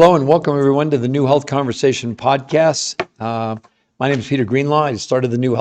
Hello and welcome everyone to the New Health Conversation podcast. My name is Peter Greenlaw. I started the New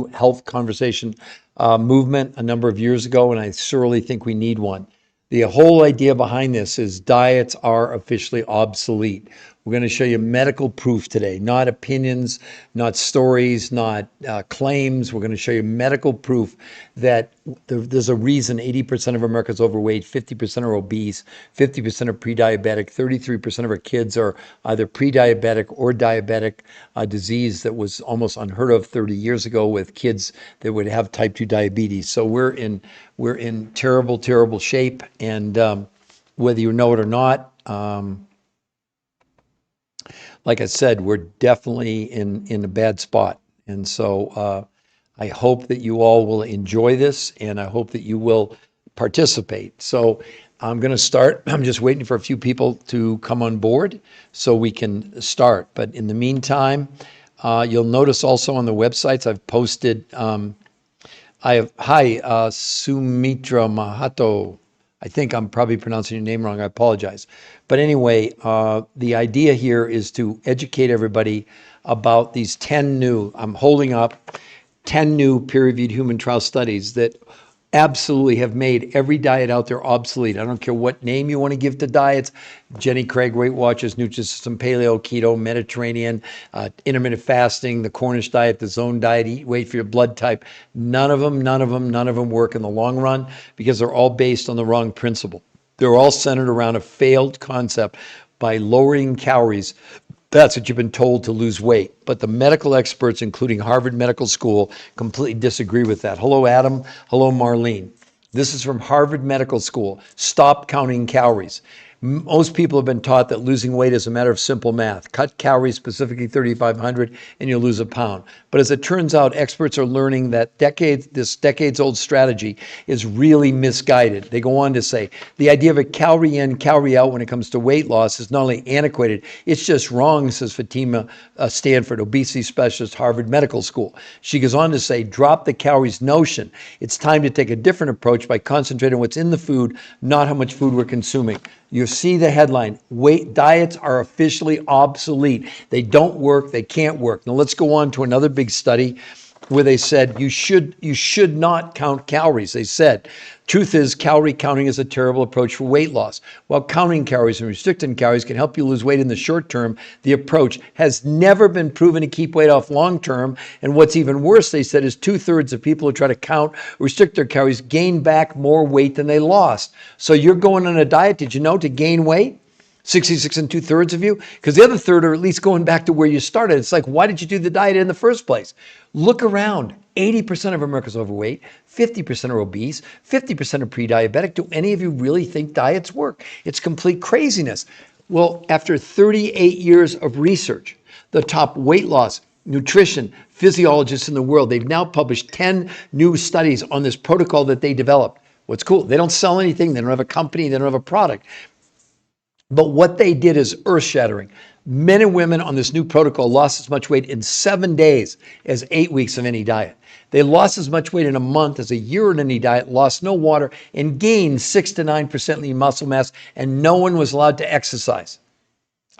Health Conversation movement a number of years ago, and I surely think we need one. The whole idea behind this is diets are officially obsolete. We're going to show you medical proof today, not opinions, not stories, not claims. We're going to show you medical proof that there's a reason 80% of Americans are overweight, 50% are obese, 50% are pre-diabetic, 33% of our kids are either pre-diabetic or diabetic, a disease that was almost unheard of 30 years ago with kids that would have type 2 diabetes. So we're in terrible, terrible shape, and whether you know it or not, like I said, we're definitely in a bad spot. And so I hope that you all will enjoy this, and I hope that you will participate. So I'm going to start. I'm just waiting for a few people to come on board so we can start. But in the meantime, you'll notice also on the websites I've posted, Sumitra Mahato. I think I'm probably pronouncing your name wrong. I apologize. But anyway, the idea here is to educate everybody about these 10 new, I'm holding up 10 new peer-reviewed human trial studies that absolutely have made every diet out there obsolete. I don't care what name you want to give to diets. Jenny Craig, Weight Watchers, Nutrisystem, Paleo, Keto, Mediterranean, intermittent fasting, the Cornish diet, the zone diet, eat weight for your blood type. None of them work in the long run because they're all based on the wrong principle. They're all centered around a failed concept by lowering calories. That's what you've been told to lose weight. But the medical experts, including Harvard Medical School, completely disagree with that. Hello, Adam. Hello, Marlene. This is from Harvard Medical School. Stop counting calories. Most people have been taught that losing weight is a matter of simple math. Cut calories, specifically 3,500, and you'll lose a pound. But as it turns out, experts are learning that this decades-old strategy is really misguided. They go on to say, the idea of a calorie in, calorie out when it comes to weight loss is not only antiquated, it's just wrong, says Fatima Stanford, obesity specialist, Harvard Medical School. She goes on to say, drop the calories notion. It's time to take a different approach by concentrating on what's in the food, not how much food we're consuming. You see the headline, diets are officially obsolete. They don't work, they can't work. Now let's go on to another big study where they said you should not count calories. They said, truth is, calorie counting is a terrible approach for weight loss. While counting calories and restricting calories can help you lose weight in the short term, the approach has never been proven to keep weight off long term. And what's even worse, they said, is 2/3 of people who try to count, restrict their calories, gain back more weight than they lost. So you're going on a diet, did you know, to gain weight? 66 and 2/3 of you, because the other third are at least going back to where you started. It's like, why did you do the diet in the first place? Look around. 80% of Americans are overweight, 50% are obese, 50% are pre-diabetic. Do any of you really think diets work? It's complete craziness. Well, after 38 years of research, the top weight loss, nutrition physiologists in the world, they've now published 10 new studies on this protocol that they developed. What's cool, they don't sell anything, they don't have a company, they don't have a product. But what they did is earth-shattering. Men and women on this new protocol lost as much weight in 7 days as 8 weeks of any diet. They lost as much weight in a month as a year in any diet, lost no water, and gained 6 to 9% lean muscle mass, and no one was allowed to exercise.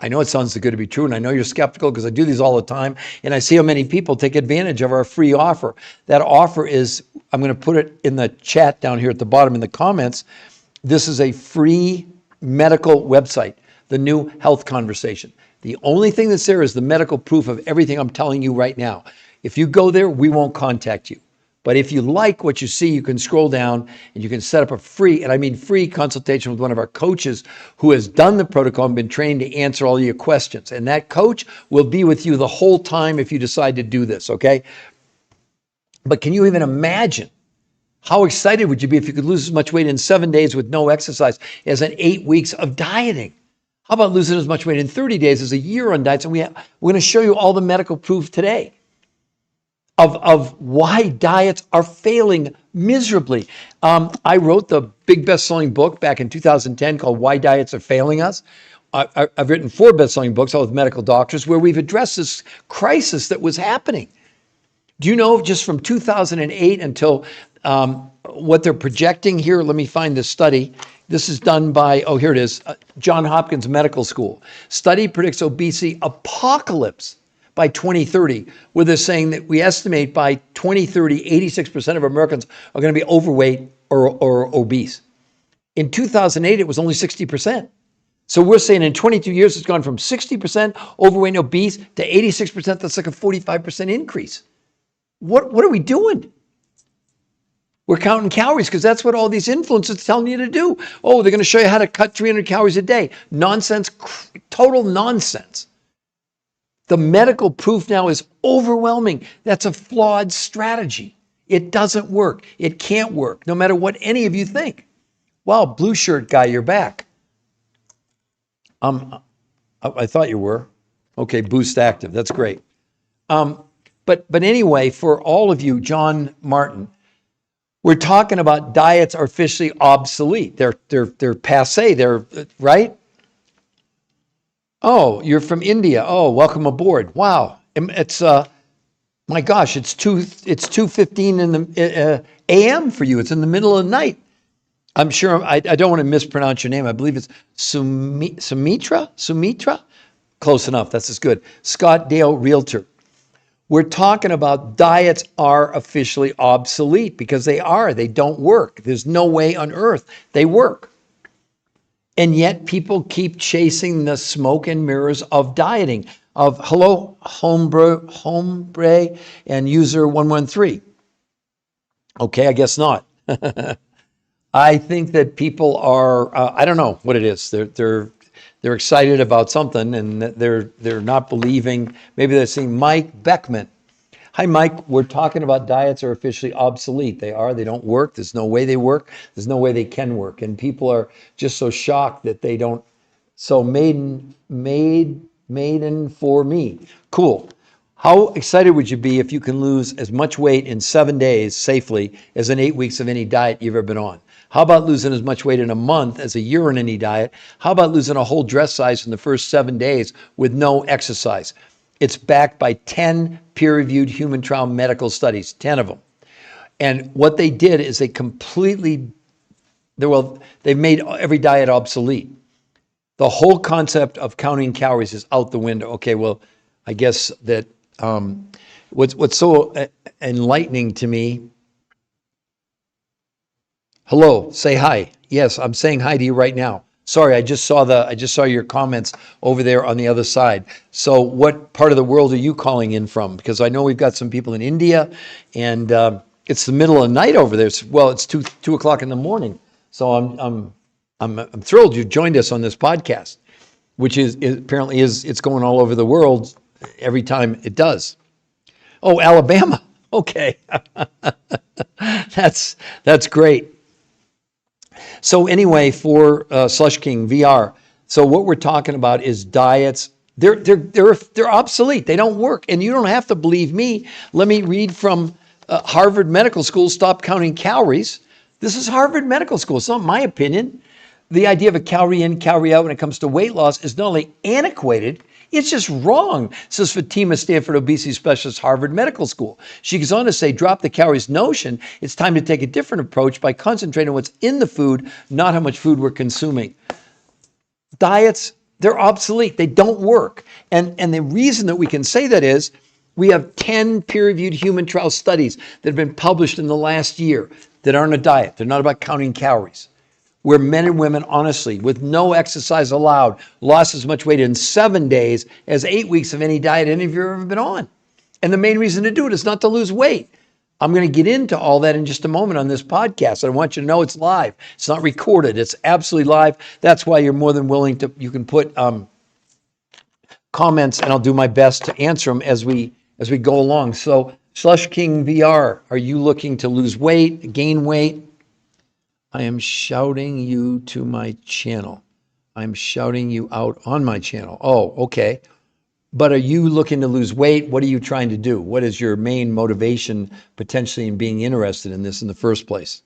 I know it sounds too good to be true, and I know you're skeptical because I do these all the time, and I see how many people take advantage of our free offer. That offer is, I'm going to put it in the chat down here at the bottom in the comments. This is a free medical website, the New Health Conversation. The only thing that's there is the medical proof of everything I'm telling you right now. If you go there, we won't contact you. But if you like what you see, you can scroll down and you can set up a free, and I mean free consultation with one of our coaches who has done the protocol and been trained to answer all your questions. And that coach will be with you the whole time if you decide to do this, okay? But can you even imagine how excited would you be if you could lose as much weight in 7 days with no exercise as in 8 weeks of dieting? How about losing as much weight in 30 days as a year on diets? And we're going to show you all the medical proof today of why diets are failing miserably. I wrote the big best-selling book back in 2010 called Why Diets Are Failing Us. I've written 4 best-selling books all with medical doctors where we've addressed this crisis that was happening. Do you know just from 2008 until what they're projecting here, let me find this study, This is done by, oh, here it is, John Hopkins Medical School. Study predicts obesity apocalypse by 2030, where they're saying that we estimate by 2030, 86% of Americans are going to be overweight or obese. In 2008, it was only 60%. So we're saying in 22 years, it's gone from 60% overweight and obese to 86%. That's like a 45% increase. What are we doing? We're counting calories because that's what all these influencers are telling you to do. Oh, they're going to show you how to cut 300 calories a day. Nonsense, total nonsense. The medical proof now is overwhelming. That's a flawed strategy. It doesn't work. It can't work, no matter what any of you think. Wow, blue shirt guy, you're back. I thought you were. Okay, Boost Active. That's great. But anyway, for all of you, John Martin, we're talking about diets are officially obsolete. They're passé. They're right. Oh, you're from India. Oh, welcome aboard. Wow, it's my gosh, it's 2:15 in the a.m. for you. It's in the middle of the night. I'm sure I don't want to mispronounce your name. I believe it's Sumitra. Close enough. That's as good. Scott Dale, realtor. We're talking about diets are officially obsolete because they are. They don't work. There's no way on earth they work. And yet people keep chasing the smoke and mirrors of dieting, of hello, hombre and user 113. Okay, I guess not. I think that people are, I don't know what it is. They're excited about something and they're not believing. Maybe they're seeing Mike Beckman. Hi, Mike. We're talking about diets are officially obsolete. They are. They don't work. There's no way they work. There's no way they can work. And people are just so shocked that they don't. So maiden for me. Cool. How excited would you be if you can lose as much weight in 7 days safely as in 8 weeks of any diet you've ever been on? How about losing as much weight in a month as a year on any diet? How about losing a whole dress size in the first 7 days with no exercise? It's backed by 10 peer-reviewed human trial medical studies, 10 of them. And what they did is they've made every diet obsolete. The whole concept of counting calories is out the window. Okay, well, I guess that what's so enlightening to me. Hello, say hi. Yes, I'm saying hi to you right now. Sorry, I just saw your comments over there on the other side. So what part of the world are you calling in from? Because I know we've got some people in India, and it's the middle of the night over there. It's 2 o'clock in the morning. So I'm thrilled you joined us on this podcast, which is apparently it's going all over the world every time it does. Oh, Alabama. Okay. That's great. So anyway, for Slush King VR, so what we're talking about is diets. They're obsolete. They don't work. And you don't have to believe me. Let me read from Harvard Medical School, Stop Counting Calories. This is Harvard Medical School. It's not my opinion. The idea of a calorie in, calorie out when it comes to weight loss is not only antiquated, it's just wrong, says Fatima Stanford, obesity specialist, Harvard Medical School. She goes on to say, drop the calories notion. It's time to take a different approach by concentrating on what's in the food, not how much food we're consuming. Diets, they're obsolete. They don't work. And the reason that we can say that is we have 10 peer-reviewed human trial studies that have been published in the last year that aren't a diet. They're not about counting calories, where men and women, honestly, with no exercise allowed, lost as much weight in 7 days as 8 weeks of any diet any of you have ever been on. And the main reason to do it is not to lose weight. I'm going to get into all that in just a moment on this podcast. I want you to know it's live. It's not recorded. It's absolutely live. That's why you're more than willing to, you can put comments and I'll do my best to answer them as we go along. So Slush King VR, are you looking to lose weight, gain weight? I am shouting you to my channel. I'm shouting you out on my channel. Oh, okay. But are you looking to lose weight? What are you trying to do? What is your main motivation potentially in being interested in this in the first place?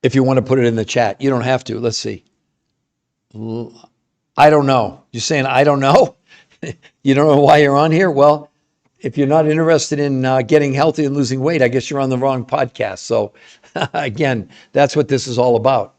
If you want to put it in the chat, you don't have to. Let's see. I don't know. You're saying, I don't know? You don't know why you're on here? Well, if you're not interested in getting healthy and losing weight, I guess you're on the wrong podcast. So again, that's what this is all about.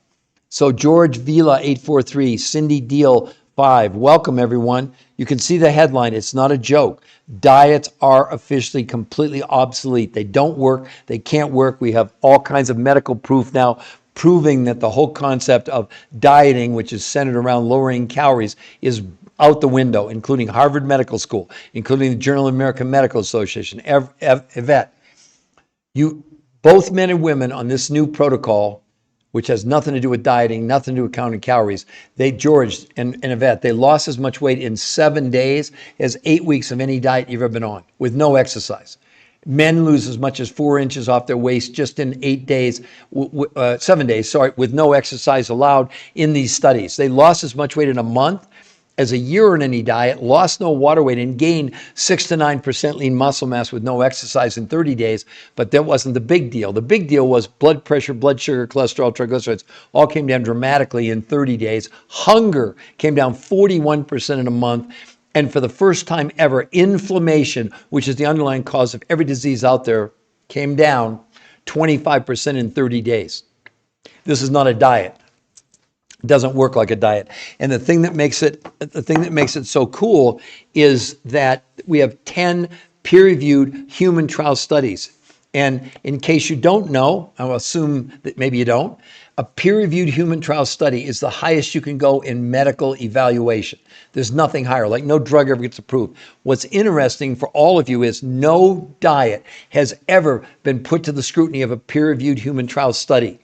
So George Vila 843, Cindy Deal 5. Welcome everyone. You can see the headline. It's not a joke. Diets are officially completely obsolete. They don't work. They can't work. We have all kinds of medical proof now proving that the whole concept of dieting, which is centered around lowering calories, is out the window, including Harvard Medical School, including the Journal of American Medical Association, Yvette. Both men and women on this new protocol, which has nothing to do with dieting, nothing to do with counting calories. George and Yvette, they lost as much weight in 7 days as 8 weeks of any diet you've ever been on with no exercise. Men lose as much as 4 inches off their waist just in 8 days, 7 days, with no exercise allowed in these studies. They lost as much weight in a month as a year on any diet, lost no water weight, and gained 6 to 9% lean muscle mass with no exercise in 30 days. But that wasn't the big deal. The big deal was blood pressure, blood sugar, cholesterol, triglycerides, all came down dramatically in 30 days. Hunger came down 41% in a month. And for the first time ever, inflammation, which is the underlying cause of every disease out there, came down 25% in 30 days. This is not a diet. It doesn't work like a diet. And the thing that makes it so cool is that we have 10 peer-reviewed human trial studies. And in case you don't know, I'll assume that maybe you don't, a peer-reviewed human trial study is the highest you can go in medical evaluation. There's nothing higher, like no drug ever gets approved. What's interesting for all of you is no diet has ever been put to the scrutiny of a peer-reviewed human trial study.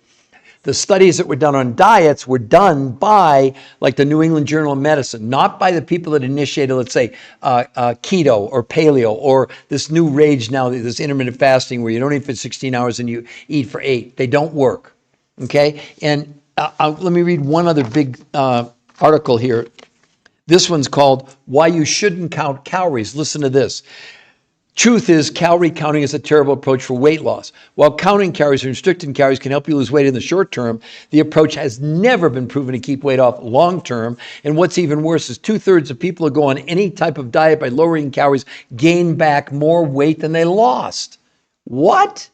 The studies that were done on diets were done by, like the New England Journal of Medicine, not by the people that initiated, let's say, keto or paleo or this new rage now, this intermittent fasting where you don't eat for 16 hours and you eat for 8. They don't work, okay? And let me read one other big article here. This one's called Why You Shouldn't Count Calories. Listen to this. Truth is, calorie counting is a terrible approach for weight loss. While counting calories or restricting calories can help you lose weight in the short term, the approach has never been proven to keep weight off long term. And what's even worse is 2/3 of people who go on any type of diet by lowering calories gain back more weight than they lost. What?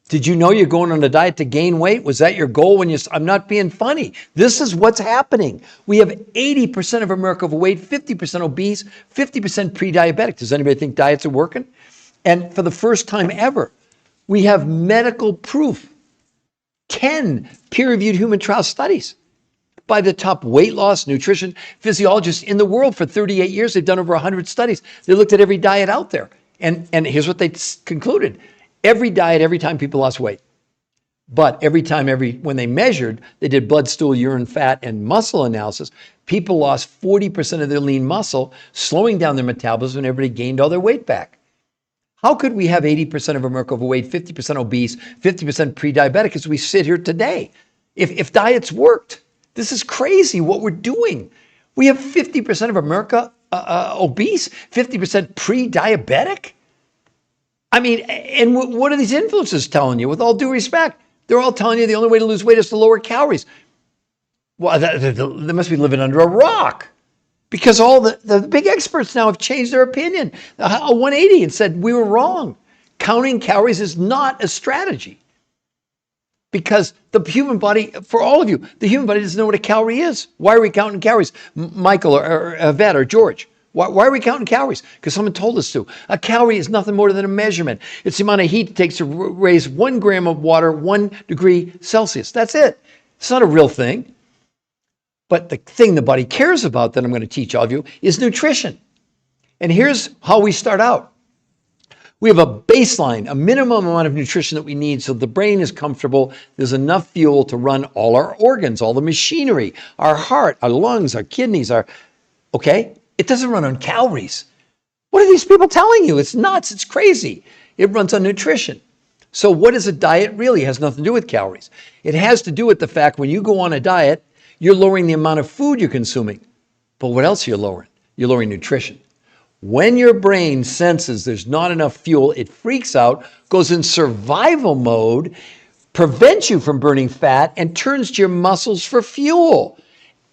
Did you know you're going on a diet to gain weight? Was that your goal when I'm not being funny. This is what's happening. We have 80% of America overweight, 50% obese, 50% pre-diabetic. Does anybody think diets are working? And for the first time ever, we have medical proof. 10 peer-reviewed human trial studies by the top weight loss, nutrition physiologists in the world for 38 years. They've done over 100 studies. They looked at every diet out there. And here's what they concluded. Every diet, every time people lost weight. But when they measured, they did blood, stool, urine, fat, and muscle analysis, people lost 40% of their lean muscle, slowing down their metabolism, and everybody gained all their weight back. How could we have 80% of America overweight, 50% obese, 50% pre-diabetic as we sit here today? If diets worked, this is crazy what we're doing. We have 50% of America obese, 50% pre-diabetic. I mean, and what are these influencers telling you? With all due respect, they're all telling you the only way to lose weight is to lower calories. Well, they must be living under a rock because all the big experts now have changed their opinion, a 180, and said we were wrong. Counting calories is not a strategy because the human body, for all of you, the human body doesn't know what a calorie is. Why are we counting calories? Michael or Yvette or George? Why are we counting calories? Because someone told us to. A calorie is nothing more than a measurement. It's the amount of heat it takes to raise 1 gram of water 1 degree Celsius. That's it. It's not a real thing. But the thing the body cares about that I'm going to teach all of you is nutrition. And here's how we start out. We have a baseline, a minimum amount of nutrition that we need so the brain is comfortable. There's enough fuel to run all our organs, all the machinery, our heart, our lungs, our kidneys, okay? It doesn't run on calories. What are these people telling you? It's nuts. It's crazy. It runs on nutrition. So what is a diet really? It has nothing to do with calories. It has to do with the fact when you go on a diet, you're lowering the amount of food you're consuming. But what else are you lowering? You're lowering nutrition. When your brain senses there's not enough fuel, it freaks out, goes in survival mode, prevents you from burning fat, and turns to your muscles for fuel.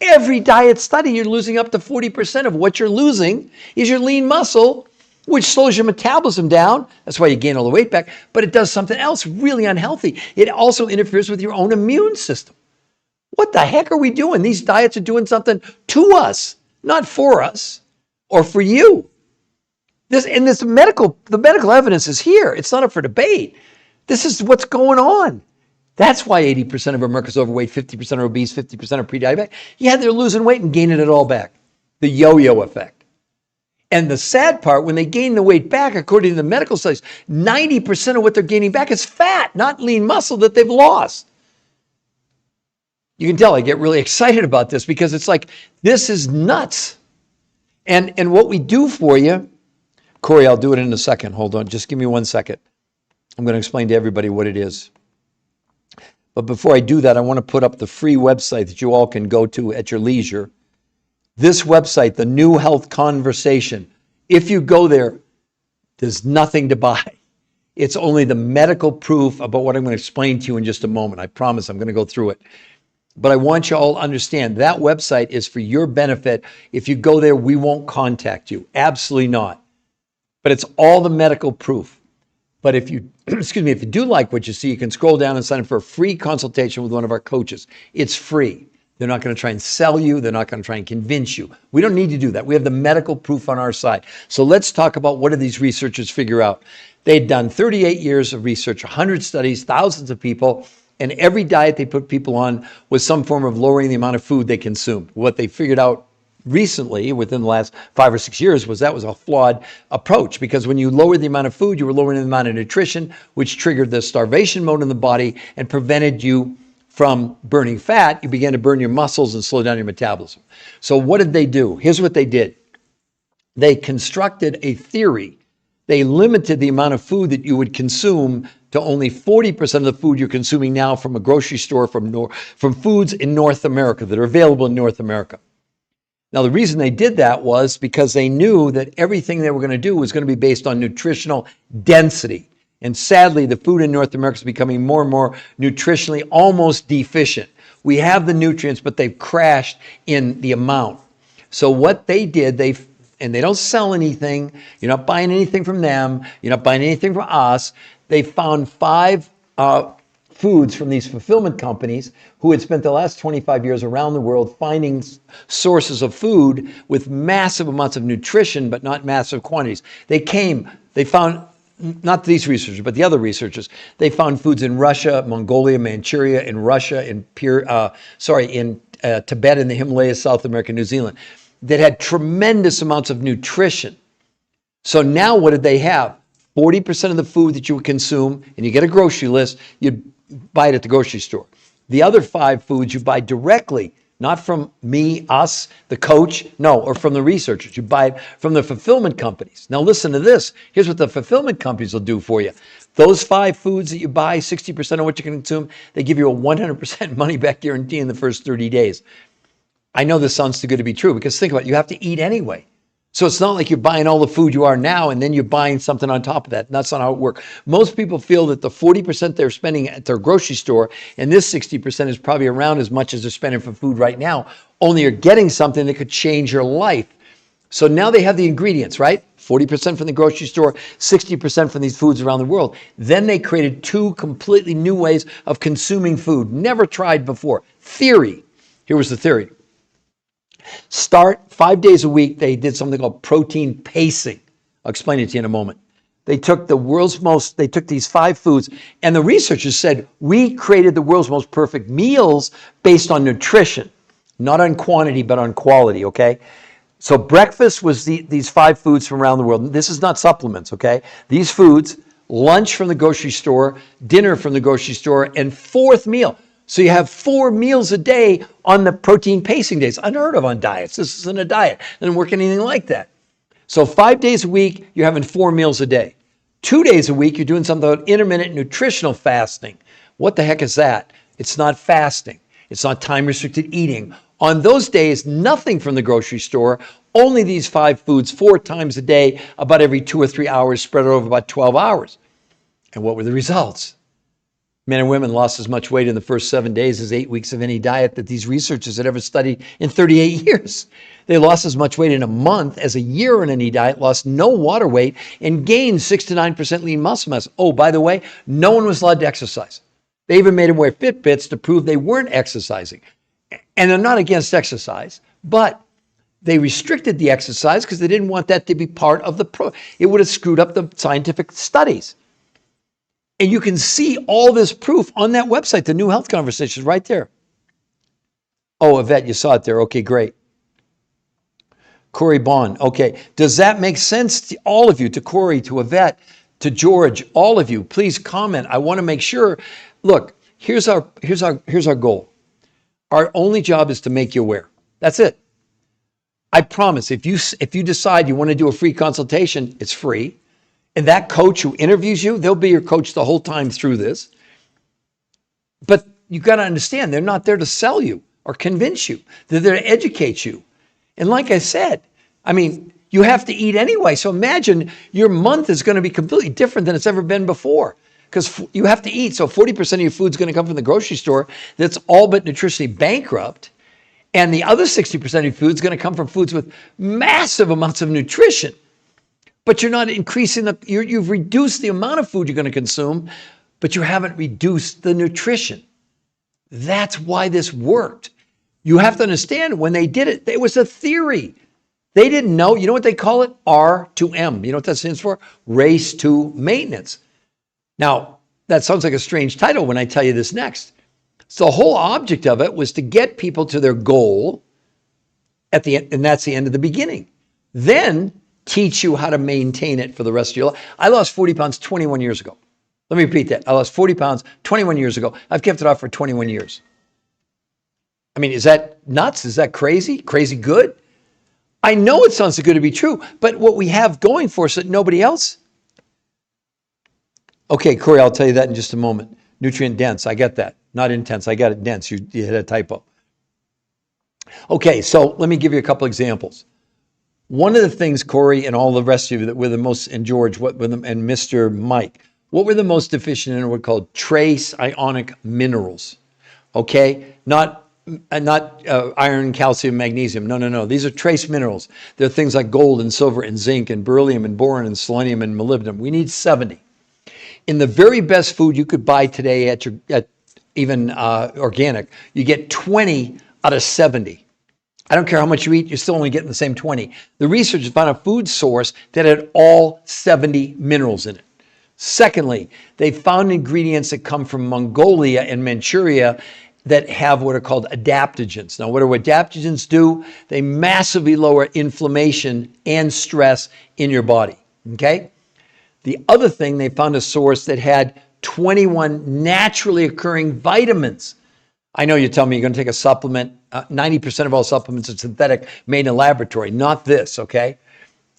Every diet study, you're losing up to 40% of what you're losing is your lean muscle, which slows your metabolism down. That's why you gain all the weight back. But it does something else really unhealthy. It also interferes with your own immune system. What the heck are we doing? These diets are doing something to us, not for us or for you. The medical evidence is here. It's not up for debate. This is what's going on. That's why 80% of America's overweight, 50% are obese, 50% are pre-diabetic. Yeah, they're losing weight and gaining it all back. The yo-yo effect. And the sad part, when they gain the weight back, according to the medical studies, 90% of what they're gaining back is fat, not lean muscle that they've lost. You can tell I get really excited about this because it's like, this is nuts. And what we do for you, Corey, I'll do it in a second. Hold on. Just give me 1 second. I'm going to explain to everybody what it is. But before I do that, I want to put up the free website that you all can go to at your leisure. This website, the New Health Conversation, if you go there, there's nothing to buy. It's only the medical proof about what I'm going to explain to you in just a moment. I promise I'm going to go through it. But I want you all to understand that website is for your benefit. If you go there, we won't contact you. Absolutely not. But it's all the medical proof. But if you, if you do like what you see, you can scroll down and sign up for a free consultation with one of our coaches. It's free. They're not going to try and sell you. They're not going to try and convince you. We don't need to do that. We have the medical proof on our side. So let's talk about what do these researchers figure out. They'd done 38 years of research, 100 studies, thousands of people, and every diet they put people on was some form of lowering the amount of food they consumed. What they figured out recently, within the last 5 or 6 years, was that was a flawed approach, because when you lowered the amount of food, you were lowering the amount of nutrition, which triggered the starvation mode in the body and prevented you from burning fat. You began to burn your muscles and slow down your metabolism. So what did they do? Here's what they did. They constructed a theory. They limited the amount of food that you would consume to only 40% of the food you're consuming now from a grocery store, from foods in North America that are available in North America. Now, the reason they did that was because they knew that everything they were going to do was going to be based on nutritional density. And sadly, the food in North America is becoming more and more nutritionally almost deficient. We have the nutrients, but they've crashed in the amount. So what they did, and they don't sell anything. You're not buying anything from them. You're not buying anything from us. They found 5 foods from these fulfillment companies who had spent the last 25 years around the world finding sources of food with massive amounts of nutrition, but not massive quantities. They found, not these researchers, but the other researchers, they found foods in Russia, Mongolia, Manchuria, in Russia, in Tibet, in the Himalayas, South America, New Zealand, that had tremendous amounts of nutrition. So now what did they have? 40% of the food that you would consume, and you get a grocery list, you'd buy it at the grocery store. The other 5 foods you buy directly, not from me, us, the coach, no, or from the researchers. You buy it from the fulfillment companies. Now listen to this. Here's what the fulfillment companies will do for you. Those 5 foods that you buy, 60% of what you can consume, they give you a 100% money back guarantee in the first 30 days. I know this sounds too good to be true, because think about it, you have to eat anyway. So it's not like you're buying all the food you are now and then you're buying something on top of that. That's not how it works. Most people feel that the 40% they're spending at their grocery store and this 60% is probably around as much as they're spending for food right now, only you're getting something that could change your life. So now they have the ingredients, right? 40% from the grocery store, 60% from these foods around the world. Then they created 2 completely new ways of consuming food, never tried before. Theory. Here was the theory. Start 5 days a week. They did something called protein pacing. I'll explain it to you in a moment. They took these 5 foods, and the researchers said, we created the world's most perfect meals based on nutrition, not on quantity, but on quality, okay? So breakfast was these 5 foods from around the world. This is not supplements, okay? These foods, lunch from the grocery store, dinner from the grocery store, and 4th meal. So you have 4 meals a day on the protein pacing days. Unheard of on diets. This isn't a diet. It doesn't work anything like that. So 5 days a week, you're having 4 meals a day. 2 days a week, you're doing something called intermittent nutritional fasting. What the heck is that? It's not fasting. It's not time-restricted eating. On those days, nothing from the grocery store, only these 5 foods 4 times a day, about every 2 or 3 hours, spread over about 12 hours. And what were the results? Men and women lost as much weight in the first 7 days as 8 weeks of any diet that these researchers had ever studied in 38 years. They lost as much weight in a month as a year on any diet, lost no water weight, and gained 6 to 9% lean muscle mass. Oh, by the way, no one was allowed to exercise. They even made them wear Fitbits to prove they weren't exercising. And they're not against exercise, but they restricted the exercise because they didn't want that to be part of it would have screwed up the scientific studies. And you can see all this proof on that website, the New Health Conversations, right there. Oh, Yvette, you saw it there. Okay, great. Corey Bond. Okay. Does that make sense to all of you, to Corey, to Yvette, to George, all of you? Please comment. I want to make sure. Look, here's our goal. Our only job is to make you aware. That's it. I promise, if you decide you want to do a free consultation, it's free. And that coach who interviews you, they'll be your coach the whole time through this. But you got to understand, they're not there to sell you or convince you. They're there to educate you. And like I said, I mean, you have to eat anyway. So imagine your month is going to be completely different than it's ever been before because you have to eat. So 40% of your food's going to come from the grocery store that's all but nutritionally bankrupt. And the other 60% of your food is going to come from foods with massive amounts of nutrition. But you're not increasing you've reduced the amount of food you're going to consume, but you haven't reduced the nutrition. That's why this worked. You have to understand when they did it, it was a theory. They didn't know. You know what they call it? R2M. You know what that stands for? Race to maintenance. Now, that sounds like a strange title when I tell you this next. So the whole object of it was to get people to their goal at the end, and that's the end of the beginning. Then teach you how to maintain it for the rest of your life. I lost 40 pounds 21 years ago. Let me repeat that. I lost 40 pounds 21 years ago. I've kept it off for 21 years. I mean, is that nuts? Is that crazy? Crazy good? I know it sounds too good to be true, but what we have going for us that nobody else. Okay, Corey, I'll tell you that in just a moment. Nutrient dense, I get that. Not intense, I got it dense. You hit a typo. Okay, so let me give you a couple examples. One of the things, Corey, and all the rest of you that were the most, and George, and Mr. Mike, what were the most deficient in what were called trace ionic minerals? Okay, not iron, calcium, magnesium. No. These are trace minerals. They're things like gold and silver and zinc and beryllium and boron and selenium and molybdenum. We need 70. In the very best food you could buy today at even organic, you get 20 out of 70. I don't care how much you eat, you're still only getting the same 20. The researchers found a food source that had all 70 minerals in it. Secondly, they found ingredients that come from Mongolia and Manchuria that have what are called adaptogens. Now, what do adaptogens do? They massively lower inflammation and stress in your body, okay? The other thing, they found a source that had 21 naturally occurring vitamins. I know you tell me you're going to take a supplement. 90% of all supplements are synthetic, made in a laboratory. Not this, okay?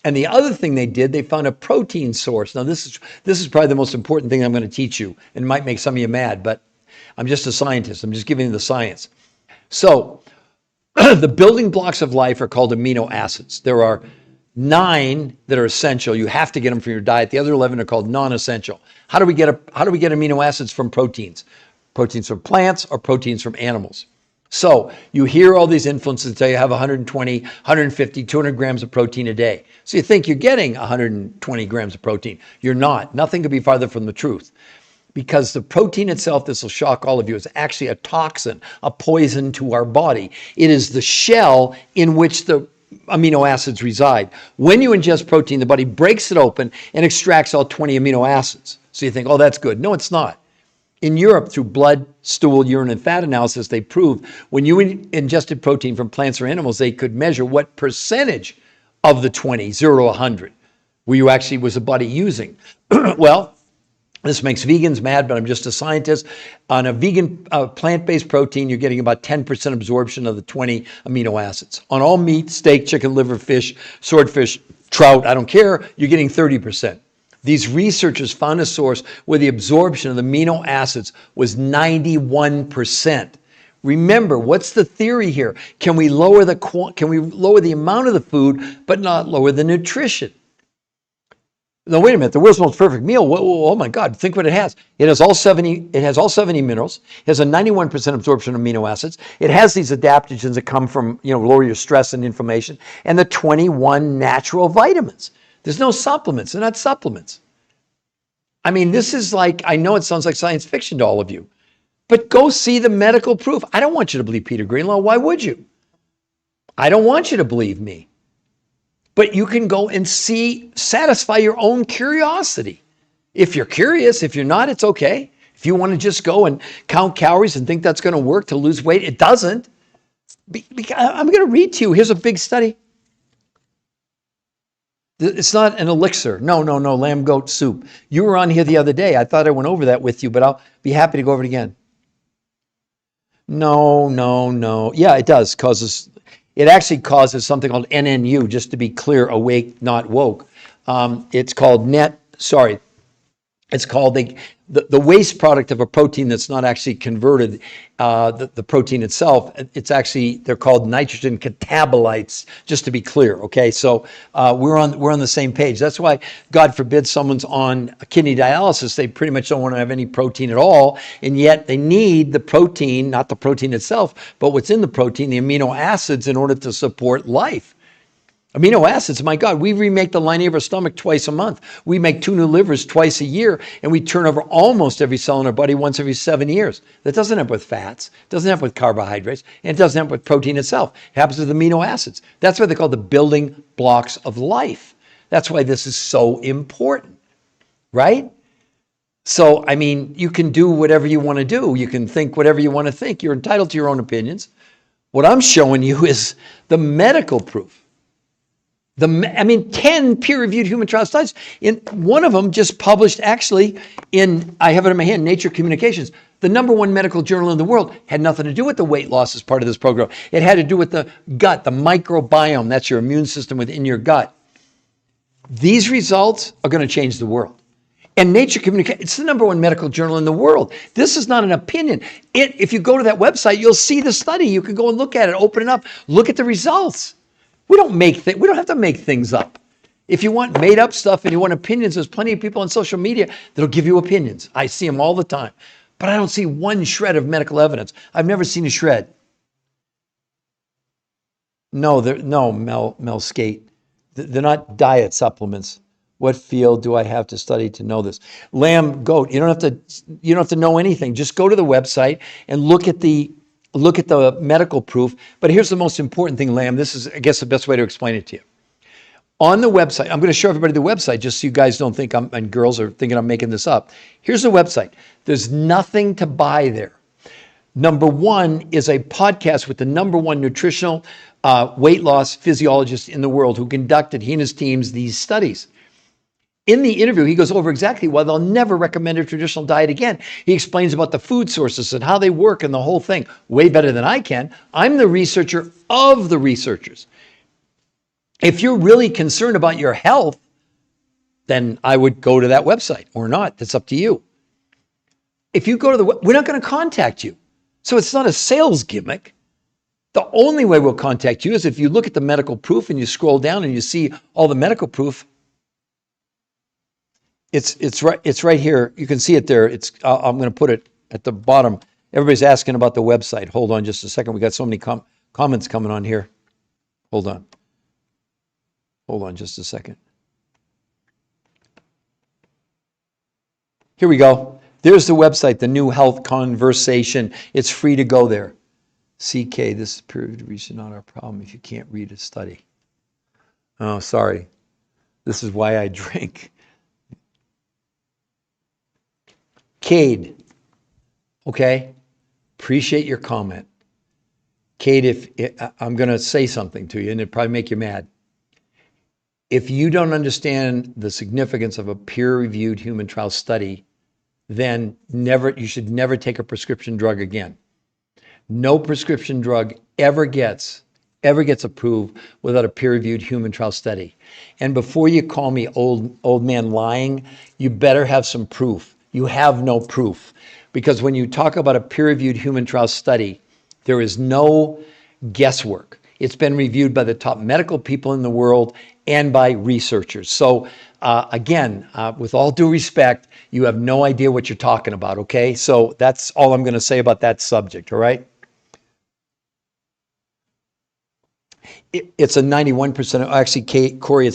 And the other thing they did, they found a protein source. Now, this is probably the most important thing I'm going to teach you, and it might make some of you mad, but I'm just a scientist. I'm just giving you the science. So, the building blocks of life are called amino acids. There are 9 that are essential. You have to get them from your diet. The other 11 are called non-essential. How do we get amino acids from proteins? Proteins from plants or proteins from animals. So you hear all these influences that tell you have 120, 150, 200 grams of protein a day. So you think you're getting 120 grams of protein. You're not. Nothing could be farther from the truth. Because the protein itself, this will shock all of you, is actually a toxin, a poison to our body. It is the shell in which the amino acids reside. When you ingest protein, the body breaks it open and extracts all 20 amino acids. So you think, oh, that's good. No, it's not. In Europe, through blood, stool, urine, and fat analysis, they proved when you ingested protein from plants or animals, they could measure what percentage of the 20, 0 to 100, was the body using. Well, this makes vegans mad, but I'm just a scientist. On a vegan plant-based protein, you're getting about 10% absorption of the 20 amino acids. On all meat, steak, chicken, liver, fish, swordfish, trout, I don't care, you're getting 30%. These researchers found a source where the absorption of the amino acids was 91%. Remember, what's the theory here? Can we lower the amount of the food, but not lower the nutrition? No, wait a minute. The world's most perfect meal. Oh my God! Think what it has. It has all 70. It has all 70 minerals. It has a 91% absorption of amino acids. It has these adaptogens that come from lower your stress and inflammation, and the 21 natural vitamins. There's no supplements. They're not supplements. I mean, this is like, I know it sounds like science fiction to all of you, But go see the medical proof. I don't want you to believe Peter Greenlaw. Why would you? I don't want you to believe me. But you can go and see, satisfy your own curiosity. If you're curious, if you're not, it's okay. If you want to just go and count calories and think that's going to work to lose weight, it doesn't. I'm going to read to you. Here's a big study. It's not an elixir. No, lamb goat soup. You were on here the other day. I thought I went over that with you, but I'll be happy to go over it again. No. Yeah, it does. It actually causes something called NNU, just to be clear, awake, not woke. It's called It's called the waste product of a protein that's not actually converted, the protein itself. It's actually, they're called nitrogen catabolites, just to be clear, okay? So we're on the same page. That's why, God forbid, someone's on kidney dialysis, they pretty much don't want to have any protein at all, and yet they need the protein, not the protein itself, but what's in the protein, the amino acids, in order to support life. Amino acids, my God, we remake the lining of our stomach twice a month. We make 2 new livers twice a year, and we turn over almost every cell in our body once every 7 years. That doesn't happen with fats, it doesn't happen with carbohydrates, and it doesn't happen with protein itself. It happens with amino acids. That's why they're called the building blocks of life. That's why this is so important, right? So, I mean, you can do whatever you want to do. You can think whatever you want to think. You're entitled to your own opinions. What I'm showing you is the medical proof. 10 peer-reviewed human trial studies. One of them just published actually I have it in my hand, Nature Communications. The #1 medical journal in the world. Had nothing to do with the weight loss as part of this program. It had to do with the gut, the microbiome. That's your immune system within your gut. These results are going to change the world. And Nature Communications, it's the #1 medical journal in the world. This is not an opinion. If you go to that website, you'll see the study. You can go and look at it, open it up, look at the results. We don't have to make things up. If you want made up stuff and you want opinions, there's plenty of people on social media that'll give you opinions. I see them all the time. But I don't see one shred of medical evidence. I've never seen a shred. No, Mel Skate. They're not diet supplements. What field do I have to study to know this? Lamb, goat. You don't have to know anything. Just go to the website and look at the medical proof. But here's the most important thing, Lamb. This is, I guess, the best way to explain it to you. On the website, I'm going to show everybody the website just so you guys don't think and girls are thinking I'm making this up. Here's the website. There's nothing to buy there. #1 is a podcast with the #1 nutritional weight loss physiologist in the world who conducted, he and his teams, these studies. In the interview, he goes over exactly why they'll never recommend a traditional diet again. He explains about the food sources and how they work and the whole thing way better than I can. I'm the researcher of the researchers. If you're really concerned about your health, then I would go to that website or not. That's up to you. If you go to we're not going to contact you. So it's not a sales gimmick. The only way we'll contact you is if you look at the medical proof and you scroll down and you see all the medical proof. It's right here. You can see it there. I'm going to put it at the bottom. Everybody's asking about the website. Hold on just a second. We got so many comments coming on here. Hold on just a second. Here we go. There's the website, the New Health Conversation. It's free to go there. CK, this is peer-reviewed research, not our problem if you can't read a study. Oh, sorry. This is why I drink. Cade, okay, appreciate your comment. Cade, I'm going to say something to you, and it'll probably make you mad. If you don't understand the significance of a peer-reviewed human trial study, then you should never take a prescription drug again. No prescription drug ever gets approved without a peer-reviewed human trial study. And before you call me old man lying, you better have some proof. You have no proof, because when you talk about a peer-reviewed human trial study, there is no guesswork. It's been reviewed by the top medical people in the world and by researchers. So again, with all due respect, you have no idea what you're talking about, okay? So that's all I'm going to say about that subject, all right? It's a 91%. Actually, Corey,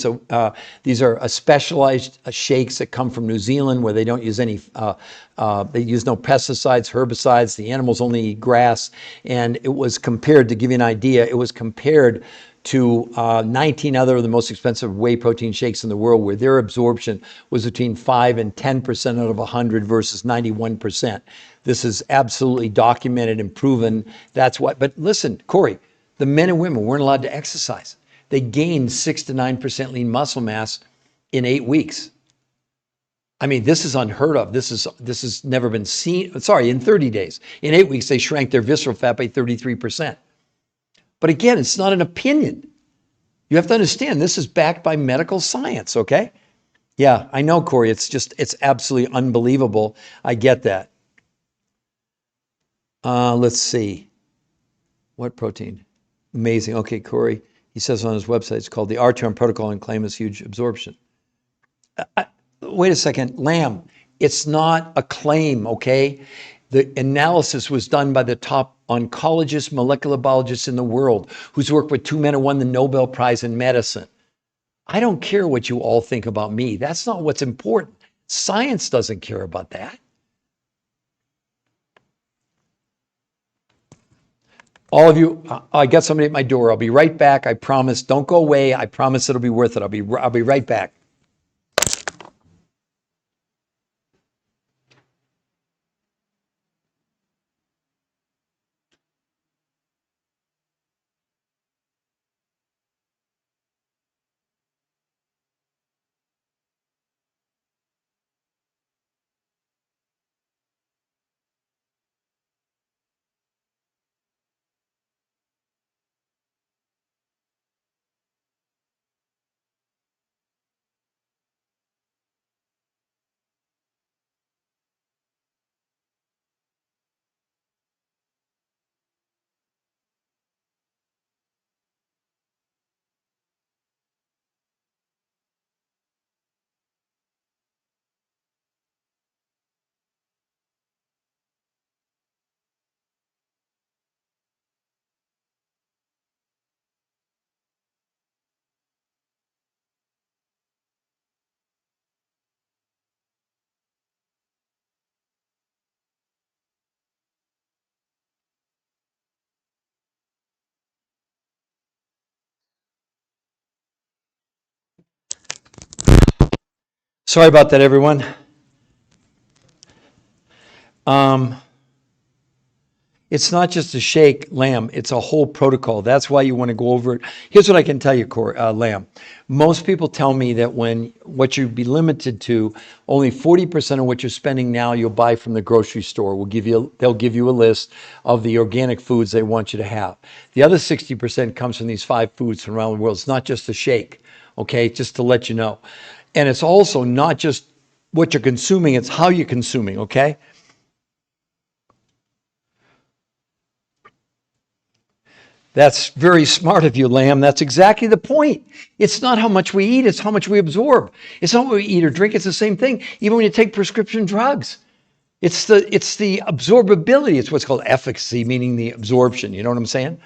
these are specialized shakes that come from New Zealand where they don't use any, they use no pesticides, herbicides. The animals only eat grass. And it was compared, to give you an idea, it was compared to 19 other of the most expensive whey protein shakes in the world, where their absorption was between 5 and 10% out of 100 versus 91%. This is absolutely documented and proven. That's what. But listen, Corey, the men and women weren't allowed to exercise. They gained 6 to 9% lean muscle mass in 8 weeks. I mean, this is unheard of. This has never been seen. Sorry, in 30 days. In 8 weeks, they shrank their visceral fat by 33%. But again, it's not an opinion. You have to understand, this is backed by medical science, okay? Yeah, I know, Corey. It's absolutely unbelievable. I get that. Let's see. What protein? Amazing. Okay, Corey. He says on his website, it's called the R2M protocol and claim is huge absorption. Wait a second, Lamb. It's not a claim, okay? The analysis was done by the top oncologist, molecular biologists in the world, whose work with 2 men who won the Nobel Prize in medicine. I don't care what you all think about me. That's not what's important. Science doesn't care about that. All of you, I got somebody at my door. I'll be right back. I promise. Don't go away. I promise it'll be worth it. I'll be right back. Sorry about that, everyone. It's not just a shake, Lamb. It's a whole protocol. That's why you want to go over it. Here's what I can tell you, Lamb. Most people tell me that what you'd be limited to, only 40% of what you're spending now you'll buy from the grocery store. They'll give you a list of the organic foods they want you to have. The other 60% comes from these 5 foods from around the world. It's not just a shake, okay? Just to let you know. And it's also not just what you're consuming, it's how you're consuming, okay? That's very smart of you, Lamb. That's exactly the point. It's not how much we eat, it's how much we absorb. It's not what we eat or drink, it's the same thing. Even when you take prescription drugs, it's the absorbability. It's what's called efficacy, meaning the absorption. You know what I'm saying?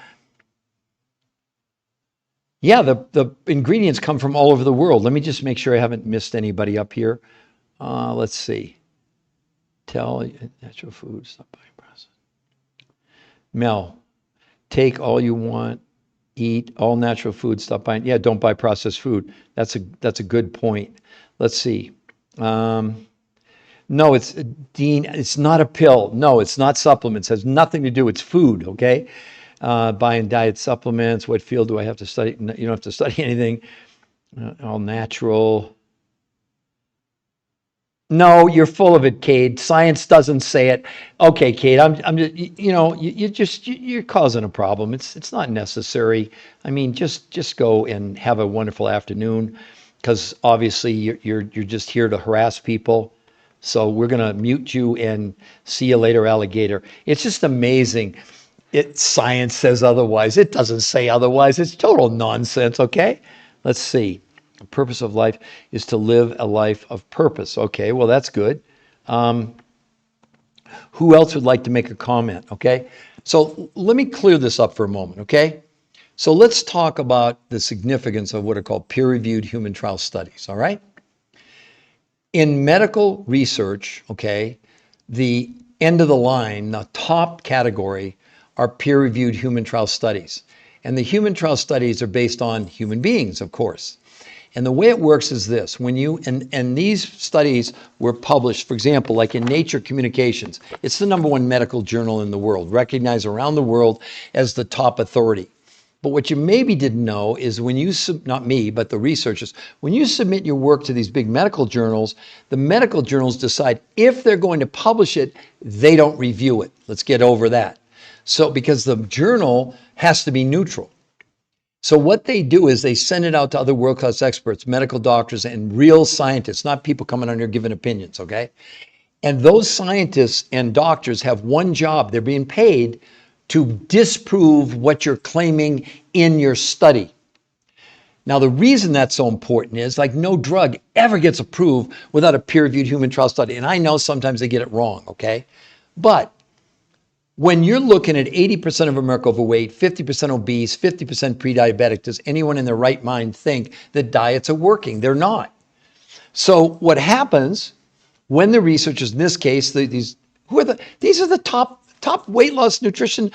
Yeah, the ingredients come from all over the world. Let me just make sure I haven't missed anybody up here. Let's see. Tell natural food, stop buying processed. Mel, take all you want, eat all natural food, stop buying. Yeah, don't buy processed food. That's a good point. Let's see. No, it's Dean. It's not a pill. No, it's not supplements. It has nothing to do. It's food. Okay. Buying diet supplements. What field do I have to study? You don't have to study anything. All natural. No, you're full of it, Cade. Science doesn't say it. Okay, Cade, I'm just, you're causing a problem. It's not necessary. I mean, just go and have a wonderful afternoon, because obviously you're just here to harass people. So we're gonna mute you and see you later, alligator. It's just amazing. Science says otherwise. It doesn't say otherwise. It's total nonsense. Okay, let's see. The purpose of life is to live a life of purpose. Okay, well, that's good. Who else would like to make a comment? Okay, so let me clear this up for a moment. Okay, So let's talk about the significance of what are called peer-reviewed human trial studies, all right? In medical research, okay, the end of the line, the top category are peer-reviewed human trial studies. And the human trial studies are based on human beings, of course. And the way it works is this, when you, and these studies were published, for example, like in Nature Communications, it's the #1 medical journal in the world, recognized around the world as the top authority. But what you maybe didn't know is when you, not me, but the researchers, when you submit your work to these big medical journals, the medical journals decide if they're going to publish it, they don't review it. Let's get over that. So, because the journal has to be neutral. So what they do is they send it out to other world-class experts, medical doctors, and real scientists, not people coming on here giving opinions, okay? And those scientists and doctors have one job. They're being paid to disprove what you're claiming in your study. Now, the reason that's so important is like no drug ever gets approved without a peer-reviewed human trial study. And I know sometimes they get it wrong, okay? But when you're looking at 80% of America overweight, 50% obese, 50% pre-diabetic, does anyone in their right mind think that diets are working? They're not. So what happens when the researchers, in this case, these are the top weight loss nutrition,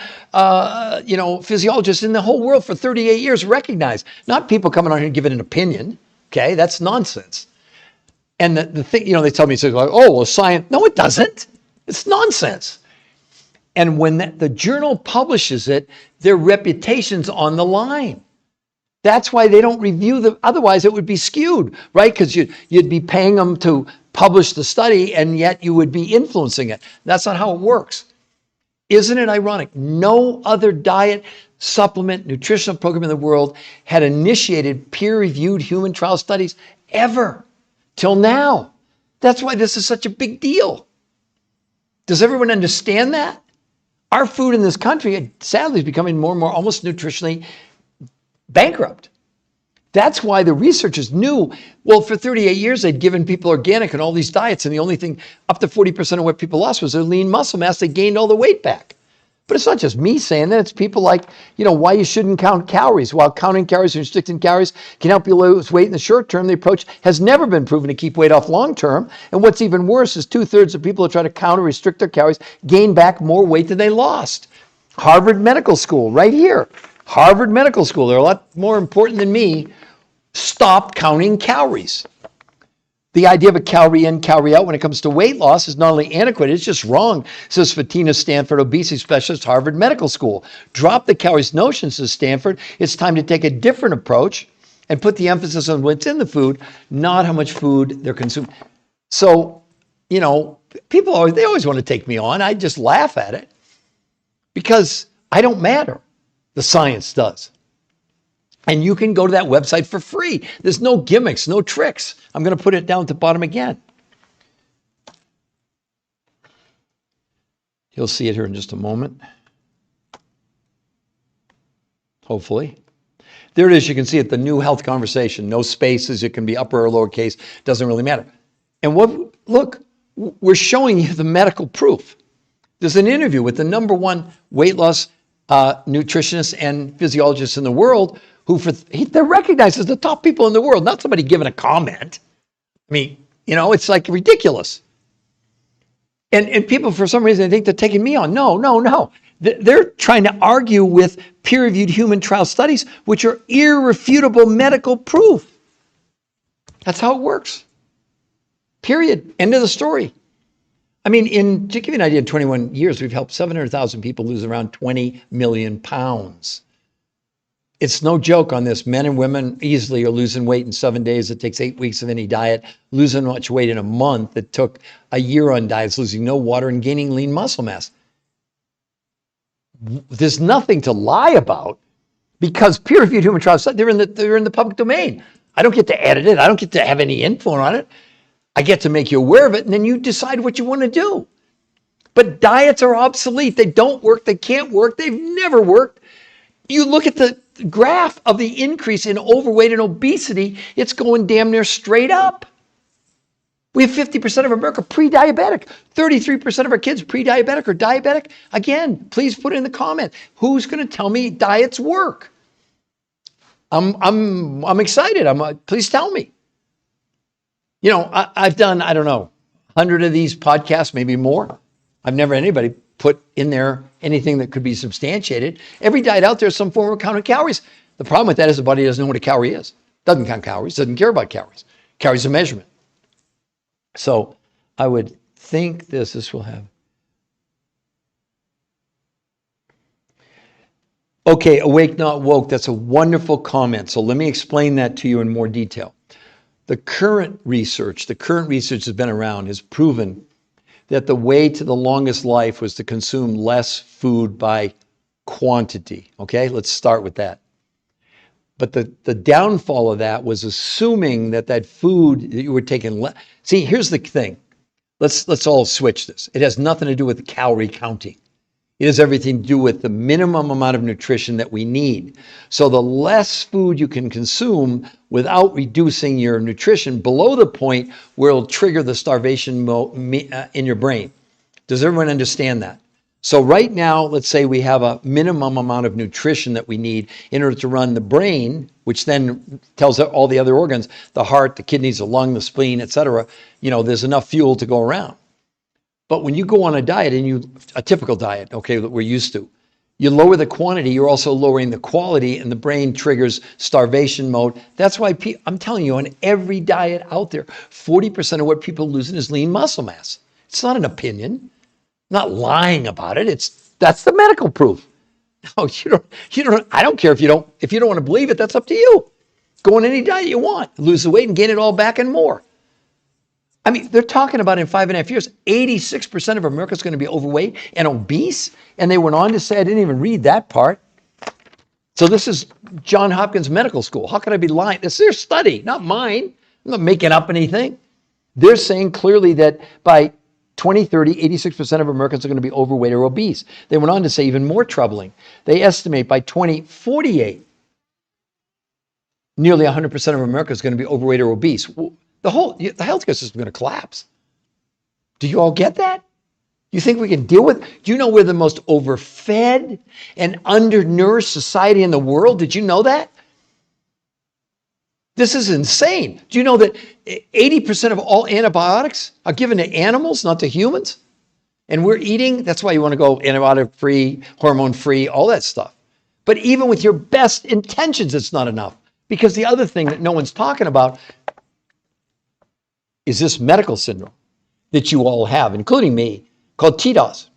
physiologists in the whole world for 38 years recognized, not people coming on here and giving an opinion. Okay, that's nonsense. And the thing, they tell me, it's like, oh, well, science. No, it doesn't. It's nonsense. And when the journal publishes it, their reputation's on the line. That's why they don't review otherwise it would be skewed, right? Because you'd be paying them to publish the study and yet you would be influencing it. That's not how it works. Isn't it ironic? No other diet, supplement, nutritional program in the world had initiated peer-reviewed human trial studies ever, till now. That's why this is such a big deal. Does everyone understand that? Our food in this country, sadly, is becoming more and more almost nutritionally bankrupt. That's why the researchers knew, well, for 38 years, they'd given people organic and all these diets, and the only thing, up to 40% of what people lost was their lean muscle mass. They gained all the weight back. But it's not just me saying that. It's people like, why you shouldn't count calories. While counting calories and restricting calories can help you lose weight in the short term, the approach has never been proven to keep weight off long term. And what's even worse is 2/3 of people who try to count or restrict their calories gain back more weight than they lost. Harvard Medical School, right here. Harvard Medical School, they're a lot more important than me, stopped counting calories. The idea of a calorie in, calorie out when it comes to weight loss is not only antiquated, it's just wrong, says Fatina Stanford, obesity specialist, Harvard Medical School. Drop the calories notion, says Stanford. It's time to take a different approach and put the emphasis on what's in the food, not how much food they're consuming. So, people they always want to take me on. I just laugh at it because I don't matter. The science does. And you can go to that website for free. There's no gimmicks, no tricks. I'm going to put it down at the bottom again. You'll see it here in just a moment. Hopefully. There it is. You can see it, the new health conversation. No spaces. It can be upper or lowercase. Doesn't really matter. And look, we're showing you the medical proof. There's an interview with the #1 weight loss nutritionist and physiologist in the world they're recognized as the top people in the world, not somebody giving a comment. I mean, it's like ridiculous. And people, for some reason, they think they're taking me on. No. They're trying to argue with peer-reviewed human trial studies, which are irrefutable medical proof. That's how it works. Period. End of the story. I mean, to give you an idea, in 21 years, we've helped 700,000 people lose around 20 million pounds. It's no joke on this. Men and women easily are losing weight in 7 days. It takes 8 weeks of any diet. Losing much weight in a month. It took a year on diets, losing no water and gaining lean muscle mass. There's nothing to lie about because peer-reviewed human trials, they're in the public domain. I don't get to edit it. I don't get to have any influence on it. I get to make you aware of it, and then you decide what you want to do. But diets are obsolete. They don't work. They can't work. They've never worked. You look at the graph of the increase in overweight and obesity, it's going damn near straight up. We have 50% of America pre-diabetic. 33% of our kids pre-diabetic or diabetic. Again, please put it in the comment. Who's going to tell me diets work? I'm excited. Please tell me. You know, I've done, I don't know, 100 of these podcasts, maybe more. I've never had anybody put in there anything that could be substantiated. Every diet out there is some form of counting calories. The problem with that is the body doesn't know what a calorie is. Doesn't count calories, doesn't care about calories. Calories a measurement. So I would think this will have. Okay, awake, not woke. That's a wonderful comment. So let me explain that to you in more detail. The current research has been around, has proven that the way to the longest life was to consume less food by quantity. Okay, let's start with that. But the downfall of that was assuming that food that you were taking. See, here's the thing. Let's all switch this. It has nothing to do with calorie counting. It has everything to do with the minimum amount of nutrition that we need. So the less food you can consume without reducing your nutrition below the point where it'll trigger the starvation mode in your brain. Does everyone understand that? So right now, let's say we have a minimum amount of nutrition that we need in order to run the brain, which then tells all the other organs, the heart, the kidneys, the lung, the spleen, etc. You know, there's enough fuel to go around. But when you go on a diet, a typical diet, okay, that we're used to, you lower the quantity, you're also lowering the quality, and the brain triggers starvation mode. That's why I'm telling you, on every diet out there, 40% of what people are losing is lean muscle mass. It's not an opinion. I'm not lying about it. That's the medical proof. No, you don't. I don't care if you don't want to believe it. That's up to you. Go on any diet you want, lose the weight and gain it all back and more. I mean, they're talking about in 5.5 years, 86% of America is going to be overweight and obese. And they went on to say, I didn't even read that part. So this is Johns Hopkins Medical School. How could I be lying? It's their study, not mine. I'm not making up anything. They're saying clearly that by 2030, 86% of Americans are going to be overweight or obese. They went on to say even more troubling. They estimate by 2048, nearly 100% of America is going to be overweight or obese. The healthcare system is going to collapse. Do you all get that? You think we can deal with? Do you know we're the most overfed and undernourished society in the world? Did you know that? This is insane. Do you know that 80% of all antibiotics are given to animals, not to humans? And we're eating, that's why you want to go antibiotic-free, hormone-free, all that stuff. But even with your best intentions, it's not enough. Because the other thing that no one's talking about is this medical syndrome that you all have, including me, called TDOS.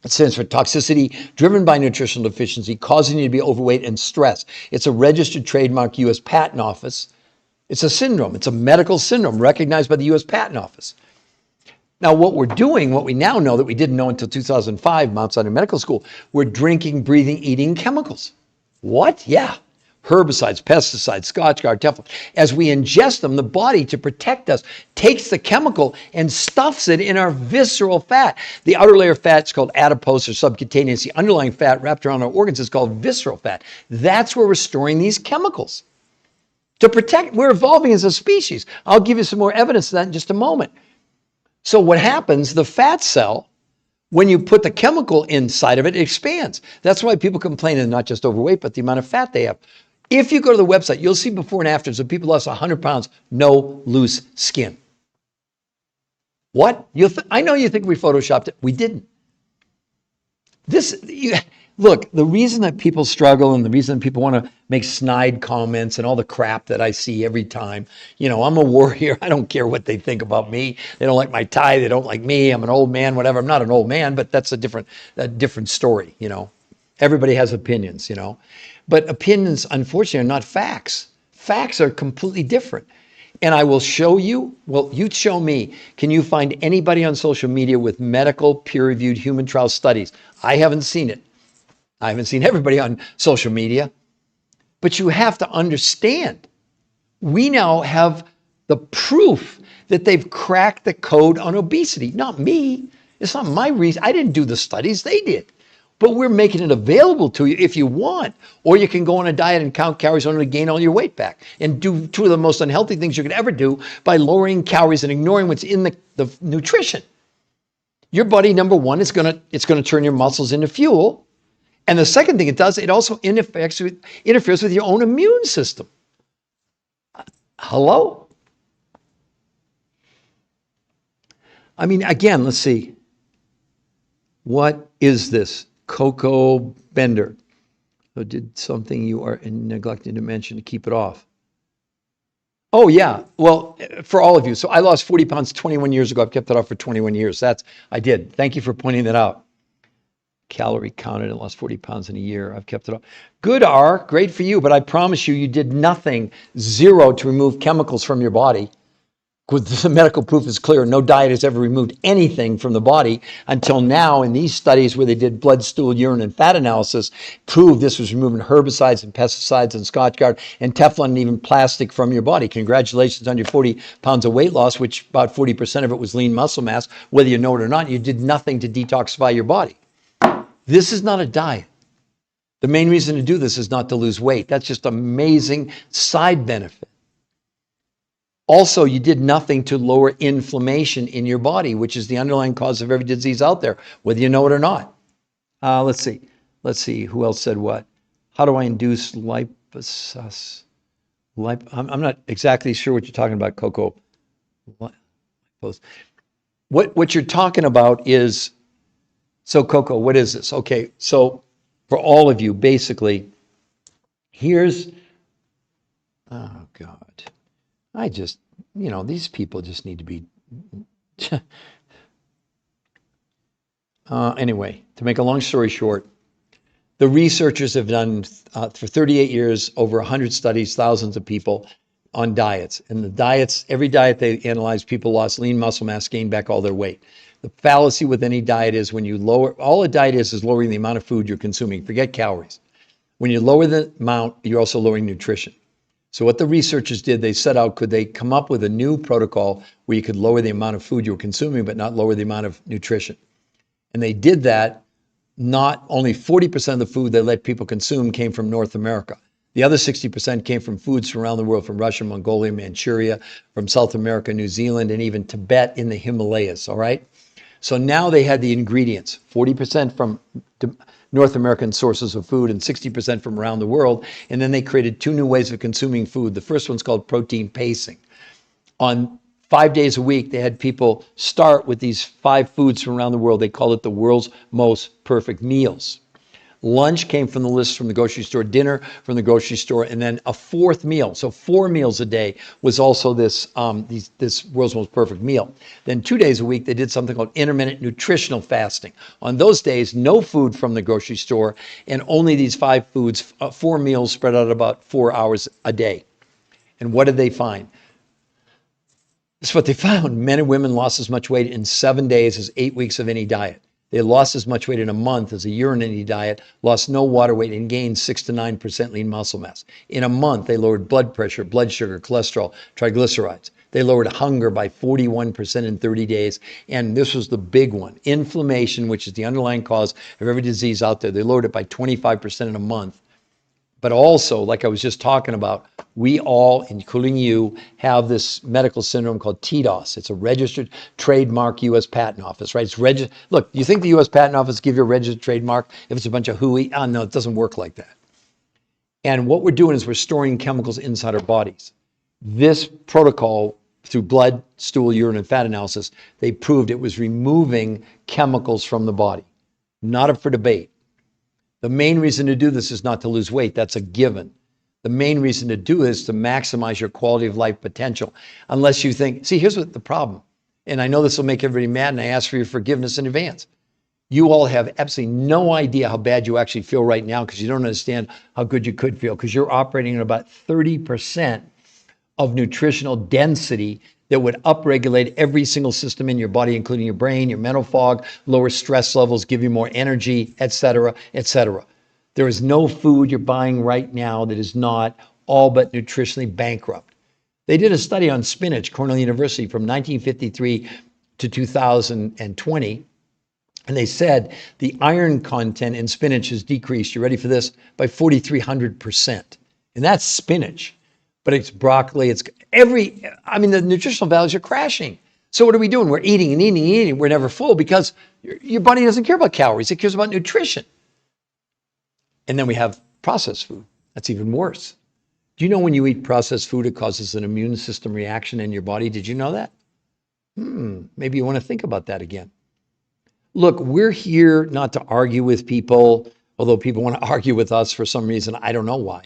It stands for toxicity driven by nutritional deficiency, causing you to be overweight and stressed. It's a registered trademark U.S. Patent Office. It's a syndrome. It's a medical syndrome recognized by the U.S. Patent Office. Now, what we're doing, what we now know that we didn't know until 2005, Mount Sinai Medical School, we're drinking, breathing, eating chemicals. What? Yeah. Herbicides, pesticides, Scotchgard, Teflon. As we ingest them, the body, to protect us, takes the chemical and stuffs it in our visceral fat. The outer layer of fat is called adipose or subcutaneous. The underlying fat wrapped around our organs is called visceral fat. That's where we're storing these chemicals. To protect, we're evolving as a species. I'll give you some more evidence of that in just a moment. So what happens, the fat cell, when you put the chemical inside of it, it expands. That's why people complain they're not just overweight, but the amount of fat they have. If you go to the website, you'll see before and afters of people lost 100 pounds, no loose skin. What? I know you think we photoshopped it. We didn't. Look, the reason that people struggle and the reason people want to make snide comments and all the crap that I see every time, I'm a warrior. I don't care what they think about me. They don't like my tie. They don't like me. I'm an old man, whatever. I'm not an old man, but that's a different story, Everybody has opinions, But opinions, unfortunately, are not facts. Facts are completely different. And I will show you, you show me, can you find anybody on social media with medical peer-reviewed human trial studies? I haven't seen it. I haven't seen everybody on social media. But you have to understand, we now have the proof that they've cracked the code on obesity. Not me. It's not my reason. I didn't do the studies. They did. But we're making it available to you if you want. Or you can go on a diet and count calories only to gain all your weight back. And do two of the most unhealthy things you could ever do by lowering calories and ignoring what's in the nutrition. Your body, number one, it's going to turn your muscles into fuel. And the second thing it does, it also interferes with your own immune system. Hello? I mean, again, let's see. What is this? Cocoa Bender. So did something you are neglecting to mention to keep it off. Oh, yeah. Well, for all of you. So I lost 40 pounds 21 years ago. I've kept it off for 21 years. I did. Thank you for pointing that out. Calorie counted and lost 40 pounds in a year. I've kept it off. Good, R. Great for you. But I promise you, you did nothing, zero, to remove chemicals from your body. The medical proof is clear. No diet has ever removed anything from the body until now. In these studies where they did blood, stool, urine, and fat analysis, proved this was removing herbicides and pesticides and Scotchgard and Teflon and even plastic from your body. Congratulations on your 40 pounds of weight loss, which about 40% of it was lean muscle mass. Whether you know it or not, you did nothing to detoxify your body. This is not a diet. The main reason to do this is not to lose weight. That's just amazing side benefit. Also, you did nothing to lower inflammation in your body, which is the underlying cause of every disease out there, whether you know it or not. Let's see. Let's see. Who else said what? How do I induce liposus? I'm not exactly sure what you're talking about, Coco. What you're talking about is, so Coco, what is this? Okay, so for all of you, basically, here's, oh God. I just, these people just need to be, anyway, to make a long story short, the researchers have done, for 38 years, over 100 studies, thousands of people on diets. And the diets, every diet they analyzed, people lost lean muscle mass, gained back all their weight. The fallacy with any diet is when you lower, all a diet is lowering the amount of food you're consuming. Forget calories. When you lower the amount, you're also lowering nutrition. So what the researchers did, they set out, could they come up with a new protocol where you could lower the amount of food you were consuming, but not lower the amount of nutrition? And they did that. Not only 40% of the food they let people consume came from North America. The other 60% came from foods from around the world, from Russia, Mongolia, Manchuria, from South America, New Zealand, and even Tibet in the Himalayas, all right? So now they had the ingredients, 40% from North American sources of food and 60% from around the world. And then they created two new ways of consuming food. The first one's called protein pacing. On 5 days a week, they had people start with these 5 foods from around the world. They call it the world's most perfect meals. Lunch came from the list from the grocery store, dinner from the grocery store, and then a fourth meal. So 4 meals a day was also this world's most perfect meal. Then 2 days a week, they did something called intermittent nutritional fasting. On those days, no food from the grocery store and only these 5 foods, 4 meals spread out about 4 hours a day. And what did they find? This is what they found. Men and women lost as much weight in 7 days as 8 weeks of any diet. They lost as much weight in a month as a year in any diet, lost no water weight, and gained 6 to 9% lean muscle mass. In a month, they lowered blood pressure, blood sugar, cholesterol, triglycerides. They lowered hunger by 41% in 30 days. And this was the big one, inflammation, which is the underlying cause of every disease out there. They lowered it by 25% in a month. But also, like I was just talking about, we all, including you, have this medical syndrome called TDOS. It's a registered trademark U.S. Patent Office, right? It's Look, you think the U.S. Patent Office give you a registered trademark if it's a bunch of hooey? Oh, no, it doesn't work like that. And what we're doing is we're storing chemicals inside our bodies. This protocol, through blood, stool, urine, and fat analysis, they proved it was removing chemicals from the body. Not up for debate. The main reason to do this is not to lose weight. That's a given. The main reason to do this is to maximize your quality of life potential. Unless you think, see, here's what the problem. And I know this will make everybody mad, and I ask for your forgiveness in advance. You all have absolutely no idea how bad you actually feel right now because you don't understand how good you could feel because you're operating at about 30% of nutritional density that would upregulate every single system in your body, including your brain, your mental fog, lower stress levels, give you more energy, et cetera, et cetera. There is no food you're buying right now that is not all but nutritionally bankrupt. They did a study on spinach, Cornell University, from 1953 to 2020, and they said the iron content in spinach has decreased, you ready for this, by 4,300%. And that's spinach. But it's broccoli, the nutritional values are crashing. So what are we doing? We're eating and eating and eating. We're never full because your body doesn't care about calories. It cares about nutrition. And then we have processed food. That's even worse. Do you know when you eat processed food, it causes an immune system reaction in your body? Did you know that? Maybe you want to think about that again. Look, we're here not to argue with people, although people want to argue with us for some reason. I don't know why.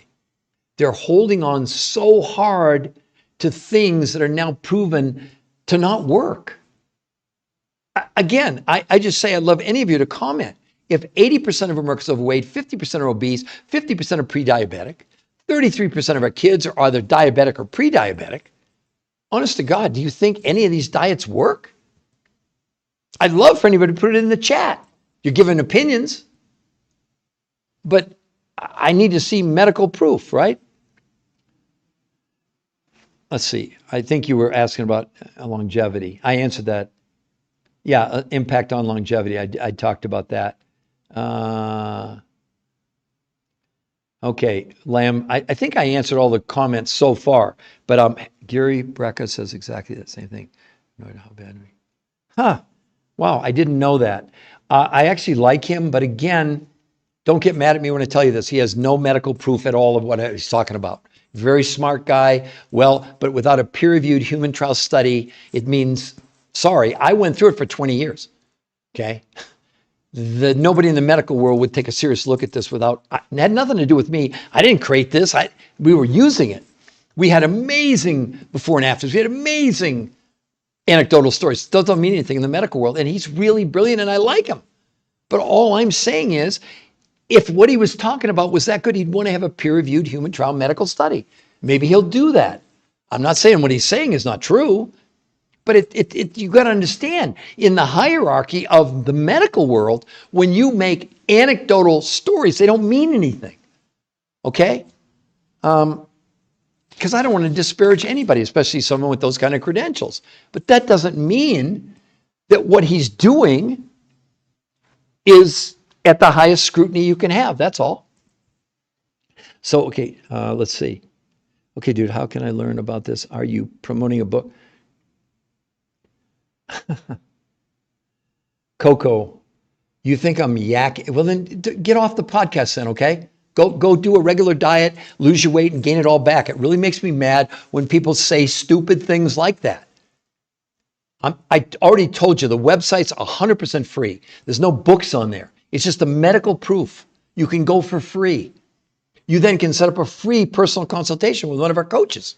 They're holding on so hard to things that are now proven to not work. Again, I just say I'd love any of you to comment. If 80% of Americans are overweight, 50% are obese, 50% are pre-diabetic, 33% of our kids are either diabetic or pre-diabetic, honest to God, do you think any of these diets work? I'd love for anybody to put it in the chat. You're giving opinions, but I need to see medical proof, right? Let's see. I think you were asking about longevity. I answered that. Yeah, impact on longevity. I talked about that. Okay, Lamb, I think I answered all the comments so far, but Gary Brecka says exactly the same thing. No, how bad we? Huh. Wow, I didn't know that. I actually like him, but again, don't get mad at me when I tell you this. He has no medical proof at all of what he's talking about. Very smart guy. Well, but without a peer-reviewed human trial study, it means, sorry, I went through it for 20 years, okay? Nobody in the medical world would take a serious look at this without, it had nothing to do with me. I didn't create this. We were using it. We had amazing before and afters. We had amazing anecdotal stories. Those don't mean anything in the medical world. And he's really brilliant and I like him. But all I'm saying is, if what he was talking about was that good, he'd want to have a peer-reviewed human trial medical study. Maybe he'll do that. I'm not saying what he's saying is not true, but you got to understand, in the hierarchy of the medical world, when you make anecdotal stories, they don't mean anything, okay? Because I don't want to disparage anybody, especially someone with those kind of credentials. But that doesn't mean that what he's doing is at the highest scrutiny you can have. That's all. So, okay, let's see. Okay, dude, how can I learn about this? Are you promoting a book? Coco, you think I'm yakking? Well, then get off the podcast then, okay? Go do a regular diet, lose your weight, and gain it all back. It really makes me mad when people say stupid things like that. I already told you, the website's 100% free. There's no books on there. It's just a medical proof. You can go for free. You then can set up a free personal consultation with one of our coaches.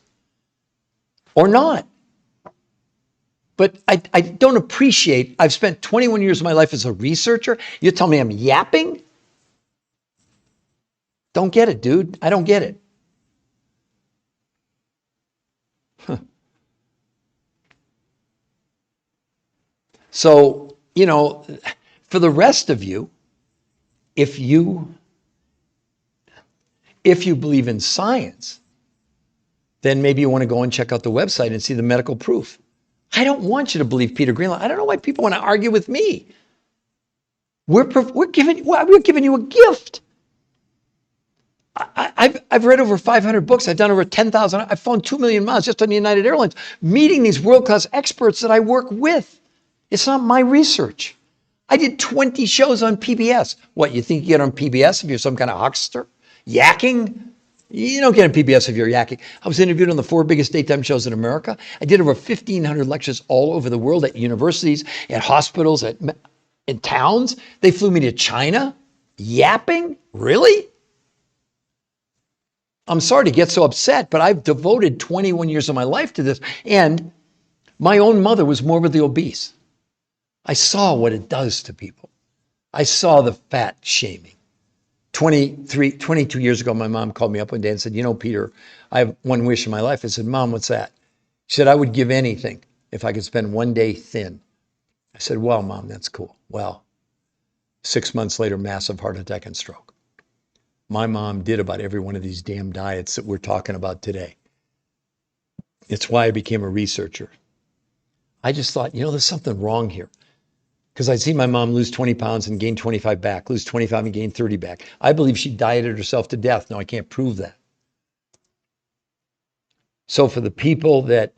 Or not. But I don't appreciate, I've spent 21 years of my life as a researcher. You tell me I'm yapping? Don't get it, dude. I don't get it. Huh. So, for the rest of you, if you believe in science, then maybe you want to go and check out the website and see the medical proof. I don't want you to believe Peter Greenlaw. I don't know why people want to argue with me. We're giving you a gift. I've read over 500 books. I've done over 10,000. I've flown 2 million miles just on United Airlines, meeting these world-class experts that I work with. It's not my research. I did 20 shows on PBS. What, you think you get on PBS if you're some kind of huckster? Yakking? You don't get on PBS if you're yakking. I was interviewed on the 4 biggest daytime shows in America. I did over 1,500 lectures all over the world at universities, at hospitals, in towns. They flew me to China. Yapping? Really? I'm sorry to get so upset, but I've devoted 21 years of my life to this. And my own mother was morbidly obese. I saw what it does to people. I saw the fat shaming. 22 years ago, my mom called me up one day and said, Peter, I have one wish in my life. I said, Mom, what's that? She said, I would give anything if I could spend one day thin. I said, well, Mom, that's cool. Well, 6 months later, massive heart attack and stroke. My mom did about every one of these damn diets that we're talking about today. It's why I became a researcher. I just thought, there's something wrong here. Because I'd seen my mom lose 20 pounds and gain 25 back, lose 25 and gain 30 back. I believe she dieted herself to death. No, I can't prove that. So for the people that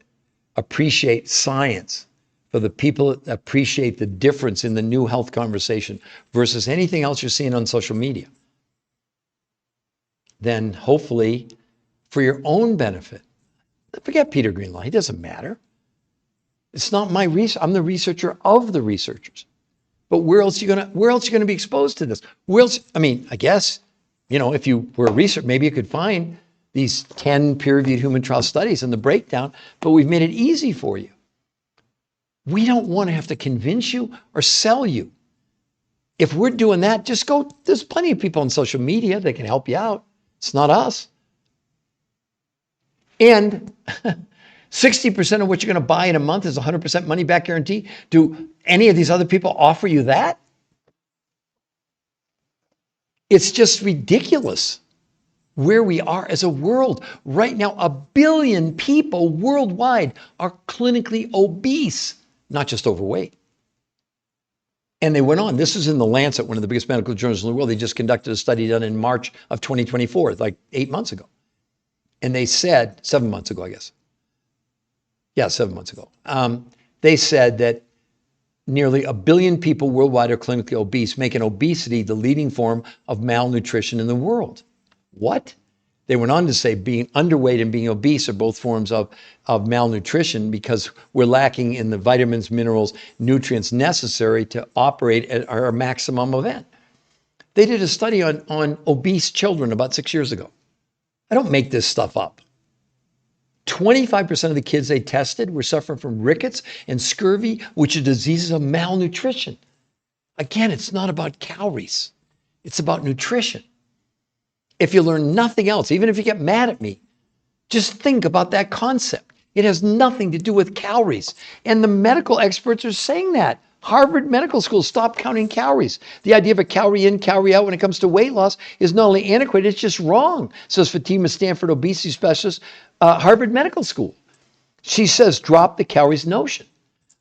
appreciate science, for the people that appreciate the difference in the new health conversation versus anything else you're seeing on social media, then hopefully for your own benefit. Forget Peter Greenlaw. He doesn't matter. It's not my research. I'm the researcher of the researchers. But where else are you going to be exposed to this? Where else? I mean, I guess, if you were a researcher, maybe you could find these 10 peer-reviewed human trial studies and the breakdown, but we've made it easy for you. We don't want to have to convince you or sell you. If we're doing that, just go. There's plenty of people on social media that can help you out. It's not us. And 60% of what you're going to buy in a month is 100% money back guarantee. Do any of these other people offer you that? It's just ridiculous where we are as a world. Right now, 1 billion people worldwide are clinically obese, not just overweight. And they went on. This is in The Lancet, one of the biggest medical journals in the world. They just conducted a study done in March of 2024, like 8 months ago. And they said, 7 months ago, I guess. Yeah, 7 months ago. They said that nearly 1 billion people worldwide are clinically obese, making obesity the leading form of malnutrition in the world. What? They went on to say being underweight and being obese are both forms of malnutrition because we're lacking in the vitamins, minerals, nutrients necessary to operate at our maximum event. They did a study on obese children about 6 years ago. I don't make this stuff up. 25% of the kids they tested were suffering from rickets and scurvy, which are diseases of malnutrition. Again, it's not about calories. It's about nutrition. If you learn nothing else, even if you get mad at me, just think about that concept. It has nothing to do with calories. And the medical experts are saying that. Harvard Medical School stopped counting calories. The idea of a calorie in, calorie out when it comes to weight loss is not only antiquated, it's just wrong, says Fatima Stanford, obesity specialist, Harvard Medical School. She says, drop the calories notion.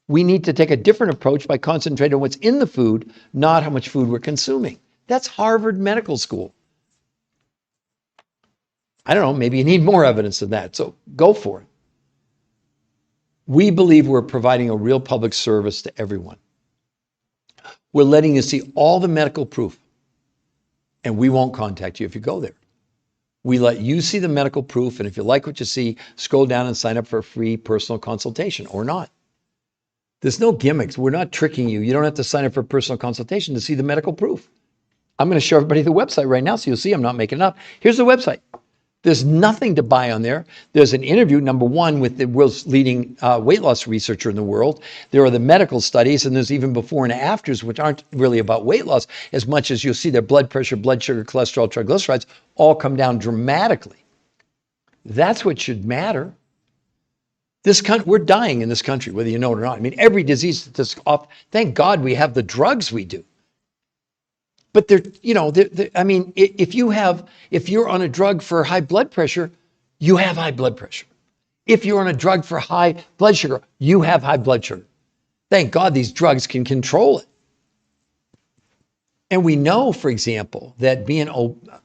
We need to take a different approach by concentrating on what's in the food, not how much food we're consuming. That's Harvard Medical School. I don't know, maybe you need more evidence than that, so go for it. We believe we're providing a real public service to everyone. We're letting you see all the medical proof, and we won't contact you if you go there. We let you see the medical proof, and if you like what you see, scroll down and sign up for a free personal consultation or not. There's no gimmicks. We're not tricking you. You don't have to sign up for a personal consultation to see the medical proof. I'm going to show everybody the website right now so you'll see I'm not making it up. Here's the website. There's nothing to buy on there. There's an interview, number one, with the world's leading weight loss researcher in the world. There are the medical studies, and there's even before and afters, which aren't really about weight loss as much as you'll see their blood pressure, blood sugar, cholesterol, triglycerides all come down dramatically. That's what should matter. We're dying in this country, whether you know it or not. I mean, every disease that's off. Thank God we have the drugs we do. But if you're on a drug for high blood pressure, you have high blood pressure. If you're on a drug for high blood sugar, you have high blood sugar. Thank God these drugs can control it. And we know, for example, that being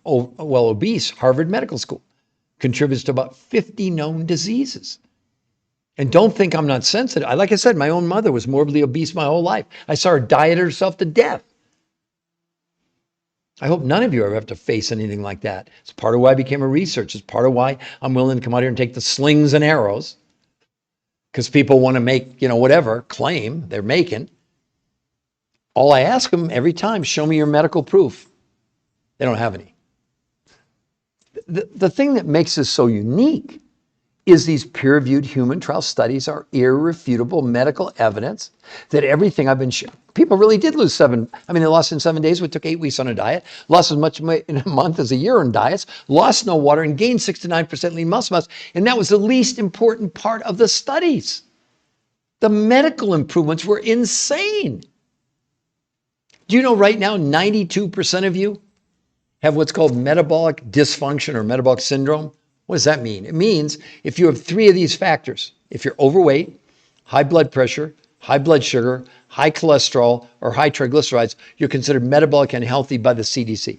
obese, Harvard Medical School, contributes to about 50 known diseases. And don't think I'm not sensitive. Like I said, my own mother was morbidly obese my whole life. I saw her diet herself to death. I hope none of you ever have to face anything like that. It's part of why I became a researcher. It's part of why I'm willing to come out here and take the slings and arrows. Because people want to make, whatever claim they're making. All I ask them every time, show me your medical proof. They don't have any. The thing that makes this so unique is these peer-reviewed human trial studies are irrefutable medical evidence that everything I've been showing. People really did lose they lost in 7 days, what took 8 weeks on a diet, lost as much in a month as a year on diets, lost no water, and gained 6 to 9% lean muscle mass. And that was the least important part of the studies. The medical improvements were insane. Do you know right now 92% of you have what's called metabolic dysfunction or metabolic syndrome? What does that mean? It means if you have 3 of these factors, if you're overweight, high blood pressure, high blood sugar, high cholesterol, or high triglycerides, you're considered metabolic and healthy by the CDC.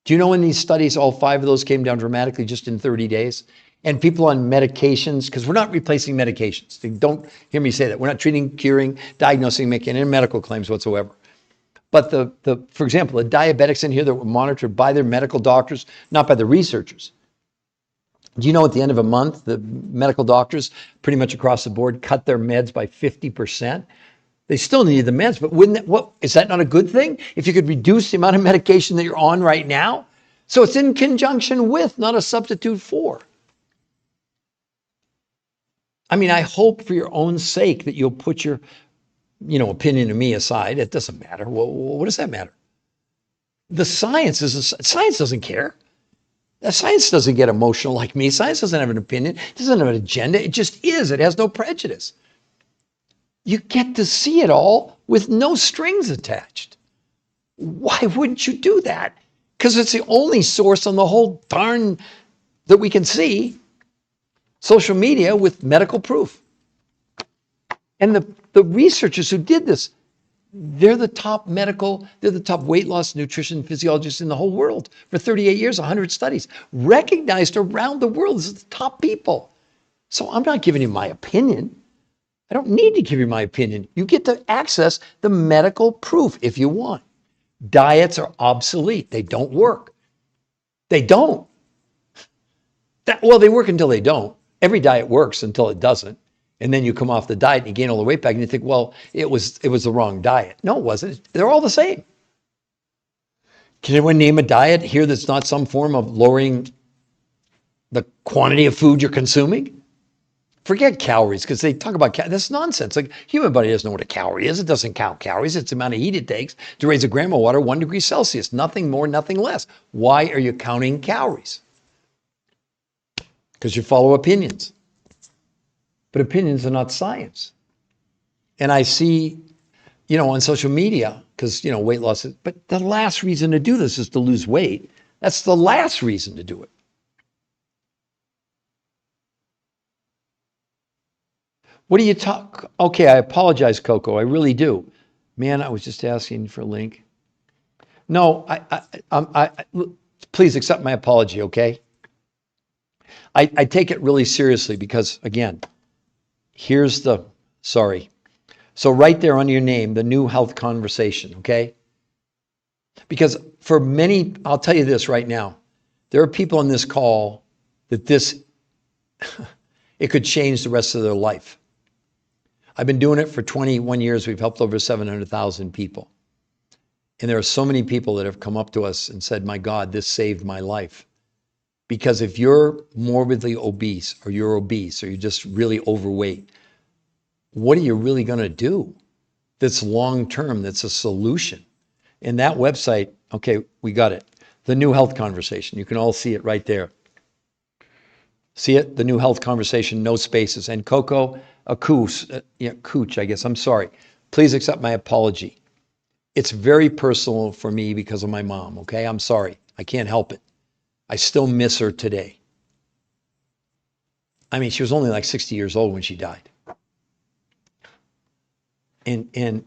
Do you know in these studies, all 5 of those came down dramatically just in 30 days? And people on medications, because we're not replacing medications. Don't hear me say that. We're not treating, curing, diagnosing, making any medical claims whatsoever. But for example, the diabetics in here that were monitored by their medical doctors, not by the researchers. Do you know at the end of a month, the medical doctors pretty much across the board cut their meds by 50%? They still needed the meds, but is that not a good thing? If you could reduce the amount of medication that you're on right now? So it's in conjunction with, not a substitute for. I mean, I hope for your own sake that you'll put your, opinion of me aside. It doesn't matter. Well, what does that matter? The science doesn't care. Science doesn't get emotional like me. Science doesn't have an opinion. It doesn't have an agenda. It just is. It has no prejudice. You get to see it all with no strings attached. Why wouldn't you do that? Because it's the only source on the whole darn that we can see, social media with medical proof. And the researchers who did this, they're the top weight loss, nutrition physiologists in the whole world for 38 years, 100 studies, recognized around the world as the top people. So I'm not giving you my opinion. I don't need to give you my opinion. You get to access the medical proof if you want. Diets are obsolete. They don't work. They don't. They work until they don't. Every diet works until it doesn't. And then you come off the diet and you gain all the weight back and you think, well, it was the wrong diet. No, it wasn't. They're all the same. Can anyone name a diet here that's not some form of lowering the quantity of food you're consuming? Forget calories, because they talk about that's nonsense. Like, human body doesn't know what a calorie is. It doesn't count calories. It's the amount of heat it takes to raise a gram of water 1 degree Celsius. Nothing more, nothing less. Why are you counting calories? Because you follow opinions. But opinions are not science. And I see, on social media, because, weight loss is, but the last reason to do this is to lose weight. That's the last reason to do it. What do you talk? Okay, I apologize, Coco. I really do. Man, I was just asking for a link. No, please accept my apology, okay? I take it really seriously because, again, sorry. So right there under your name, the new health conversation, okay? Because for many, I'll tell you this right now, there are people on this call that it could change the rest of their life. I've been doing it for 21 years. We've helped over 700,000 people. And there are so many people that have come up to us and said, my God, this saved my life. Because if you're morbidly obese or you're just really overweight, what are you really going to do that's long-term, that's a solution? And that website, okay, we got it. The New Health Conversation. You can all see it right there. See it? The New Health Conversation, no spaces. And Coco, Cooch, I guess. I'm sorry. Please accept my apology. It's very personal for me because of my mom, okay? I'm sorry. I can't help it. I still miss her today. I mean, she was only like 60 years old when she died. And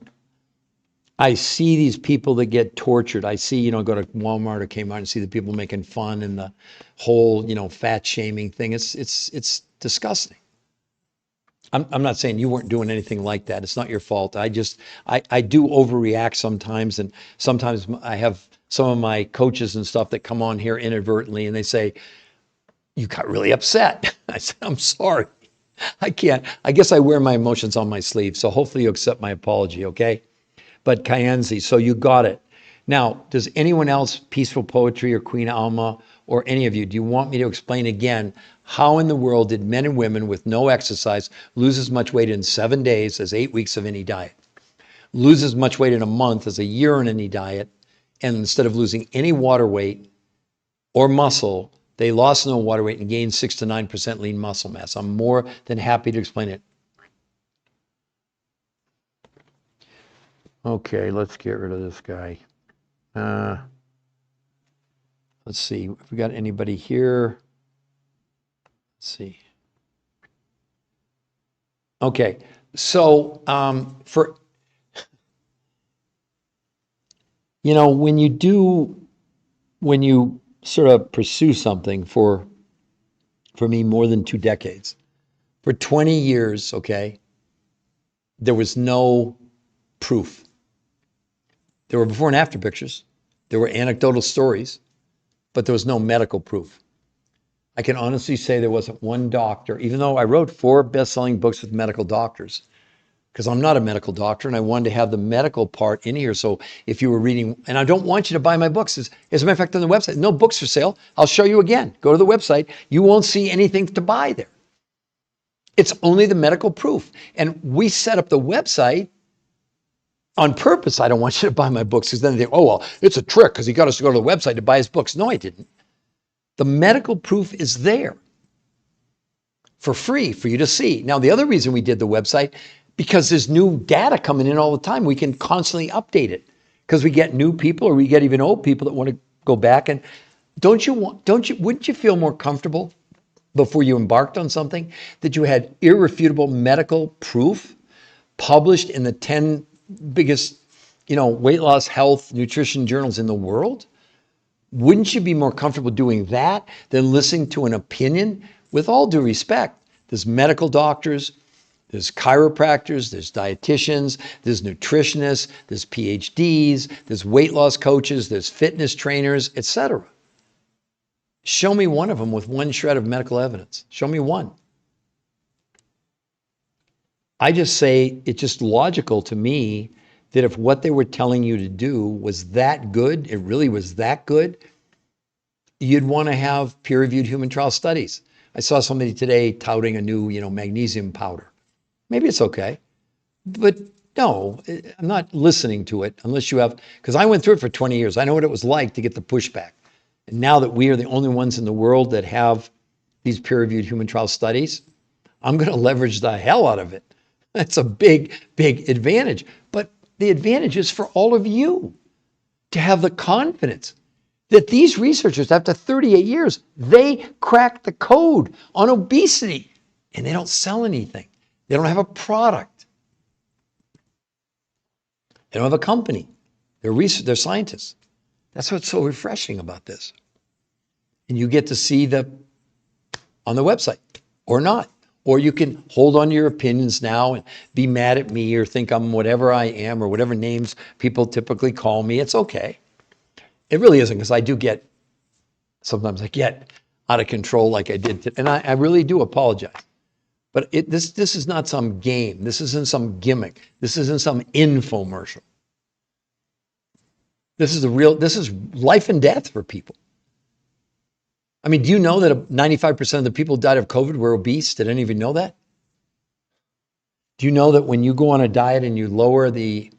I see these people that get tortured. I see, go to Walmart or Kmart and see the people making fun and the whole, fat shaming thing. It's disgusting. I'm not saying you weren't doing anything like that. It's not your fault. I do overreact sometimes. And sometimes I have some of my coaches and stuff that come on here inadvertently and they say, you got really upset. I said, I'm sorry. I can't. I guess I wear my emotions on my sleeve. So hopefully you accept my apology, okay? But Kyanzi, so you got it. Now, does anyone else, Peaceful Poetry or Queen Alma or any of you, do you want me to explain again how in the world did men and women with no exercise lose as much weight in 7 days as 8 weeks of any diet? Lose as much weight in a month as a year on any diet, and instead of losing any water weight or muscle, they lost no water weight and gained 6 to 9% lean muscle mass. I'm more than happy to explain it. Okay, let's get rid of this guy. Let's see, if we got anybody here. Let's see. Okay, so when you sort of pursue something for me more than 2 decades, for 20 years, okay, there was no proof. There were before and after pictures. There were anecdotal stories, but there was no medical proof. I can honestly say there wasn't one doctor, even though I wrote 4 best-selling books with medical doctors, because I'm not a medical doctor and I wanted to have the medical part in here. So if you were reading, and I don't want you to buy my books. As a matter of fact, on the website, no books for sale. I'll show you again. Go to the website. You won't see anything to buy there. It's only the medical proof. And we set up the website on purpose. I don't want you to buy my books because then they think, oh, well, it's a trick because he got us to go to the website to buy his books. No, I didn't. The medical proof is there for free for you to see. Now, the other reason we did the website, because there's new data coming in all the time. We can constantly update it because we get new people or we get even old people that want to go back. And wouldn't you feel more comfortable before you embarked on something that you had irrefutable medical proof published in the 10 biggest, weight loss, health, nutrition journals in the world? Wouldn't you be more comfortable doing that than listening to an opinion? With all due respect, there's medical doctors, there's chiropractors, there's dietitians, there's nutritionists, there's PhDs, there's weight loss coaches, there's fitness trainers, etc. Show me one of them with one shred of medical evidence. Show me one. I just say it's just logical to me that if what they were telling you to do was that good, it really was that good, you'd want to have peer-reviewed human trial studies. I saw somebody today touting a new, magnesium powder. Maybe it's okay, but no, I'm not listening to it unless you have, because I went through it for 20 years. I know what it was like to get the pushback. And now that we are the only ones in the world that have these peer-reviewed human trial studies, I'm going to leverage the hell out of it. That's a big, big advantage. But the advantage is for all of you to have the confidence that these researchers, after 38 years, they cracked the code on obesity and they don't sell anything. They don't have a product. They don't have a company. They're scientists. That's what's so refreshing about this. And you get to see on the website or not. Or you can hold on to your opinions now and be mad at me or think I'm whatever I am or whatever names people typically call me. It's okay. It really isn't, because sometimes I get out of control like I did today. And I really do apologize. But this is not some game. This isn't some gimmick. This isn't some infomercial. This is life and death for people. I mean, do you know that 95% of the people who died of COVID were obese? Did any of you know that? Do you know that when you go on a diet and you lower the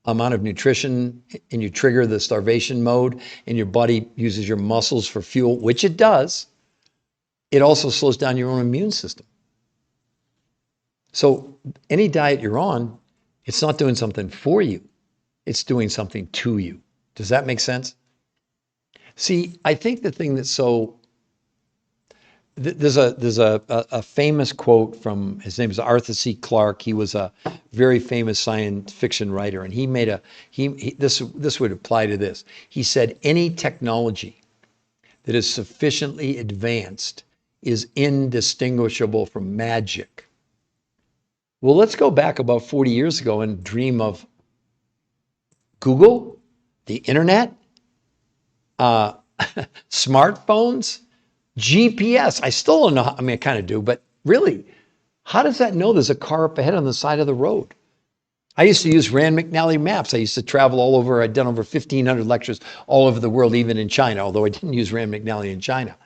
amount of nutrition and you trigger the starvation mode and your body uses your muscles for fuel, which it does, it also slows down your own immune system. So any diet you're on, it's not doing something for you. It's doing something to you. Does that make sense? See, I think the thing that's there's a famous quote from, his name is Arthur C. Clarke. He was a very famous science fiction writer, and he made this would apply to this. He said, any technology that is sufficiently advanced is indistinguishable from magic. Well, let's go back about 40 years ago and dream of Google, the internet, smartphones, GPS. I still don't know. I kind of do, but really, how does that know there's a car up ahead on the side of the road? I used to use Rand McNally maps. I used to travel all over. I'd done over 1,500 lectures all over the world, even in China, although I didn't use Rand McNally in China.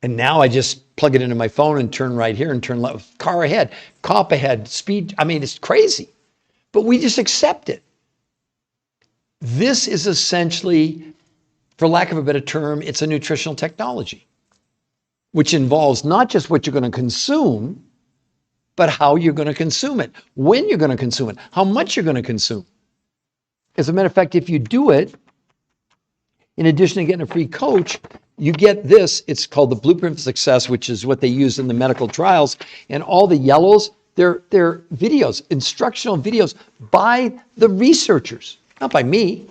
And now I just plug it into my phone and turn right here and turn left. Car ahead, cop ahead, speed. It's crazy, but we just accept it. This is essentially, for lack of a better term, it's a nutritional technology, which involves not just what you're going to consume, but how you're going to consume it, when you're going to consume it, how much you're going to consume. As a matter of fact, if you do it, in addition to getting a free coach, you get this. It's called the Blueprint for Success, which is what they use in the medical trials. And all the yellows, they're videos, instructional videos by the researchers, not by me.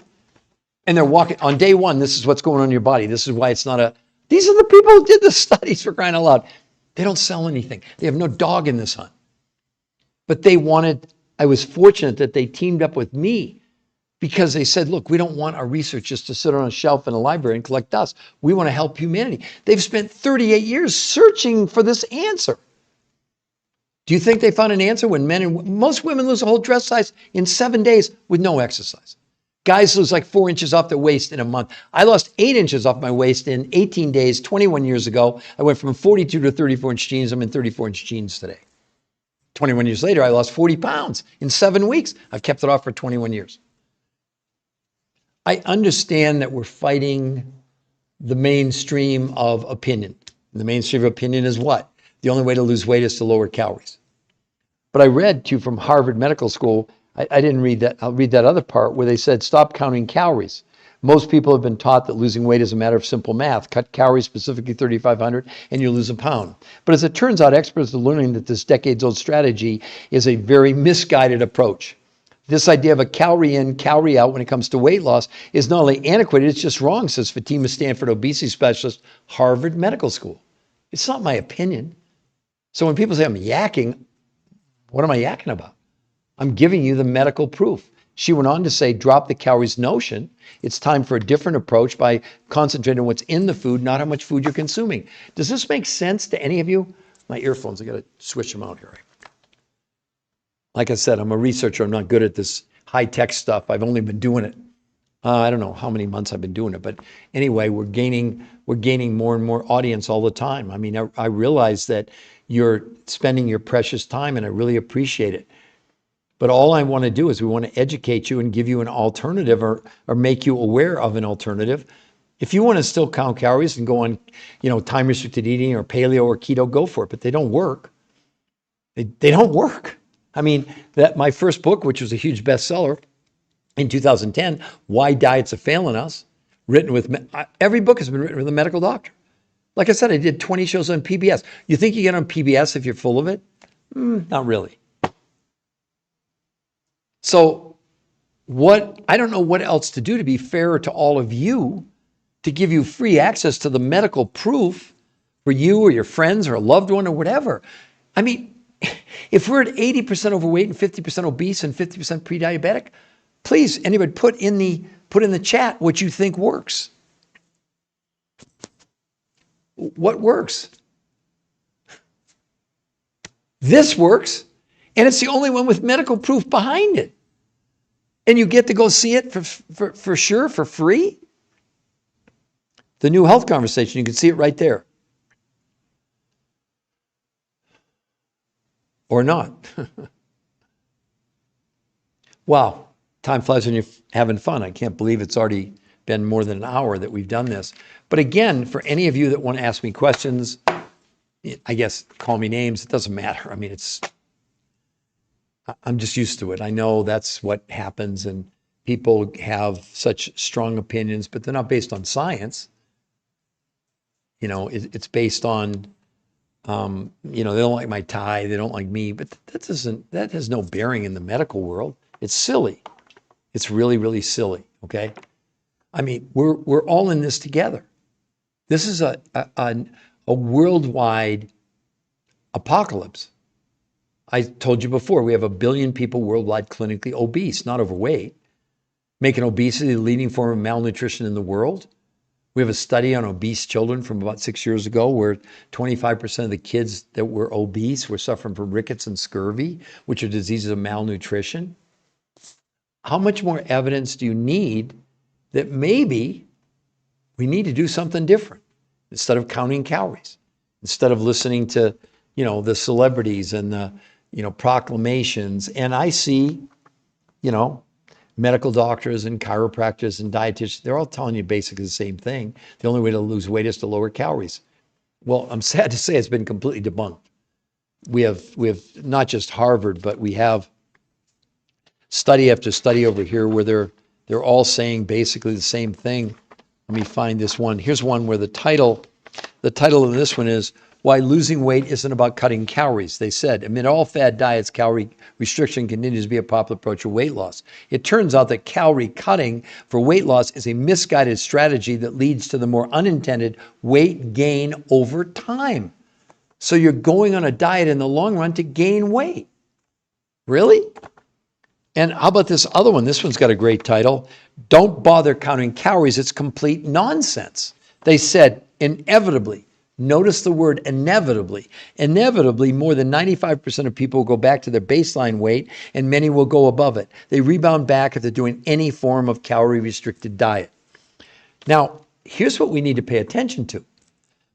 And they're walking on day one. This is what's going on in your body. This is why it's not these are the people who did the studies, for crying out loud. They don't sell anything. They have no dog in this hunt. But I was fortunate that they teamed up with me because they said, look, we don't want our research just to sit on a shelf in a library and collect dust. We want to help humanity. They've spent 38 years searching for this answer. Do you think they found an answer when most women lose a whole dress size in 7 days with no exercise? Guys lose like 4 inches off their waist in a month. I lost 8 inches off my waist in 18 days, 21 years ago. I went from 42 to 34-inch jeans. I'm in 34-inch jeans today. 21 years later, I lost 40 pounds in 7 weeks. I've kept it off for 21 years. I understand that we're fighting the mainstream of opinion. The mainstream of opinion is what? The only way to lose weight is to lower calories. But I read to you from Harvard Medical School, I didn't read that, I'll read that other part where they said, stop counting calories. Most people have been taught that losing weight is a matter of simple math. Cut calories, specifically 3,500, and you lose a pound. But as it turns out, experts are learning that this decades-old strategy is a very misguided approach. This idea of a calorie in, calorie out when it comes to weight loss is not only antiquated, it's just wrong, says Fatima Stanford, obesity specialist, Harvard Medical School. It's not my opinion. So when people say I'm yakking, what am I yakking about? I'm giving you the medical proof. She went on to say, drop the calories notion. It's time for a different approach by concentrating on what's in the food, not how much food you're consuming. Does this make sense to any of you? My earphones, I got to switch them out here. Like I said, I'm a researcher. I'm not good at this high-tech stuff. I've only been doing it. I don't know how many months I've been doing it, but anyway, we're gaining more and more audience all the time. I mean, I realize that you're spending your precious time, and I really appreciate it. But all I want to do is we want to educate you and give you an alternative, or make you aware of an alternative. If you want to still count calories and go on, time-restricted eating or paleo or keto, go for it. But they don't work. They don't work. I mean, my first book, which was a huge bestseller in 2010, Why Diets Are Failing Us, written with, every book has been written with a medical doctor. Like I said, I did 20 shows on PBS. You think you get on PBS if you're full of it? Not really. So I don't know what else to do to be fair to all of you, to give you free access to the medical proof for you or your friends or a loved one or whatever. I mean, if we're at 80% overweight and 50% obese and 50% pre-diabetic, please, anybody put in the chat what you think works. What works? This works, and it's the only one with medical proof behind it. And you get to go see it for sure, for free. The New Health Conversation, you can see it right there. Or not. Wow, time flies when you're having fun. I can't believe it's already been more than an hour that we've done this. But again, for any of you that want to ask me questions, I guess call me names, it doesn't matter. I mean, I'm just used to it. I know that's what happens, and people have such strong opinions, but they're not based on science. It's based on, they don't like my tie, they don't like me, but that has no bearing in the medical world. It's silly. It's really, really silly, okay? I mean, we're all in this together. This is a worldwide apocalypse. I told you before, we have 1 billion people worldwide clinically obese, not overweight, making obesity the leading form of malnutrition in the world. We have a study on obese children from about 6 years ago where 25% of the kids that were obese were suffering from rickets and scurvy, which are diseases of malnutrition. How much more evidence do you need that maybe we need to do something different instead of counting calories, instead of listening to, the celebrities and the, proclamations? And I see, medical doctors and chiropractors and dietitians, they're all telling you basically the same thing. The only way to lose weight is to lower calories. Well, I'm sad to say it's been completely debunked. We have not just Harvard, but we have study after study over here where they're all saying basically the same thing. Let me find this one. Here's one where the title of this one is Why Losing Weight Isn't About Cutting Calories. They said, amid all fad diets, calorie restriction continues to be a popular approach to weight loss. It turns out that calorie cutting for weight loss is a misguided strategy that leads to the more unintended weight gain over time. So you're going on a diet in the long run to gain weight. Really? And how about this other one? This one's got a great title. Don't bother counting calories. It's complete nonsense. They said inevitably. Notice the word inevitably. Inevitably, more than 95% of people will go back to their baseline weight, and many will go above it. They rebound back if they're doing any form of calorie-restricted diet. Now, here's what we need to pay attention to.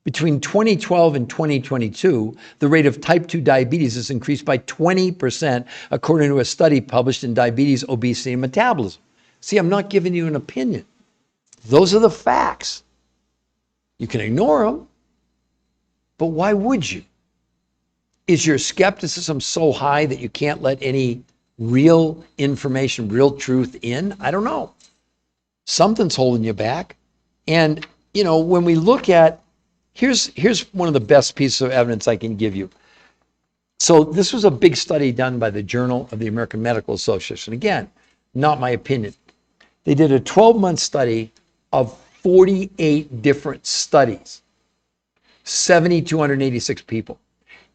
Between 2012 and 2022, the rate of type 2 diabetes has increased by 20%, according to a study published in Diabetes, Obesity, and Metabolism. See, I'm not giving you an opinion. Those are the facts. You can ignore them, but why would you? Is your skepticism so high that you can't let any real information, real truth in? I don't know. Something's holding you back. And, when we look at, here's one of the best pieces of evidence I can give you. So this was a big study done by the Journal of the American Medical Association. Again, not my opinion. They did a 12-month study of 48 different studies, 7,286 people.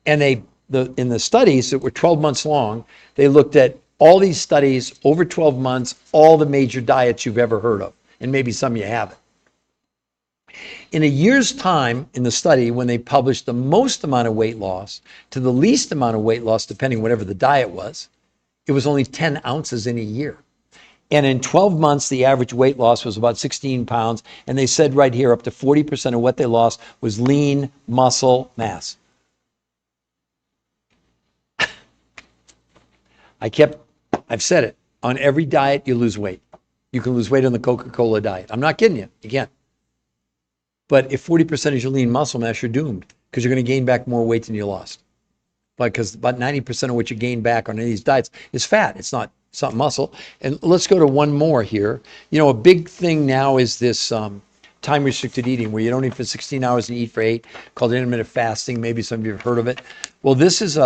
And in the studies that were 12 months long, they looked at all these studies over 12 months, all the major diets you've ever heard of, and maybe some you haven't. In a year's time in the study, when they published the most amount of weight loss to the least amount of weight loss, depending whatever the diet was, it was only 10 ounces in a year. And in 12 months, the average weight loss was about 16 pounds. And they said right here, up to 40% of what they lost was lean muscle mass. I've said it, on every diet, you lose weight. You can lose weight on the Coca-Cola diet. I'm not kidding you. You can't. But if 40% is your lean muscle mass, you're doomed because you're going to gain back more weight than you lost. Because about 90% of what you gain back on any of these diets is fat. It's not muscle. And let's go to one more here. A big thing now is this time-restricted eating, where you don't eat for 16 hours and eat for 8, called intermittent fasting. Maybe some of you have heard of it. Well, this is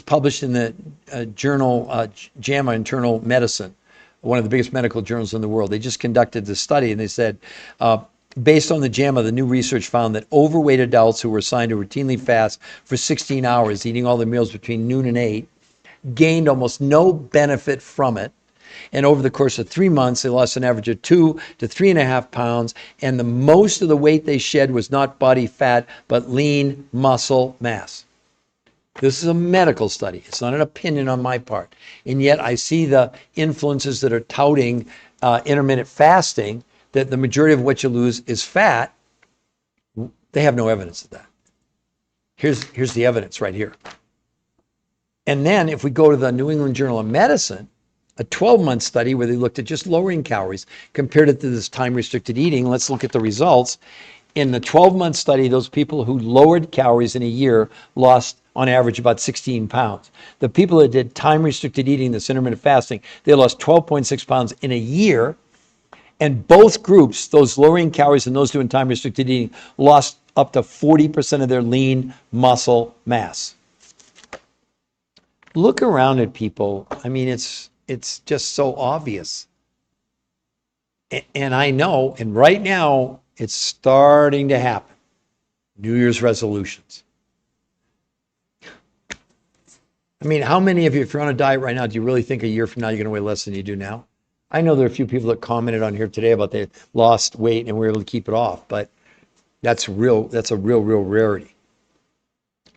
published in the journal JAMA Internal Medicine, one of the biggest medical journals in the world. They just conducted this study, and they said, based on the JAMA, the new research found that overweight adults who were assigned to routinely fast for 16 hours, eating all their meals between noon and 8, gained almost no benefit from it. And over the course of 3 months, they lost an average of 2 to 3.5 pounds. And the most of the weight they shed was not body fat, but lean muscle mass. This is a medical study. It's not an opinion on my part. And yet I see the influences that are touting intermittent fasting, that the majority of what you lose is fat. They have no evidence of that. Here's the evidence right here. And then if we go to the New England Journal of Medicine, a 12-month study where they looked at just lowering calories, compared it to this time-restricted eating. Let's look at the results. In the 12-month study, those people who lowered calories in a year lost, on average, about 16 pounds. The people that did time-restricted eating, this intermittent fasting, they lost 12.6 pounds in a year. And both groups, those lowering calories and those doing time-restricted eating, lost up to 40% of their lean muscle mass. Look around at people. I mean, it's just so obvious. And I know, and right now, it's starting to happen. New Year's resolutions. I mean, how many of you, if you're on a diet right now, do you really think a year from now you're going to weigh less than you do now? I know there are a few people that commented on here today about they lost weight and were able to keep it off, but that's a real rarity.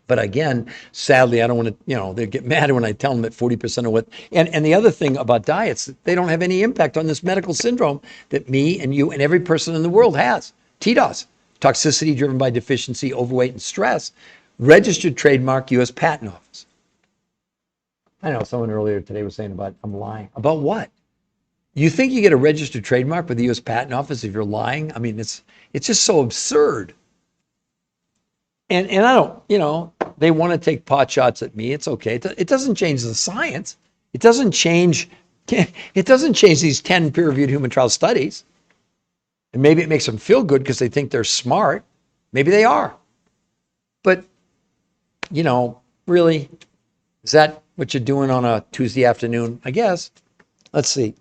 But again, sadly, I don't want to, they get mad when I tell them that 40% of what, and the other thing about diets, they don't have any impact on this medical syndrome that me and you and every person in the world has. TDOS, toxicity driven by deficiency, overweight, and stress, registered trademark, U.S. Patent Office. I know someone earlier today was saying about, I'm lying. About what? You think you get a registered trademark with the U.S. Patent Office if you're lying? I mean, it's just so absurd. And I don't, they want to take pot shots at me. It's okay. It doesn't change the science. It doesn't change these 10 peer-reviewed human trial studies. And maybe it makes them feel good because they think they're smart. Maybe they are. But, really, is that what you're doing on a Tuesday afternoon? I guess. Let's see.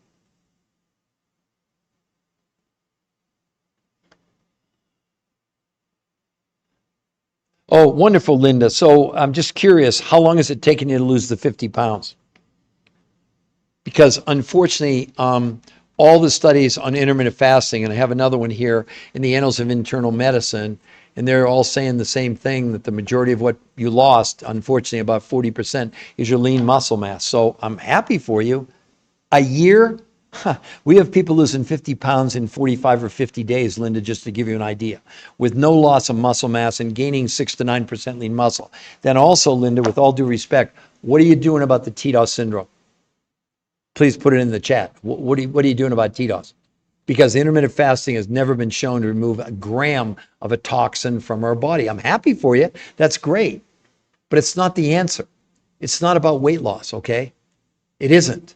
Oh, wonderful, Linda. So I'm just curious, how long has it taken you to lose the 50 pounds? because unfortunately, all the studies on intermittent fasting, and I have another one here in the Annals of Internal Medicine, and they're all saying the same thing, that the majority of what you lost, unfortunately, about 40%, is your lean muscle mass. So I'm happy for you. A year, we have people losing 50 pounds in 45 or 50 days, Linda, just to give you an idea, with no loss of muscle mass and gaining 6 to 9% lean muscle. Then also, Linda, with all due respect, what are you doing about the TDOS syndrome? Please put it in the chat. What are you doing about TDOS? Because intermittent fasting has never been shown to remove a gram of a toxin from our body. I'm happy for you. That's great. But it's not the answer. It's not about weight loss, okay? It isn't.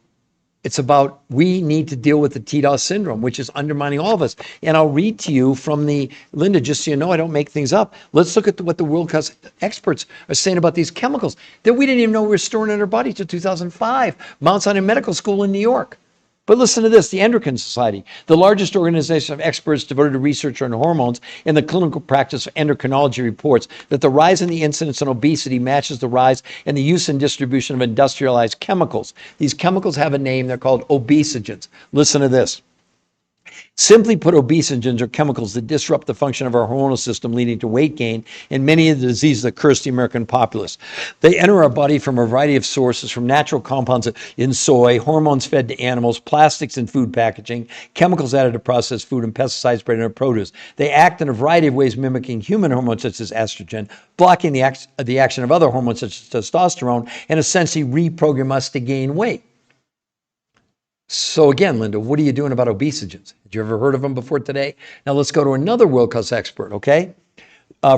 It's about, we need to deal with the TDOS syndrome, which is undermining all of us. And I'll read to you from Linda, just so you know, I don't make things up. Let's look at what the world-class experts are saying about these chemicals that we didn't even know we were storing in our body till 2005. Mount Sinai Medical School in New York. But listen to this, the Endocrine Society, the largest organization of experts devoted to research on hormones in the clinical practice of endocrinology, reports that the rise in the incidence of obesity matches the rise in the use and distribution of industrialized chemicals. These chemicals have a name, they're called obesogens. Listen to this. Simply put, obesogens are chemicals that disrupt the function of our hormonal system, leading to weight gain and many of the diseases that curse the American populace. They enter our body from a variety of sources, from natural compounds in soy, hormones fed to animals, plastics in food packaging, chemicals added to processed food, and pesticides sprayed in our produce. They act in a variety of ways, mimicking human hormones such as estrogen, blocking the action of other hormones such as testosterone, and essentially reprogram us to gain weight. So again, Linda, what are you doing about obesogens? Had you ever heard of them before today? Now let's go to another world-class expert, okay?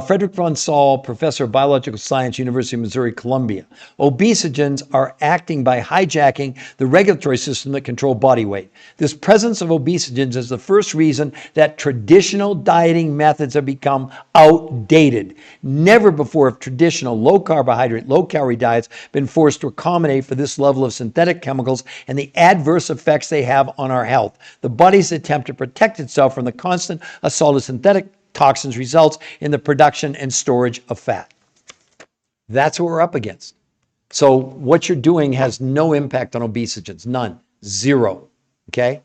Frederick von Saal, professor of biological science, University of Missouri, Columbia. Obesogens are acting by hijacking the regulatory system that control body weight. This presence of obesogens is the first reason that traditional dieting methods have become outdated. Never before have traditional low carbohydrate, low calorie diets been forced to accommodate for this level of synthetic chemicals and the adverse effects they have on our health. The body's attempt to protect itself from the constant assault of synthetic toxins results in the production and storage of fat. That's what we're up against. So what you're doing has no impact on obesogens, none, zero, okay?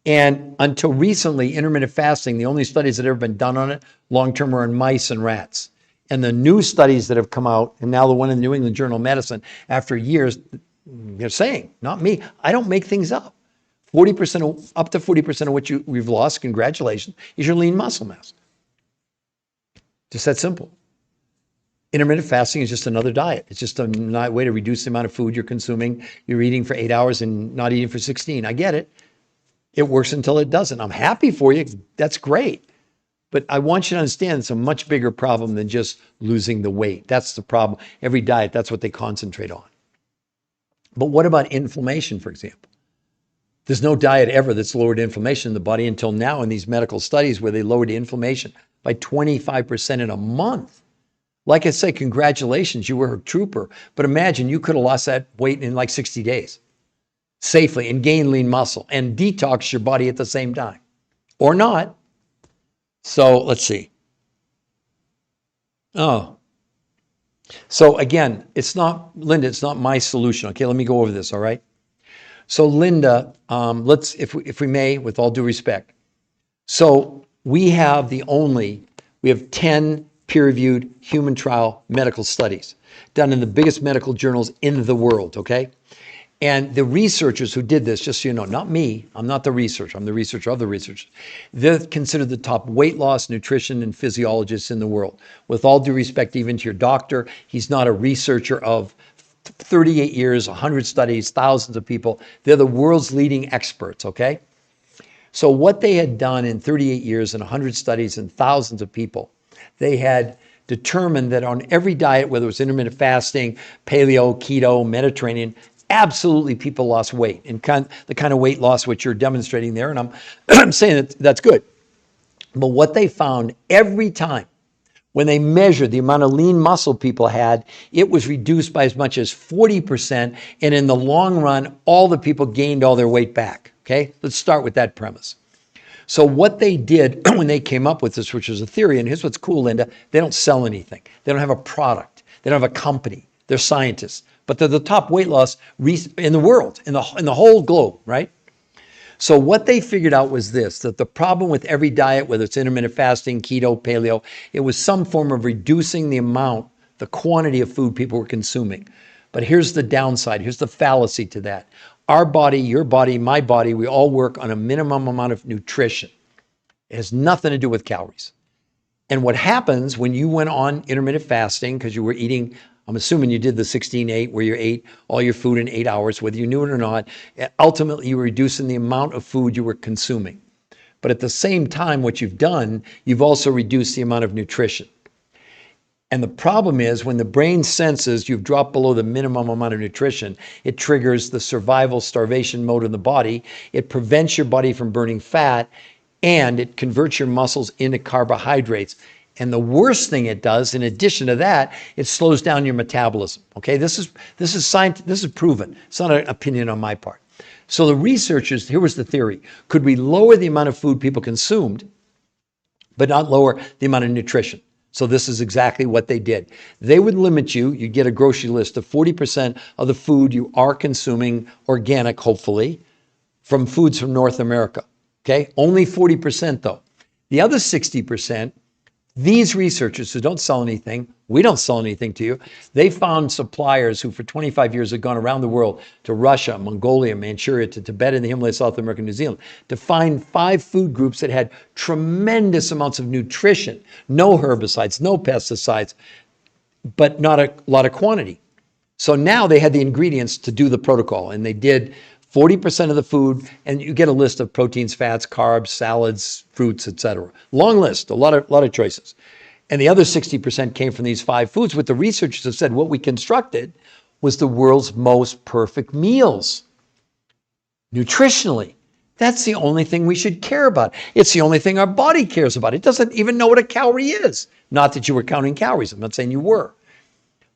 And until recently, intermittent fasting, the only studies that have ever been done on it long-term were on mice and rats. And the new studies that have come out, and now the one in the New England Journal of Medicine, after years, they're saying, not me, I don't make things up. 40%, up to 40% of what we've lost, congratulations, is your lean muscle mass. Just that simple. Intermittent fasting is just another diet. It's just a way to reduce the amount of food you're consuming. You're eating for 8 hours and not eating for 16. I get it. It works until it doesn't. I'm happy for you. That's great. But I want you to understand it's a much bigger problem than just losing the weight. That's the problem. Every diet, that's what they concentrate on. But what about inflammation, for example? There's no diet ever that's lowered inflammation in the body until now in these medical studies where they lowered the inflammation by 25% in a month. Like I say, congratulations, you were a trooper. But imagine you could have lost that weight in like 60 days safely and gained lean muscle and detox your body at the same time. Or not. So let's see. Oh. So again, it's not, Linda, it's not my solution. Okay, let me go over this, all right? So Linda, let's, if we may, with all due respect. So we have 10 peer-reviewed human trial medical studies done in the biggest medical journals in the world, okay? And the researchers who did this, just so you know, not me, I'm not the researcher, I'm the researcher of the researchers. They're considered the top weight loss, nutrition, and physiologists in the world. With all due respect even to your doctor, he's not a researcher of 38 years, 100 studies, thousands of people. They're the world's leading experts, okay? So what they had done in 38 years and 100 studies and thousands of people, they had determined that on every diet, whether it was intermittent fasting, paleo, keto, Mediterranean, absolutely people lost weight, and the kind of weight loss which you're demonstrating there, and I'm saying that's good. But what they found every time when they measured the amount of lean muscle people had, it was reduced by as much as 40%, and in the long run, all the people gained all their weight back, okay? Let's start with that premise. So what they did when they came up with this, which was a theory, and here's what's cool, Linda, they don't sell anything. They don't have a product. They don't have a company. They're scientists, but they're the top weight loss in the world, in the whole globe, right? So what they figured out was this, that the problem with every diet, whether it's intermittent fasting, keto, paleo, it was some form of reducing the amount, the quantity of food people were consuming. But here's the downside, here's the fallacy to that. Our body, your body, my body, we all work on a minimum amount of nutrition. It has nothing to do with calories. And what happens when you went on intermittent fasting, because you were eating, I'm assuming you did the 16-8, where you ate all your food in 8 hours, whether you knew it or not, ultimately you were reducing the amount of food you were consuming. But at the same time, what you've done, you've also reduced the amount of nutrition. And the problem is when the brain senses you've dropped below the minimum amount of nutrition, it triggers the survival starvation mode in the body. It prevents your body from burning fat, and it converts your muscles into carbohydrates. And the worst thing it does, in addition to that, it slows down your metabolism. Okay, this is science, this is proven. It's not an opinion on my part. So the researchers, here was the theory: could we lower the amount of food people consumed, but not lower the amount of nutrition? So this is exactly what they did. They would limit you, you'd get a grocery list of 40% of the food you are consuming, organic, hopefully, from foods from North America. Okay, only 40% though. The other 60%, these researchers who don't sell anything, we don't sell anything to you, they found suppliers who for 25 years have gone around the world to Russia, Mongolia, Manchuria, to Tibet and the Himalayas, South America, New Zealand, to find 5 food groups that had tremendous amounts of nutrition, no herbicides, no pesticides, but not a lot of quantity. So now they had the ingredients to do the protocol, and they did 40% of the food, and you get a list of proteins, fats, carbs, salads, fruits, etc. Long list, a lot of choices. And the other 60% came from these 5 foods. What the researchers have said, what we constructed was the world's most perfect meals. Nutritionally, that's the only thing we should care about. It's the only thing our body cares about. It doesn't even know what a calorie is. Not that you were counting calories. I'm not saying you were.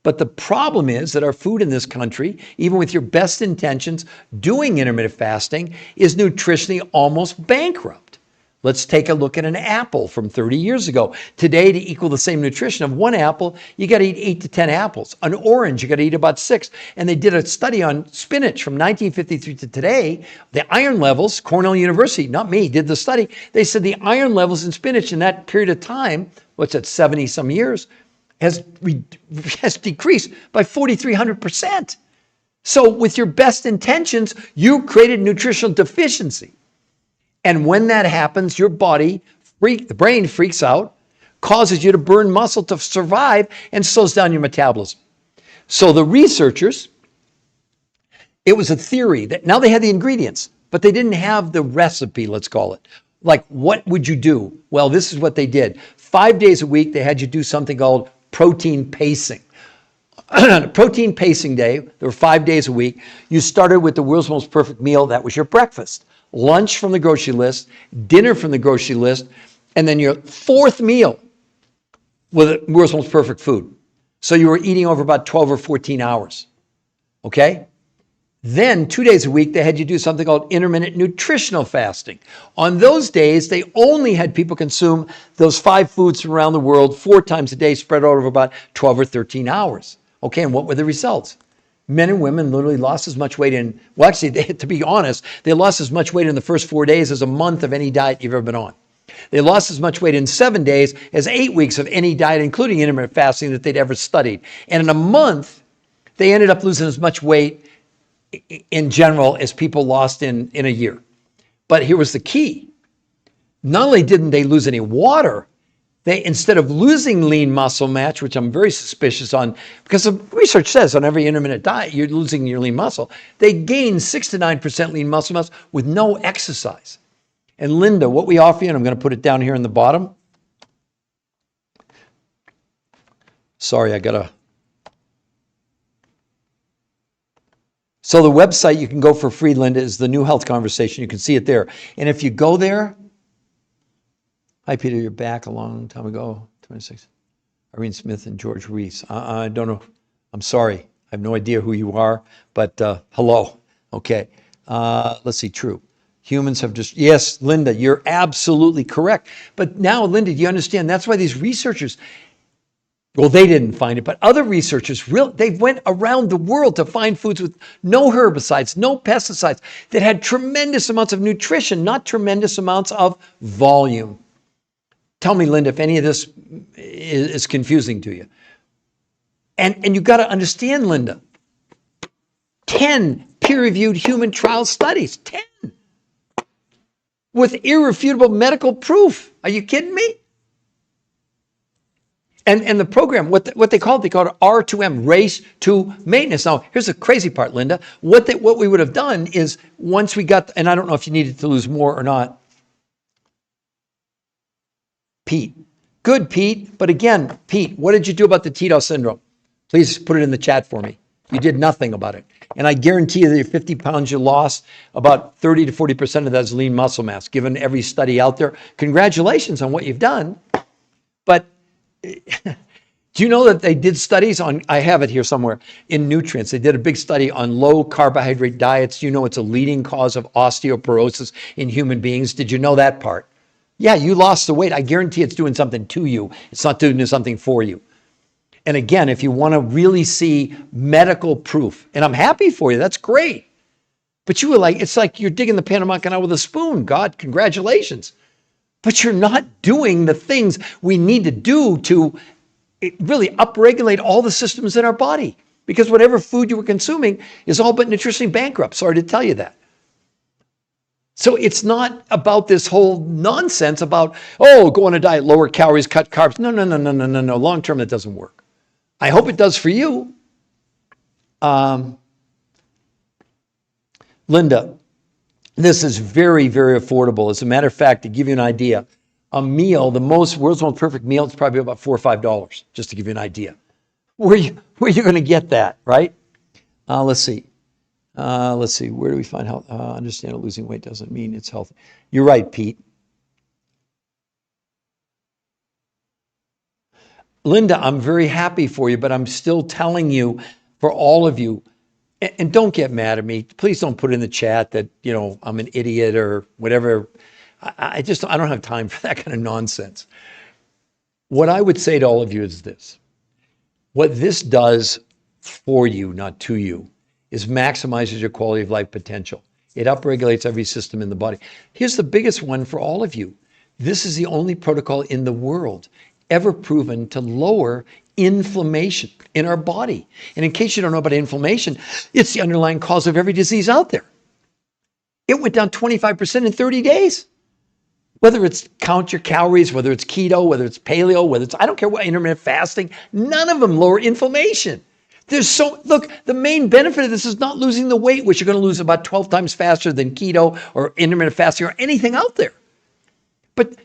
But the problem is that our food in this country, even with your best intentions, doing intermittent fasting, is nutritionally almost bankrupt. Let's take a look at an apple from 30 years ago. Today, to equal the same nutrition of one apple, you got to eat 8 to 10 apples. An orange, you got to eat about 6. And they did a study on spinach from 1953 to today. The iron levels, Cornell University, not me, did the study. They said the iron levels in spinach in that period of time, what's that, 70 some years, has decreased by 4,300%. So with your best intentions, you created nutritional deficiency. And when that happens, your body, the brain freaks out, causes you to burn muscle to survive, and slows down your metabolism. So the researchers, it was a theory that now they had the ingredients, but they didn't have the recipe, let's call it. Like, what would you do? Well, this is what they did. 5 days a week, they had you do something called protein pacing. Protein pacing day, there were 5 days a week. You started with the world's most perfect meal. That was your breakfast. Lunch from the grocery list, dinner from the grocery list, and then your 4th meal with the world's most perfect food. So you were eating over about 12 or 14 hours. Okay? Then 2 days a week, they had you do something called intermittent nutritional fasting. On those days, they only had people consume those 5 foods from around the world 4 times a day, spread out over about 12 or 13 hours. Okay, and what were the results? Men and women literally lost as much weight in, well, actually, to be honest, they lost as much weight in the first 4 days as a month of any diet you've ever been on. They lost as much weight in 7 days as 8 weeks of any diet, including intermittent fasting, that they'd ever studied. And in a month, they ended up losing as much weight in general as people lost in a year. But here was the key. Not only didn't they lose any water, they, instead of losing lean muscle mass, which I'm very suspicious on, because the research says on every intermittent diet, you're losing your lean muscle, they gained 6 to 9% lean muscle mass with no exercise. And Linda, what we offer you, and I'm going to put it down here in the bottom. Sorry, I got to. So the website you can go for free, Linda, is the New Health Conversation. You can see it there. And if you go there, hi, Peter, you're back a long time ago, 26. Irene Smith and George Reese. I don't know. I'm sorry. I have no idea who you are, but hello. Okay. Let's see, true. Humans have just, yes, Linda, you're absolutely correct. But now, Linda, do you understand? That's why these researchers, Well, they didn't find it, but other researchers, they went around the world to find foods with no herbicides, no pesticides, that had tremendous amounts of nutrition, not tremendous amounts of volume. Tell me, Linda, if any of this is confusing to you. And you've got to understand, Linda, 10 peer-reviewed human trial studies, 10, with irrefutable medical proof. Are you kidding me? And the program, what they called it R2M, race to maintenance. Now, here's the crazy part, Linda. What we would have done is once we got, and I don't know if you needed to lose more or not. Pete. Good, Pete. But again, Pete, what did you do about the Tito syndrome? Please put it in the chat for me. You did nothing about it. And I guarantee you that your 50 pounds you lost, about 30 to 40% of that is lean muscle mass, given every study out there. Congratulations on what you've done. But do you know that they did studies on, I have it here somewhere, in nutrients. They did a big study on low carbohydrate diets. You know it's a leading cause of osteoporosis in human beings. Did you know that part? Yeah, you lost the weight. I guarantee it's doing something to you. It's not doing something for you. And again, if you want to really see medical proof, and I'm happy for you, that's great. But you were like, it's like you're digging the Panama Canal with a spoon. God, congratulations. But you're not doing the things we need to do to really upregulate all the systems in our body. Because whatever food you were consuming is all but nutritionally bankrupt. Sorry to tell you that. So it's not about this whole nonsense about, oh, go on a diet, lower calories, cut carbs. No. Long term, that doesn't work. I hope it does for you. Linda, this is very, very affordable. As a matter of fact, to give you an idea, a meal, world's most perfect meal, it's probably about $4 or $5, just to give you an idea. Where you going to get that, right? Let's see. Where do we find health? Understand that losing weight doesn't mean it's healthy. You're right, Pete. Linda, I'm very happy for you, but I'm still telling you, for all of you, and don't get mad at me. Please don't put in the chat that, I'm an idiot or whatever. I don't have time for that kind of nonsense. What I would say to all of you is this. What this does for you, not to you, is maximizes your quality of life potential. It upregulates every system in the body. Here's the biggest one for all of you. This is the only protocol in the world ever proven to lower inflammation in our body. And in case you don't know about inflammation, it's the underlying cause of every disease out there. It went down 25% in 30 days. Whether it's count your calories, whether it's keto, whether it's paleo, whether it's, I don't care what, intermittent fasting, none of them lower inflammation. Look, the main benefit of this is not losing the weight, which you're going to lose about 12 times faster than keto or intermittent fasting or anything out there. But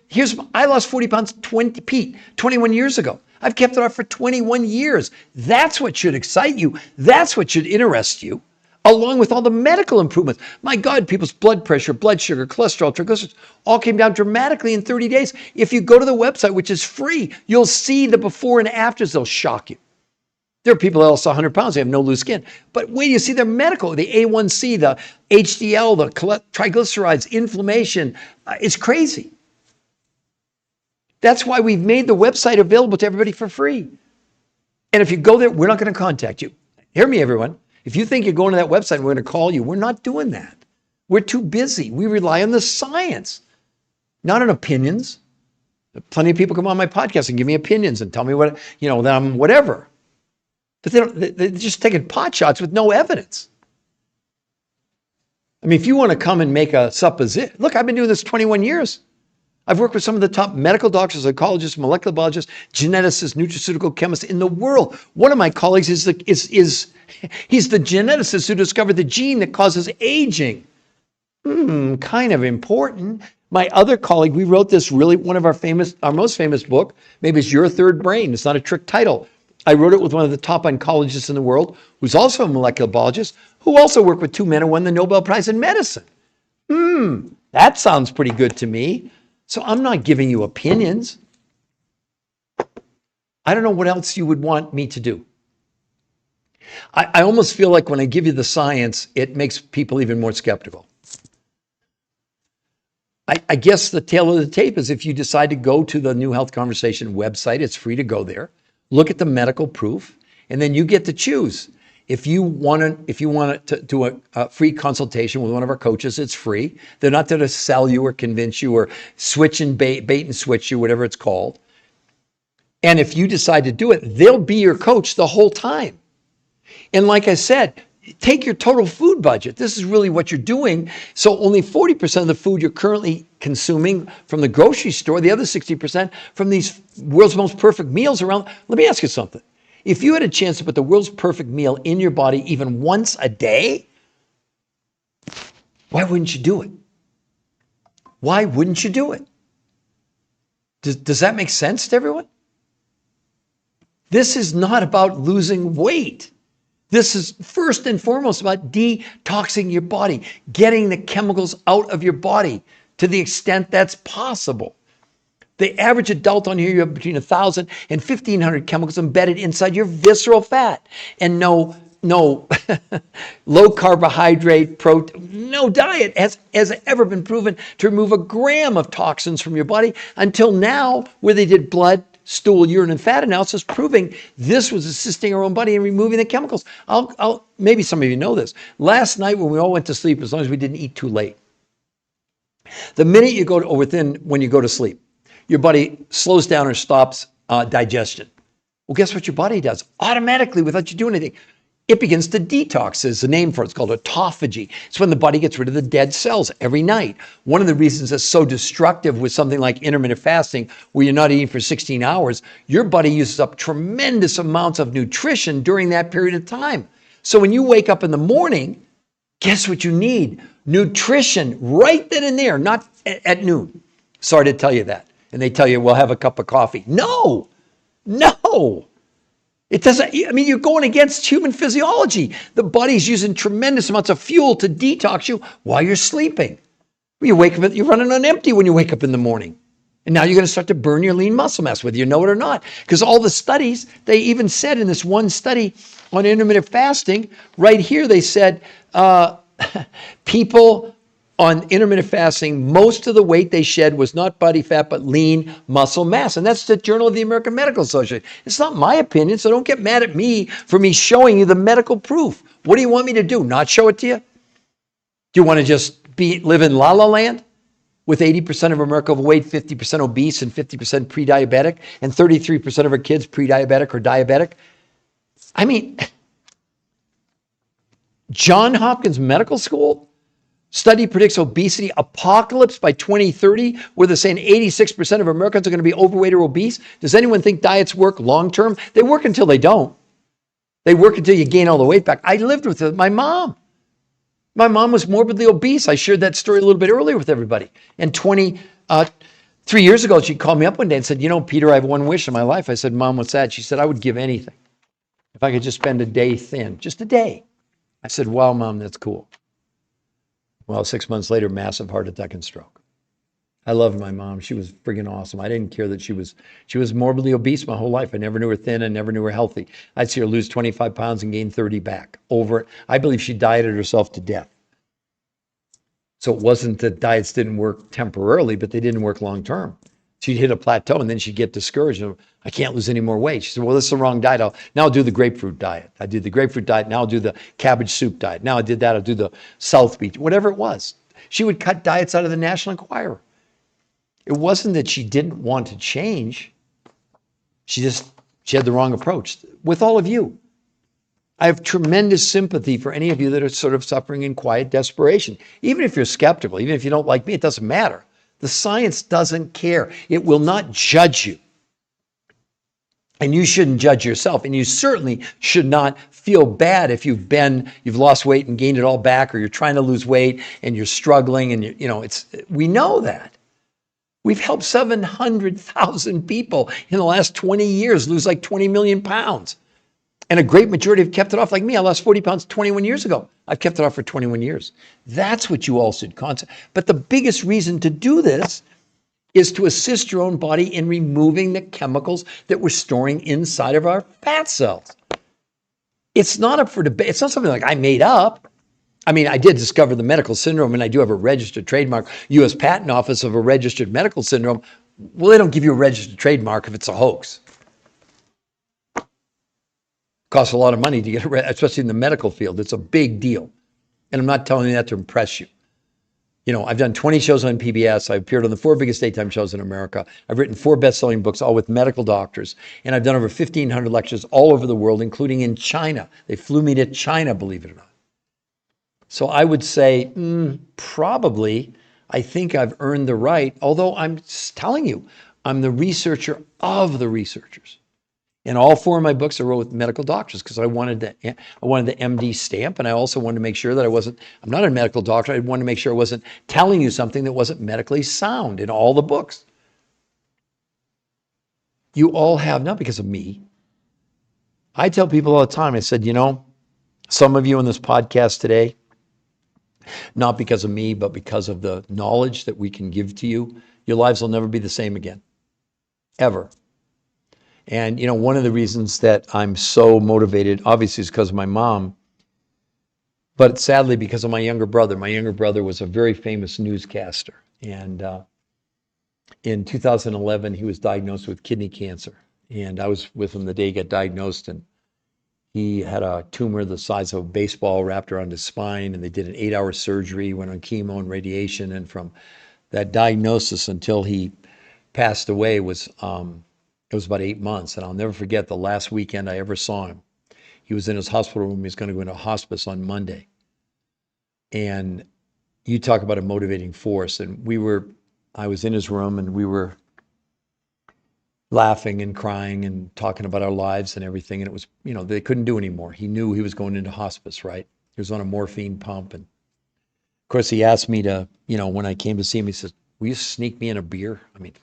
I lost 40 pounds, 21 years ago. I've kept it off for 21 years. That's what should excite you. That's what should interest you, along with all the medical improvements. My God, people's blood pressure, blood sugar, cholesterol, triglycerides, all came down dramatically in 30 days. If you go to the website, which is free, you'll see the before and afters. They'll shock you. There are people that lost 100 pounds. They have no loose skin. But wait till you see their medical, the A1C, the HDL, the triglycerides, inflammation. It's crazy. That's why we've made the website available to everybody for free. And if you go there, we're not going to contact you. Hear me, everyone. If you think you're going to that website and we're going to call you, we're not doing that. We're too busy. We rely on the science, not on opinions. Plenty of people come on my podcast and give me opinions and tell me that I'm whatever. But they're just taking pot shots with no evidence. I mean, if you want to come and make a supposition, look, I've been doing this 21 years. I've worked with some of the top medical doctors, psychologists, molecular biologists, geneticists, nutraceutical chemists in the world. One of my colleagues he's the geneticist who discovered the gene that causes aging. Kind of important. My other colleague, we wrote this one of our most famous book. Maybe it's Your Third Brain. It's not a trick title. I wrote it with one of the top oncologists in the world, who's also a molecular biologist, who also worked with two men who won the Nobel Prize in medicine. That sounds pretty good to me. So I'm not giving you opinions. I don't know what else you would want me to do. I almost feel like when I give you the science, it makes people even more skeptical. I guess the tail of the tape is if you decide to go to the New Health Conversation website, it's free to go there. look at the medical proof, and then you get to choose. If you want to do a free consultation with one of our coaches, it's free. They're not there to sell you or convince you or switch and bait and switch you, whatever it's called. And if you decide to do it, they'll be your coach the whole time. And like I said, take your total food budget. This is really what you're doing. So only 40% of the food you're currently consuming from the grocery store, the other 60% from these world's most perfect meals around. Let me ask you something. If you had a chance to put the world's perfect meal in your body even once a day, why wouldn't you do it? Why wouldn't you do it? Does that make sense to everyone? This is not about losing weight. This is first and foremost about detoxing your body, getting the chemicals out of your body to the extent that's possible. The average adult on here, you have between 1,000 and 1,500 chemicals embedded inside your visceral fat. And no low carbohydrate, no diet has ever been proven to remove a gram of toxins from your body until now, where they did blood, stool, urine, and fat analysis proving this was assisting our own body in removing the chemicals. Maybe some of you know this. Last night when we all went to sleep, as long as we didn't eat too late, the minute you go to, or when you go to sleep, your body slows down or stops digestion. Well, guess what your body does? Automatically, without you doing anything, it begins to detox. There's a name for it. It's called autophagy. It's when the body gets rid of the dead cells every night. One of the reasons it's so destructive with something like intermittent fasting, where you're not eating for 16 hours, your body uses up tremendous amounts of nutrition during that period of time. So when you wake up in the morning, guess what you need? Nutrition right then and there, not at noon. Sorry to tell you that. And they tell you, well, have a cup of coffee. No. It doesn't, you're going against human physiology. The body's using tremendous amounts of fuel to detox you while you're sleeping. You wake up, you're running on empty when you wake up in the morning. And now you're going to start to burn your lean muscle mass, whether you know it or not. Because all the studies, they even said in this one study on intermittent fasting, right here, they said people on intermittent fasting, most of the weight they shed was not body fat, but lean muscle mass. And that's the Journal of the American Medical Association. It's not my opinion, so don't get mad at me for me showing you the medical proof. What do you want me to do? Not show it to you? Do you want to just live in la la land with 80% of America overweight, 50% obese, and 50% pre-diabetic, and 33% of our kids pre-diabetic or diabetic? John Hopkins Medical School study predicts obesity apocalypse by 2030, where they're saying 86% of Americans are going to be overweight or obese. Does anyone think diets work long term? They work until they don't. They work until you gain all the weight back. I lived with my mom. My mom was morbidly obese. I shared that story a little bit earlier with everybody. And 3 years ago, she called me up one day and said, Peter, I have one wish in my life. I said, Mom, what's that? She said, I would give anything if I could just spend a day thin, just a day. I said, wow, Mom, that's cool. Well, 6 months later, massive heart attack and stroke. I loved my mom. She was friggin' awesome. I didn't care that she was morbidly obese my whole life. I never knew her thin. I never knew her healthy. I'd see her lose 25 pounds and gain 30 back over it. I believe she dieted herself to death. So it wasn't that diets didn't work temporarily, but they didn't work long term. She'd hit a plateau and then she'd get discouraged. I can't lose any more weight. She said, well, this is the wrong diet. Now I'll do the grapefruit diet. I did the grapefruit diet. Now I'll do the cabbage soup diet. Now I did that. I'll do the South Beach, whatever it was. She would cut diets out of the National Enquirer. It wasn't that she didn't want to change. She had the wrong approach. With all of you, I have tremendous sympathy for any of you that are sort of suffering in quiet desperation. Even if you're skeptical, even if you don't like me, it doesn't matter. The science doesn't care. It will not judge you. And you shouldn't judge yourself. And you certainly should not feel bad if you've lost weight and gained it all back, or you're trying to lose weight and you're struggling and we know that. We've helped 700,000 people in the last 20 years lose like 20 million pounds. And a great majority have kept it off. Like me, I lost 40 pounds 21 years ago. I've kept it off for 21 years. That's what you all should consider. But the biggest reason to do this is to assist your own body in removing the chemicals that we're storing inside of our fat cells. It's not up for debate. It's not something like I made up. I did discover the medical syndrome, and I do have a registered trademark, U.S. Patent Office of a registered medical syndrome. Well, they don't give you a registered trademark if it's a hoax. Costs a lot of money to get especially in the medical field. It's a big deal. And I'm not telling you that to impress you. You know, I've done 20 shows on PBS. I've appeared on the 4 biggest daytime shows in America. I've written 4 best-selling books, all with medical doctors. And I've done over 1,500 lectures all over the world, including in China. They flew me to China, believe it or not. So I would say, probably, I think I've earned the right, although I'm telling you, I'm the researcher of the researchers. And all 4 of my books I wrote with medical doctors because I wanted the MD stamp, and I also wanted to make sure that I'm not a medical doctor. I wanted to make sure I wasn't telling you something that wasn't medically sound in all the books. You all have, not because of me. I tell people all the time, I said, you know, some of you on this podcast today, not because of me, but because of the knowledge that we can give to you, your lives will never be the same again, ever. And, you know, one of the reasons that I'm so motivated, obviously, is because of my mom, but sadly, because of my younger brother. My younger brother was a very famous newscaster. And in 2011, he was diagnosed with kidney cancer. And I was with him the day he got diagnosed, and he had a tumor the size of a baseball wrapped around his spine, and they did an 8-hour surgery, went on chemo and radiation, and from that diagnosis until he passed away was it was about 8 months. And I'll never forget the last weekend I ever saw him. He was in his hospital room. He was going to go into hospice on Monday. And you talk about a motivating force. And I was in his room, and we were laughing and crying and talking about our lives and everything. And it was, you know, they couldn't do anymore. He knew he was going into hospice, right? He was on a morphine pump. And of course, he asked me to, you know, when I came to see him, he says, will you sneak me in a beer? I mean,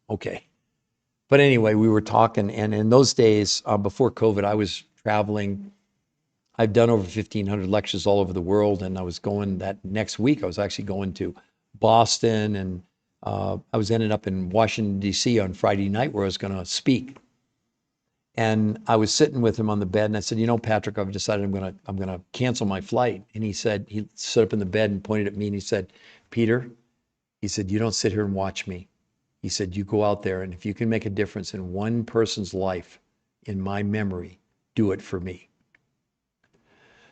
okay. But anyway, we were talking. And in those days, before COVID, I was traveling. I've done over 1,500 lectures all over the world. And I was going that next week, I was actually going to Boston, and I was ended up in Washington, D.C. on Friday night where I was going to speak. And I was sitting with him on the bed, and I said, you know, Patrick, I've decided I'm gonna cancel my flight. And he said, he stood up in the bed and pointed at me, and he said, Peter, he said, you don't sit here and watch me. He said, you go out there, and if you can make a difference in one person's life in my memory, do it for me.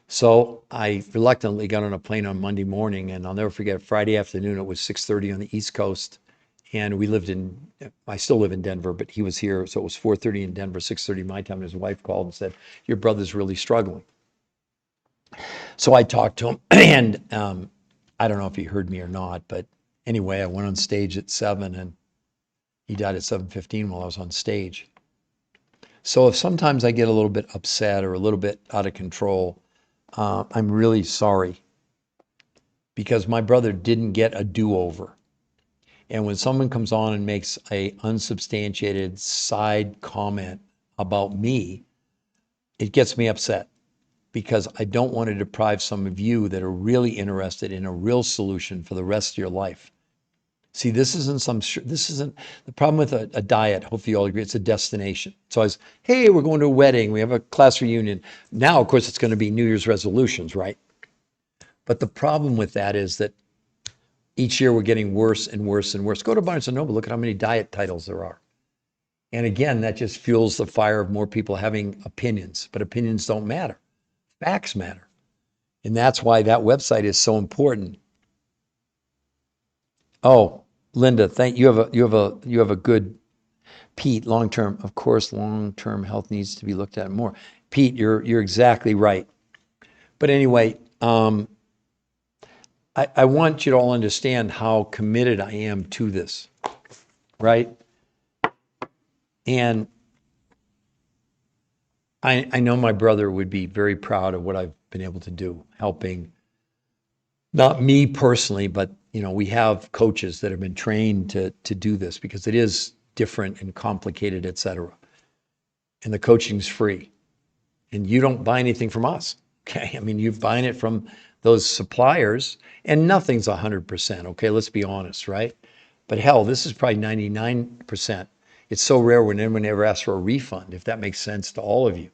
So I reluctantly got on a plane on Monday morning, and I'll never forget, Friday afternoon, it was 6:30 on the East Coast. And I still live in Denver, but he was here. So it was 4:30 in Denver, 6:30 my time. And his wife called and said, your brother's really struggling. So I talked to him, and I don't know if he heard me or not, but anyway, I went on stage at 7, and he died at 7:15 while I was on stage. So if sometimes I get a little bit upset or a little bit out of control, I'm really sorry, because my brother didn't get a do-over. And when someone comes on and makes a unsubstantiated side comment about me, it gets me upset, because I don't want to deprive some of you that are really interested in a real solution for the rest of your life. See, this isn't the problem with a diet. Hopefully you all agree, it's a destination. So hey, we're going to a wedding, we have a class reunion. Now, of course, it's going to be New Year's resolutions, right? But the problem with that is that each year we're getting worse and worse and worse. Go to Barnes & Noble, look at how many diet titles there are. And again, that just fuels the fire of more people having opinions. But opinions don't matter. Facts matter. And that's why that website is so important. Oh, Linda, you have a good Pete, long-term, of course, long-term health needs to be looked at more. Pete, you're exactly right. But anyway, I want you to all understand how committed I am to this, right? And I know my brother would be very proud of what I've been able to do, helping, not me personally, but you know, we have coaches that have been trained to do this, because it is different and complicated, et cetera. And the coaching's free. And you don't buy anything from us, okay? I mean, you're buying it from those suppliers, and nothing's 100%, okay? Let's be honest, right? But hell, this is probably 99%. It's so rare when anyone ever asks for a refund, if that makes sense to all of you.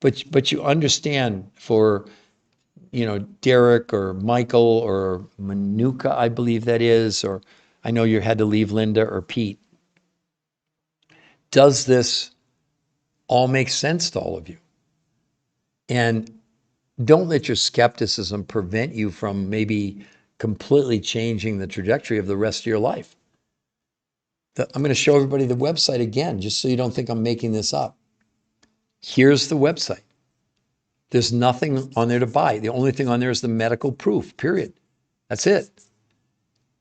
But you understand, for, you know, Derek or Michael or Manuka, I believe that is, or I know you had to leave, Linda or Pete. Does this all make sense to all of you? And don't let your skepticism prevent you from maybe completely changing the trajectory of the rest of your life. I'm going to show everybody the website again, just so you don't think I'm making this up. Here's the website. There's nothing on there to buy. The only thing on there is the medical proof, period. That's it.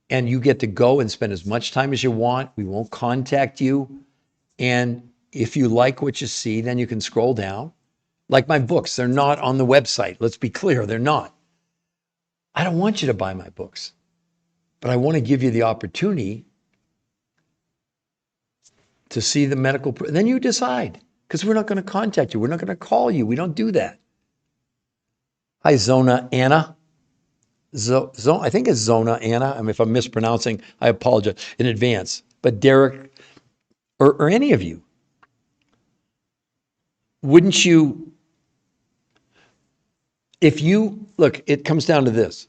And you get to go and spend as much time as you want. We won't contact you. And if you like what you see, then you can scroll down. Like my books, they're not on the website. Let's be clear, they're not. I don't want you to buy my books, but I want to give you the opportunity to see the medical proof. Then you decide, because we're not going to contact you. We're not going to call you. We don't do that. Hi, Zona Anna. I think it's Zona Anna. I mean, if I'm mispronouncing, I apologize in advance. But Derek, or any of you, wouldn't you, if you, look, it comes down to this.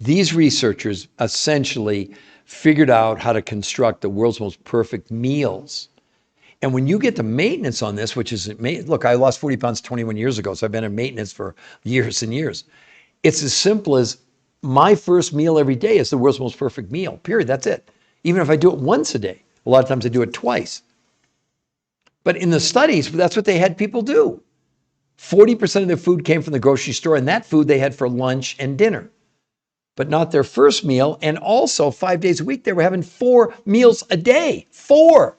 These researchers essentially figured out how to construct the world's most perfect meals. And when you get to maintenance on this, which is, look, I lost 40 pounds 21 years ago, so I've been in maintenance for years and years. It's as simple as my first meal every day is the world's most perfect meal, period. That's it. Even if I do it once a day. A lot of times I do it twice. But in the studies, that's what they had people do. 40% of their food came from the grocery store, and that food they had for lunch and dinner, but not their first meal. And also 5 days a week, they were having 4 meals a day. 4.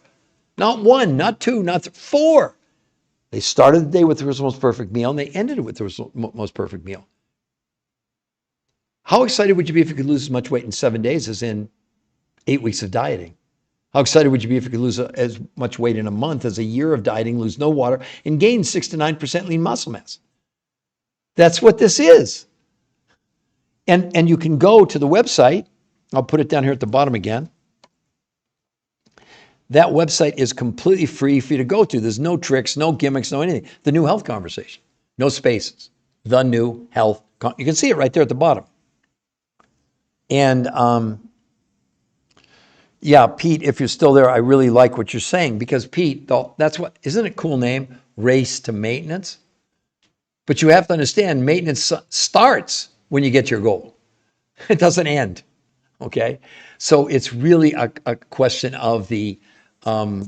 Not 1, not 2, not 4. They started the day with the most perfect meal, and they ended it with the most perfect meal. How excited would you be if you could lose as much weight in 7 days as in 8 weeks of dieting? How excited would you be if you could lose as much weight in a month as a year of dieting, lose no water, and gain 6 to 9% lean muscle mass? That's what this is. And you can go to the website. I'll put it down here at the bottom again. That website is completely free for you to go to. There's no tricks, no gimmicks, no anything. The New Health Conversation. No spaces. The New Health. You can see it right there at the bottom. And yeah, Pete, if you're still there, I really like what you're saying, because Pete, that's what, isn't it a cool name? Race to maintenance. But you have to understand, maintenance starts when you get your goal. It doesn't end. Okay. So it's really a question of the, the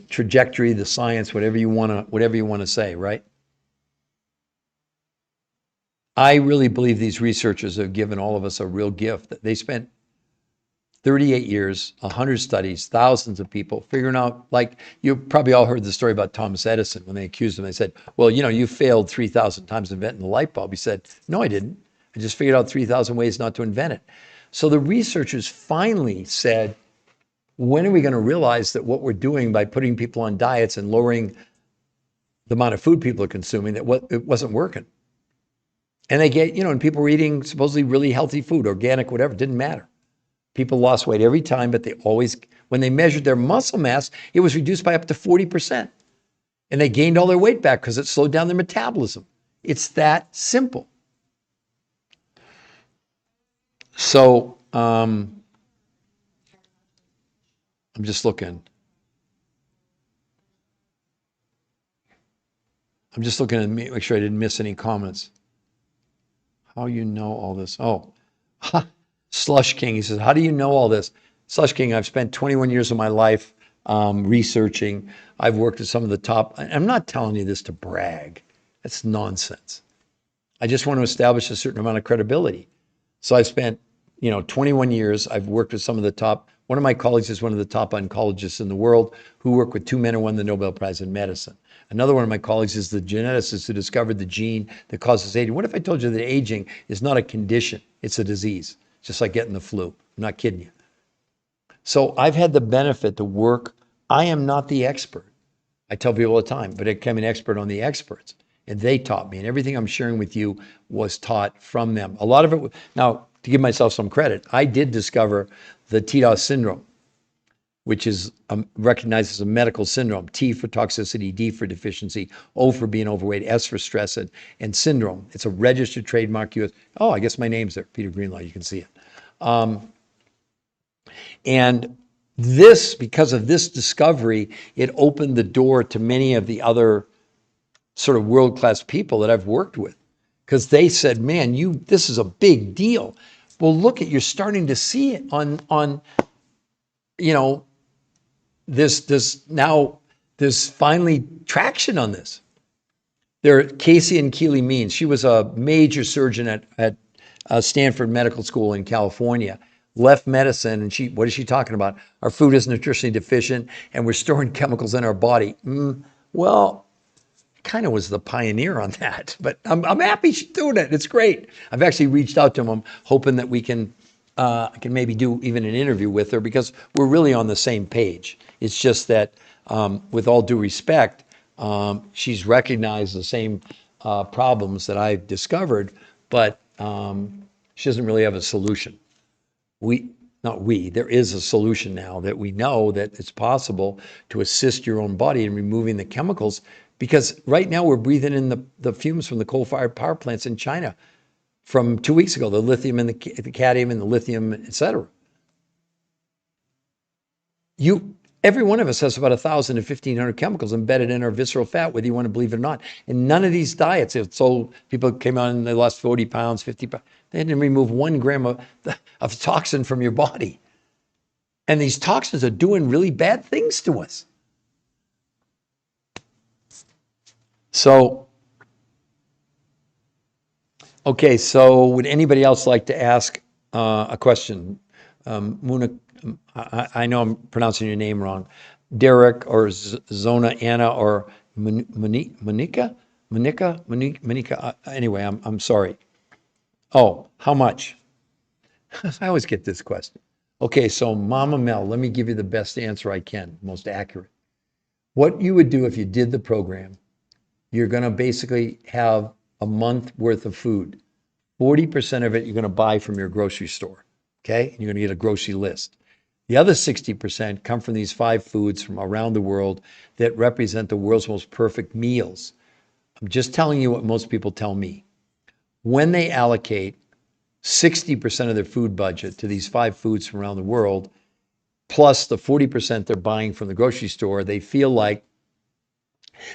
trajectory, the science, whatever you want to say, right? I really believe these researchers have given all of us a real gift. They spent 38 years, 100 studies, thousands of people figuring out, like you probably all heard the story about Thomas Edison when they accused him. They said, well, you failed 3,000 times inventing the light bulb. He said, no, I didn't. I just figured out 3,000 ways not to invent it. So the researchers finally said, when are we going to realize that what we're doing by putting people on diets and lowering the amount of food people are consuming, that it wasn't working? And they get, and people were eating supposedly really healthy food, organic, whatever, it didn't matter. People lost weight every time, but they always, when they measured their muscle mass, it was reduced by up to 40%. And they gained all their weight back because it slowed down their metabolism. It's that simple. So, I'm just looking. To make sure I didn't miss any comments. How you know all this? Oh, Slush King, he says, how do you know all this? Slush King, I've spent 21 years of my life researching. I've worked with some of the top. I'm not telling you this to brag. That's nonsense. I just want to establish a certain amount of credibility. So I've spent, 21 years. I've worked with some of the top. One of my colleagues is one of the top oncologists in the world who worked with 2 men who won the Nobel Prize in medicine. Another one of my colleagues is the geneticist who discovered the gene that causes aging. What if I told you that aging is not a condition, it's a disease, just like getting the flu? I'm not kidding you. So I've had the benefit to work. I am not the expert. I tell people all the time, but I became an expert on the experts. And they taught me, and everything I'm sharing with you was taught from them. A lot of it, now, to give myself some credit, I did discover the TDOS syndrome, which is recognized as a medical syndrome. T for toxicity, D for deficiency, O for being overweight, S for stress, and syndrome. It's a registered trademark. Oh, I guess my name's there, Peter Greenlaw, you can see it. And this, because of this discovery, it opened the door to many of the other sort of world-class people that I've worked with, because they said, man, this is a big deal. Well, look at, you're starting to see it on you know, there's finally traction on this. Casey and Keely Means, she was a major surgeon at Stanford Medical School in California, left medicine, and what is she talking about? Our food is nutritionally deficient, and we're storing chemicals in our body. Well, kind of was the pioneer on that, but I'm happy she's doing it. It's great. I've actually reached out to him. I'm hoping that I can maybe do even an interview with her, because we're really on the same page. It's just that, with all due respect, she's recognized the same problems that I've discovered, but she doesn't really have a solution. There is a solution now that we know that it's possible to assist your own body in removing the chemicals, because right now we're breathing in the fumes from the coal-fired power plants in China from 2 weeks ago, the lithium and the cadmium and the lithium, et cetera. Every one of us has about 1,000 to 1,500 chemicals embedded in our visceral fat, whether you want to believe it or not. And none of these diets, people came on and they lost 40 pounds, 50 pounds. They didn't remove 1 gram of toxin from your body. And these toxins are doing really bad things to us. So, okay, so would anybody else like to ask a question? Muna, I know I'm pronouncing your name wrong. Derek or Zona Anna or Monica. Anyway, I'm sorry. Oh, how much? I always get this question. Okay, so Mama Mel, let me give you the best answer I can, most accurate. What you would do if you did the program, you're going to basically have a month worth of food. 40% of it you're going to buy from your grocery store, okay? And you're going to get a grocery list. The other 60% come from these 5 foods from around the world that represent the world's most perfect meals. I'm just telling you what most people tell me. When they allocate 60% of their food budget to these 5 foods from around the world, plus the 40% they're buying from the grocery store, they feel like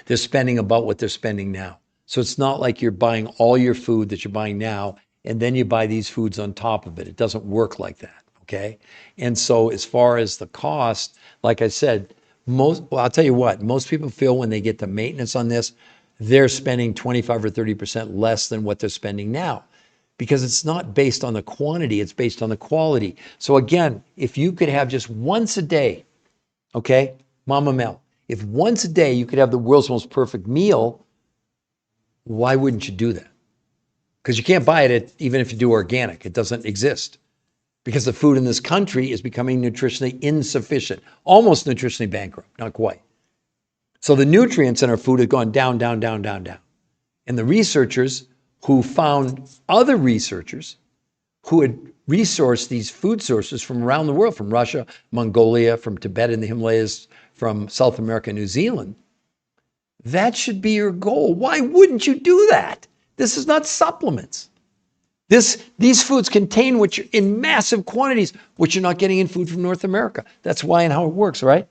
they're spending about what they're spending now. So it's not like you're buying all your food that you're buying now, and then you buy these foods on top of it. It doesn't work like that, okay? And so as far as the cost, like I said, I'll tell you what, most people feel when they get to maintenance on this, they're spending 25 or 30% less than what they're spending now, because it's not based on the quantity, it's based on the quality. So again, if you could have just once a day, okay, Mama Mel, if once a day you could have the world's most perfect meal, why wouldn't you do that? Because you can't buy it even if you do organic. It doesn't exist. Because the food in this country is becoming nutritionally insufficient, almost nutritionally bankrupt, not quite. So the nutrients in our food have gone down, down, down, down, down. And the researchers who found other researchers who had resourced these food sources from around the world, from Russia, Mongolia, from Tibet and the Himalayas, from South America, New Zealand, that should be your goal. Why wouldn't you do that? This is not supplements. These foods contain in massive quantities, which you're not getting in food from North America. That's why and how it works, right?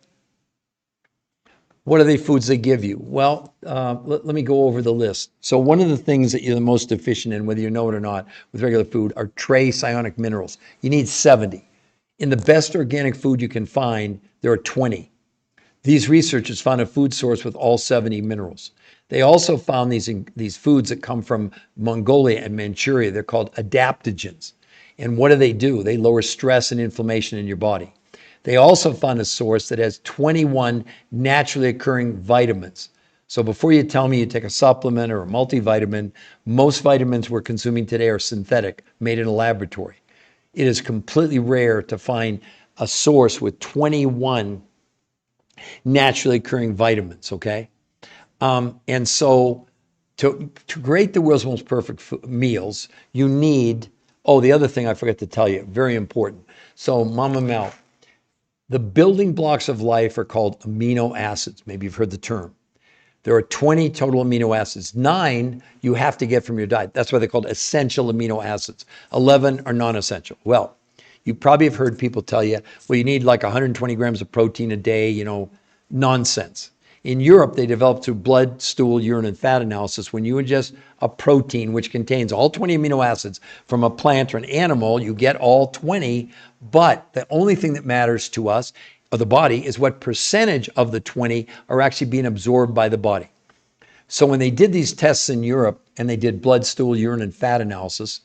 What are the foods they give you? Well, let me go over the list. So one of the things that you're the most deficient in, whether you know it or not, with regular food are trace ionic minerals. You need 70. In the best organic food you can find, there are 20. These researchers found a food source with all 70 minerals. They also found these foods that come from Mongolia and Manchuria. They're called adaptogens. And what do? They lower stress and inflammation in your body. They also found a source that has 21 naturally occurring vitamins. So before you tell me you take a supplement or a multivitamin, most vitamins we're consuming today are synthetic, made in a laboratory. It is completely rare to find a source with 21 naturally occurring vitamins, okay? And so to create the world's most perfect meals, you need, the other thing I forgot to tell you, very important. So Mama Mel, the building blocks of life are called amino acids. Maybe you've heard the term. There are 20 total amino acids. 9 you have to get from your diet. That's why they're called essential amino acids. 11 are non-essential. Well, you probably have heard people tell you, well, you need like 120 grams of protein a day, nonsense. In Europe, they developed through blood, stool, urine, and fat analysis. When you ingest a protein which contains all 20 amino acids from a plant or an animal, you get all 20, but the only thing that matters to us, or the body, is what percentage of the 20 are actually being absorbed by the body. So when they did these tests in Europe and they did blood, stool, urine, and fat analysis,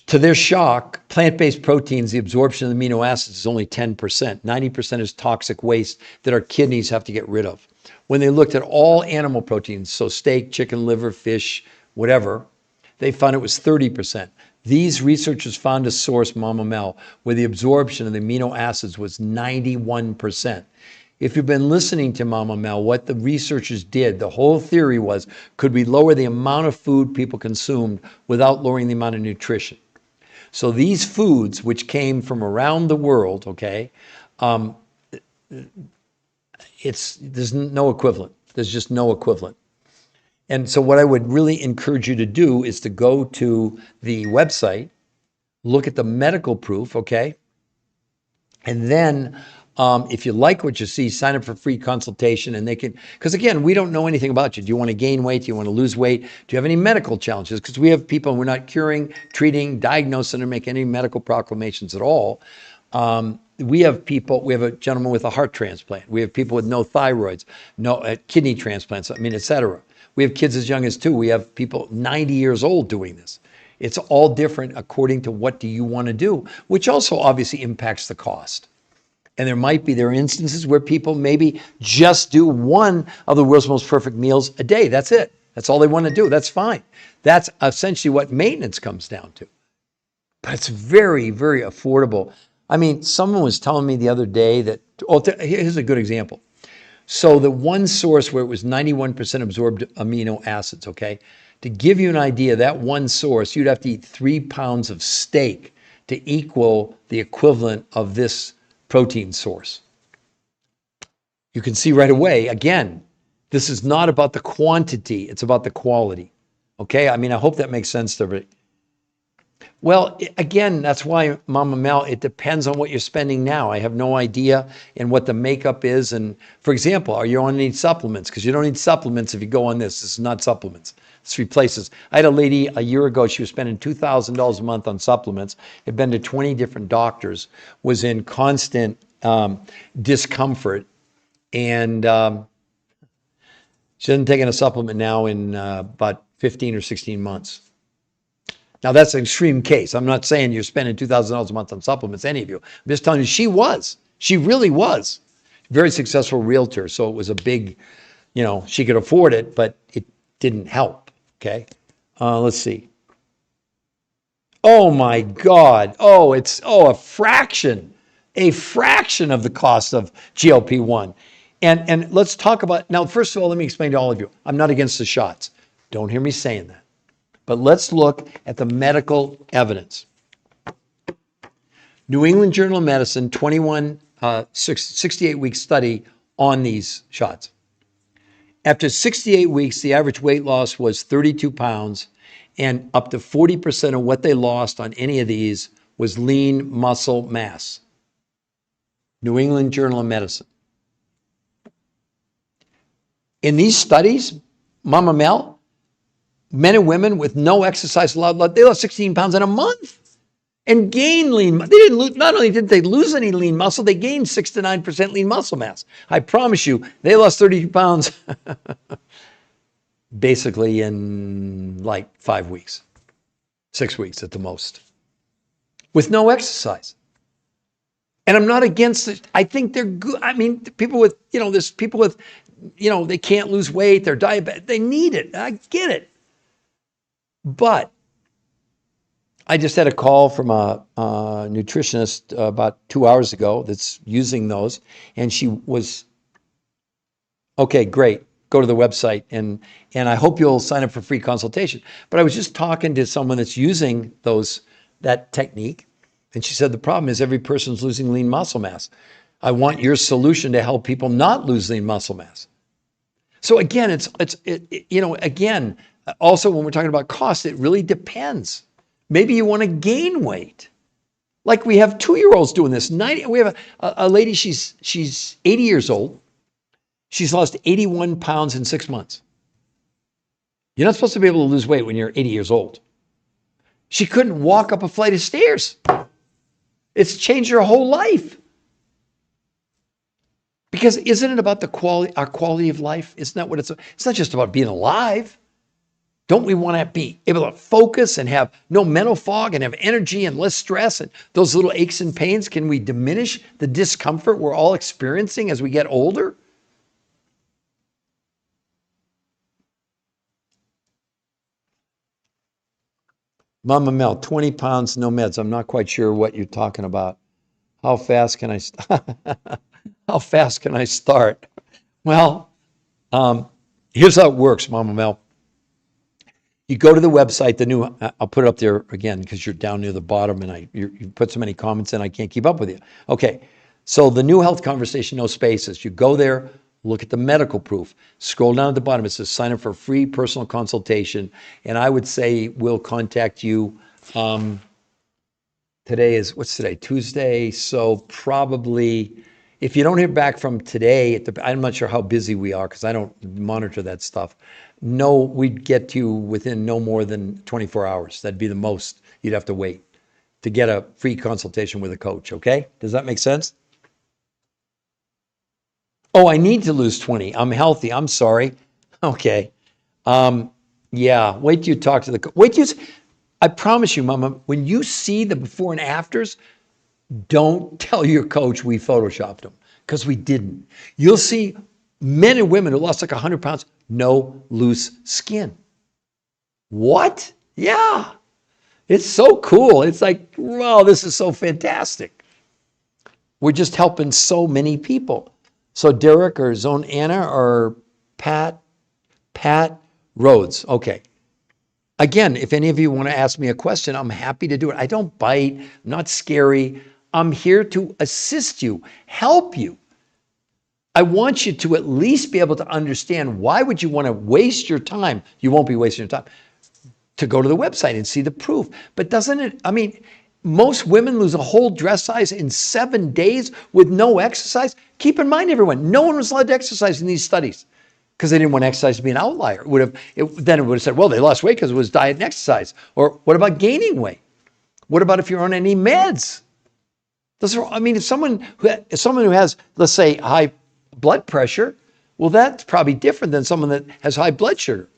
to their shock, plant-based proteins, the absorption of the amino acids is only 10%. 90% is toxic waste that our kidneys have to get rid of. When they looked at all animal proteins, so steak, chicken, liver, fish, whatever, they found it was 30%. These researchers found a source, Mama Mel, where the absorption of the amino acids was 91%. If you've been listening to Mama Mel, what the researchers did, the whole theory was, could we lower the amount of food people consumed without lowering the amount of nutrition? So these foods, which came from around the world, okay, there's no equivalent. There's just no equivalent. And so what I would really encourage you to do is to go to the website, look at the medical proof, okay, and then if you like what you see, sign up for free consultation, and they can, because again, we don't know anything about you. Do you want to gain weight? Do you want to lose weight? Do you have any medical challenges? Because we have people, we're not curing, treating, diagnosing, or making any medical proclamations at all. We have people, we have a gentleman with a heart transplant. We have people with no thyroids, no kidney transplants, et cetera. We have kids as young as 2. We have people 90 years old doing this. It's all different according to what do you want to do, which also obviously impacts the cost. And there are instances where people maybe just do one of the world's most perfect meals a day. That's it. That's all they want to do. That's fine. That's essentially what maintenance comes down to. But it's very, very affordable. I mean, someone was telling me the other day that, here's a good example. So the one source where it was 91% absorbed amino acids, okay? To give you an idea, that one source, you'd have to eat 3 pounds of steak to equal the equivalent of this protein source. You can see right away, again, this is not about the quantity, it's about the quality. Okay? I mean, I hope that makes sense to everybody. Well, again, that's why, Mama Mel, it depends on what you're spending now. I have no idea and what the makeup is. And for example, are you on any supplements? Because you don't need supplements if you go on this. This is not supplements. This replaces. I had a lady a year ago, she was spending $2,000 a month on supplements, had been to 20 different doctors, was in constant discomfort, and she hasn't taken a supplement now in about 15 or 16 months. Now, that's an extreme case. I'm not saying you're spending $2,000 a month on supplements, any of you. I'm just telling you she was. She really was. Very successful realtor, so it was a big, she could afford it, but it didn't help, okay? Let's see. Oh, my God. It's a fraction of the cost of GLP-1. And let's talk about, now, first of all, let me explain to all of you. I'm not against the shots. Don't hear me saying that. But let's look at the medical evidence. New England Journal of Medicine, 68-week study on these shots. After 68 weeks, the average weight loss was 32 pounds, and up to 40% of what they lost on any of these was lean muscle mass. New England Journal of Medicine. In these studies, Mama Mel, men and women with no exercise allowed, they lost 16 pounds in a month and gained lean. They didn't lose, not only didn't they lose any lean muscle, they gained 6 to 9% lean muscle mass. I promise you, they lost 32 pounds basically in like 5 weeks, 6 weeks at the most, with no exercise. And I'm not against it. I think they're good. I mean, people with, there's people with, they can't lose weight, they're diabetic, they need it. I get it. But I just had a call from a nutritionist about 2 hours ago that's using those, and she was, okay, great, go to the website, and I hope you'll sign up for free consultation. But I was just talking to someone that's using that technique, and she said the problem is every person's losing lean muscle mass. I want your solution to help people not lose lean muscle mass. So again, again, also when we're talking about cost, it really depends. Maybe you want to gain weight. Like we have 2-year-olds doing this. We have a lady, she's 80 years old. She's lost 81 pounds in 6 months. You're not supposed to be able to lose weight when you're 80 years old. She couldn't walk up a flight of stairs. It's changed her whole life. Because isn't it about our quality of life? Isn't that what it's not just about being alive. Don't we want to be able to focus and have no mental fog and have energy and less stress and those little aches and pains? Can we diminish the discomfort we're all experiencing as we get older? Mama Mel, 20 pounds, no meds. I'm not quite sure what you're talking about. How fast can I how fast can I start? Well, here's how it works, Mama Mel. You go to the website, I'll put it up there again because you're down near the bottom and you put so many comments in, I can't keep up with you. Okay, so the New Health Conversation, no spaces. You go there, look at the medical proof. Scroll down at the bottom, it says sign up for a free personal consultation. And I would say we'll contact you. What's today? Tuesday. So probably, if you don't hear back from today, I'm not sure how busy we are because I don't monitor that stuff. No, we'd get to you within no more than 24 hours. That'd be the most you'd have to wait to get a free consultation with a coach, okay? Does that make sense? Oh, I need to lose 20. I'm healthy. I'm sorry. Okay. Yeah, wait till you talk to the coach. I promise you, Mama, when you see the before and afters, don't tell your coach we photoshopped them because we didn't. You'll see men and women who lost like 100 pounds, no loose skin. What? Yeah. It's so cool. It's like, wow, this is so fantastic. We're just helping so many people. So Derek or Zone Anna or Pat Rhodes. Okay. Again, if any of you want to ask me a question, I'm happy to do it. I don't bite. I'm not scary. I'm here to assist you, help you. I want you to at least be able to understand why would you want to waste your time? You won't be wasting your time to go to the website and see the proof. But doesn't it, most women lose a whole dress size in 7 days with no exercise. Keep in mind, everyone, no one was allowed to exercise in these studies because they didn't want exercise to be an outlier. Then it would have said, well, they lost weight because it was diet and exercise. Or what about gaining weight? What about if you're on any meds? If someone who has, let's say, high blood pressure, well, that's probably different than someone that has high blood sugar.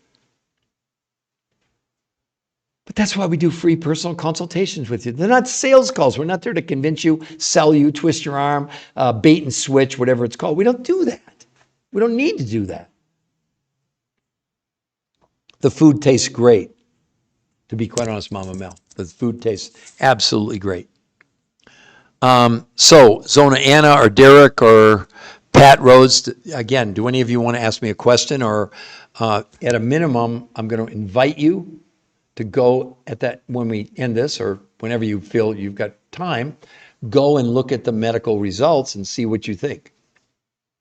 But that's why we do free personal consultations with you. They're not sales calls. We're not there to convince you, sell you, twist your arm, bait and switch, whatever it's called. We don't do that. We don't need to do that. The food tastes great. To be quite honest, Mama Mel, the food tastes absolutely great. So Zona Anna or Derek or Pat Rhodes, again, do any of you want to ask me a question? Or at a minimum, I'm going to invite you to go at that when we end this, or whenever you feel you've got time, go and look at the medical results and see what you think.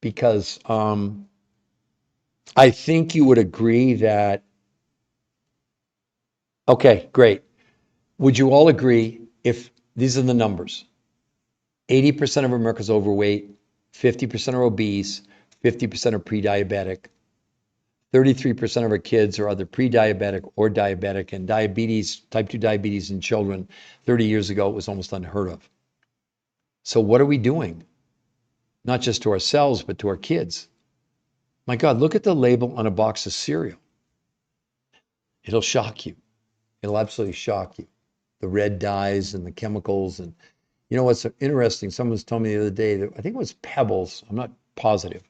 Because I think you would agree that, okay, great. Would you all agree if these are the numbers? 80% of America's overweight, 50% are obese, 50% are pre-diabetic, 33% of our kids are either pre-diabetic or diabetic, and diabetes, type 2 diabetes in children, 30 years ago, it was almost unheard of. So what are we doing? Not just to ourselves, but to our kids. My God, look at the label on a box of cereal. It'll shock you. It'll absolutely shock you. The red dyes and the chemicals. And you know what's interesting? Someone was telling me the other day that I think it was Pebbles. I'm not positive.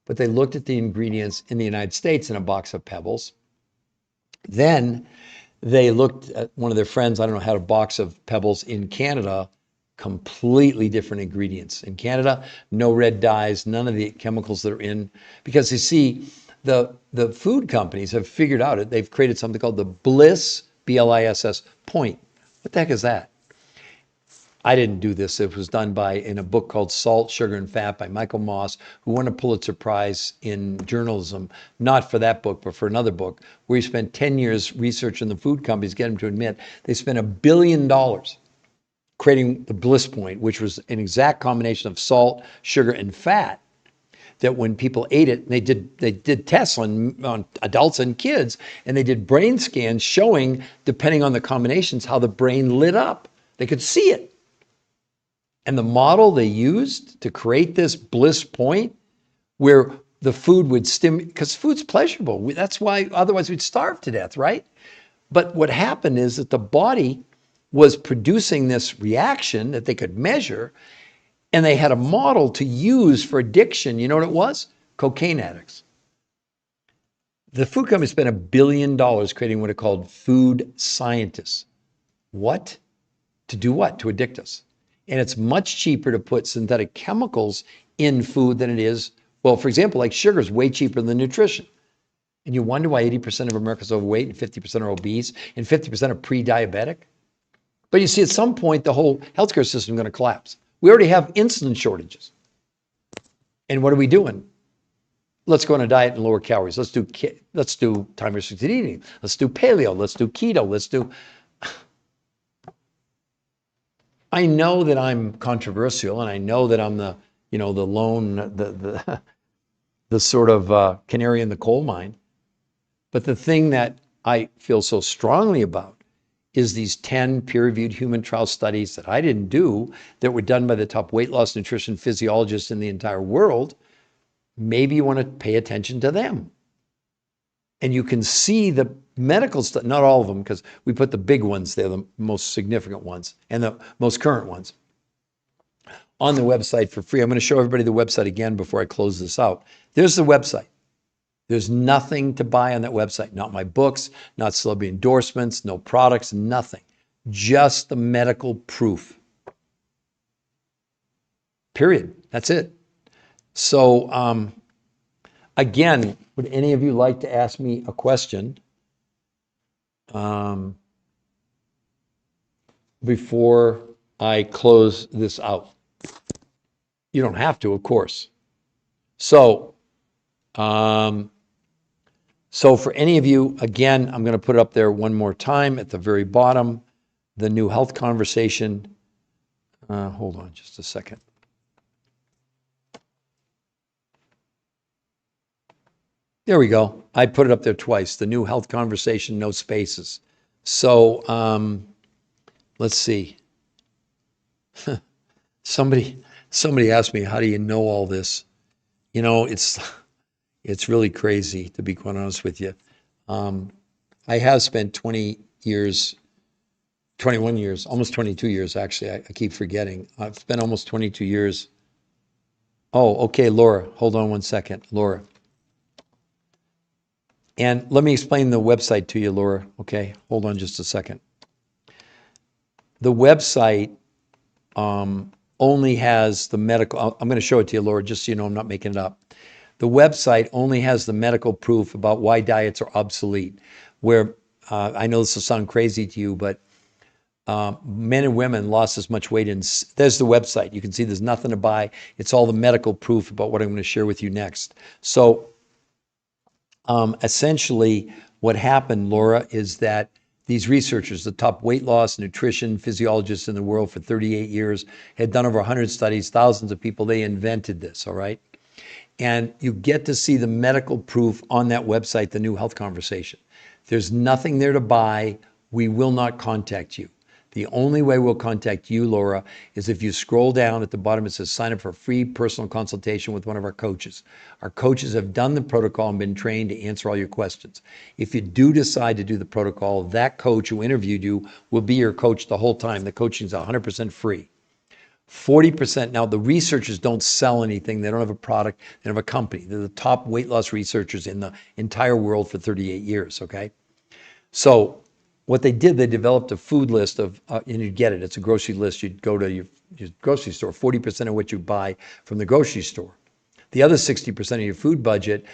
But they looked at the ingredients in the United States in a box of Pebbles. Then they looked at one of their friends, I don't know, had a box of Pebbles in Canada, completely different ingredients. In Canada, no red dyes, none of the chemicals that are in, because you see, the food companies have figured out it. They've created something called the Bliss, B-L-I-S-S, point. What the heck is that? I didn't do this. It was done in a book called Salt, Sugar, and Fat by Michael Moss, who won a Pulitzer Prize in journalism, not for that book, but for another book, where he spent 10 years researching the food companies, get them to admit they spent $1 billion creating the Bliss Point, which was an exact combination of salt, sugar, and fat that when people ate it, they did tests on adults and kids, and they did brain scans showing, depending on the combinations, how the brain lit up. They could see it. And the model they used to create this bliss point where the food would stimulate, because food's pleasurable. That's why otherwise we'd starve to death, right? But what happened is that the body was producing this reaction that they could measure, and they had a model to use for addiction. You know what it was? Cocaine addicts. The food company spent $1 billion creating what are called food scientists. What? To do what? To addict us. And it's much cheaper to put synthetic chemicals in food than it is, well, for example, like sugar is way cheaper than nutrition. And you wonder why 80% of Americans are overweight and 50% are obese and 50% are pre-diabetic? But you see, at some point, the whole healthcare system is going to collapse. We already have insulin shortages. And what are we doing? Let's go on a diet and lower calories. Let's do time restricted eating. Let's do paleo. Let's do keto. I know that I'm controversial, and I know that I'm the lone, the sort of canary in the coal mine. But the thing that I feel so strongly about is these 10 peer-reviewed human trial studies that I didn't do, that were done by the top weight loss nutrition physiologists in the entire world. Maybe you want to pay attention to them. And you can see the medical stuff, not all of them, because we put the big ones there, the most significant ones, and the most current ones, on the website for free. I'm going to show everybody the website again before I close this out. There's the website. There's nothing to buy on that website. Not my books, not celebrity endorsements, no products, nothing. Just the medical proof. Period. That's it. So, again, would any of you like to ask me a question before I close this out? You don't have to, of course. So for any of you, again, I'm going to put it up there one more time at the very bottom, the new health conversation. Hold on just a second. There we go. I put it up there twice. The new health conversation, no spaces. So let's see. Somebody asked me, how do you know all this? You know, it's really crazy, to be quite honest with you. I have spent 20 years, 21 years, almost 22 years, actually. I keep forgetting. I've spent almost 22 years. Oh, okay, Laura. Hold on one second. Laura. And let me explain the website to you, Laura. Okay, hold on just a second. The website only has the medical. I'm going to show it to you, Laura, just so you know I'm not making it up. The website only has the medical proof about why diets are obsolete. Where I know this will sound crazy to you, but men and women lost as much weight. There's the website. You can see there's nothing to buy. It's all the medical proof about what I'm going to share with you next. So essentially, what happened, Laura, is that these researchers, the top weight loss, nutrition physiologists in the world for 38 years, had done over 100 studies, thousands of people. They invented this, all right? And you get to see the medical proof on that website, the new health conversation. There's nothing there to buy. We will not contact you. The only way we'll contact you, Laura, is if you scroll down at the bottom, it says sign up for a free personal consultation with one of our coaches. Our coaches have done the protocol and been trained to answer all your questions. If you do decide to do the protocol, that coach who interviewed you will be your coach the whole time. The coaching is 100% free. 40%, now the researchers don't sell anything. They don't have a product. They don't have a company. They're the top weight loss researchers in the entire world for 38 years, okay? So what they did, they developed a food list of, and you'd get it. It's a grocery list. You'd go to your grocery store, 40% of what you buy from the grocery store. The other 60% of your food budget,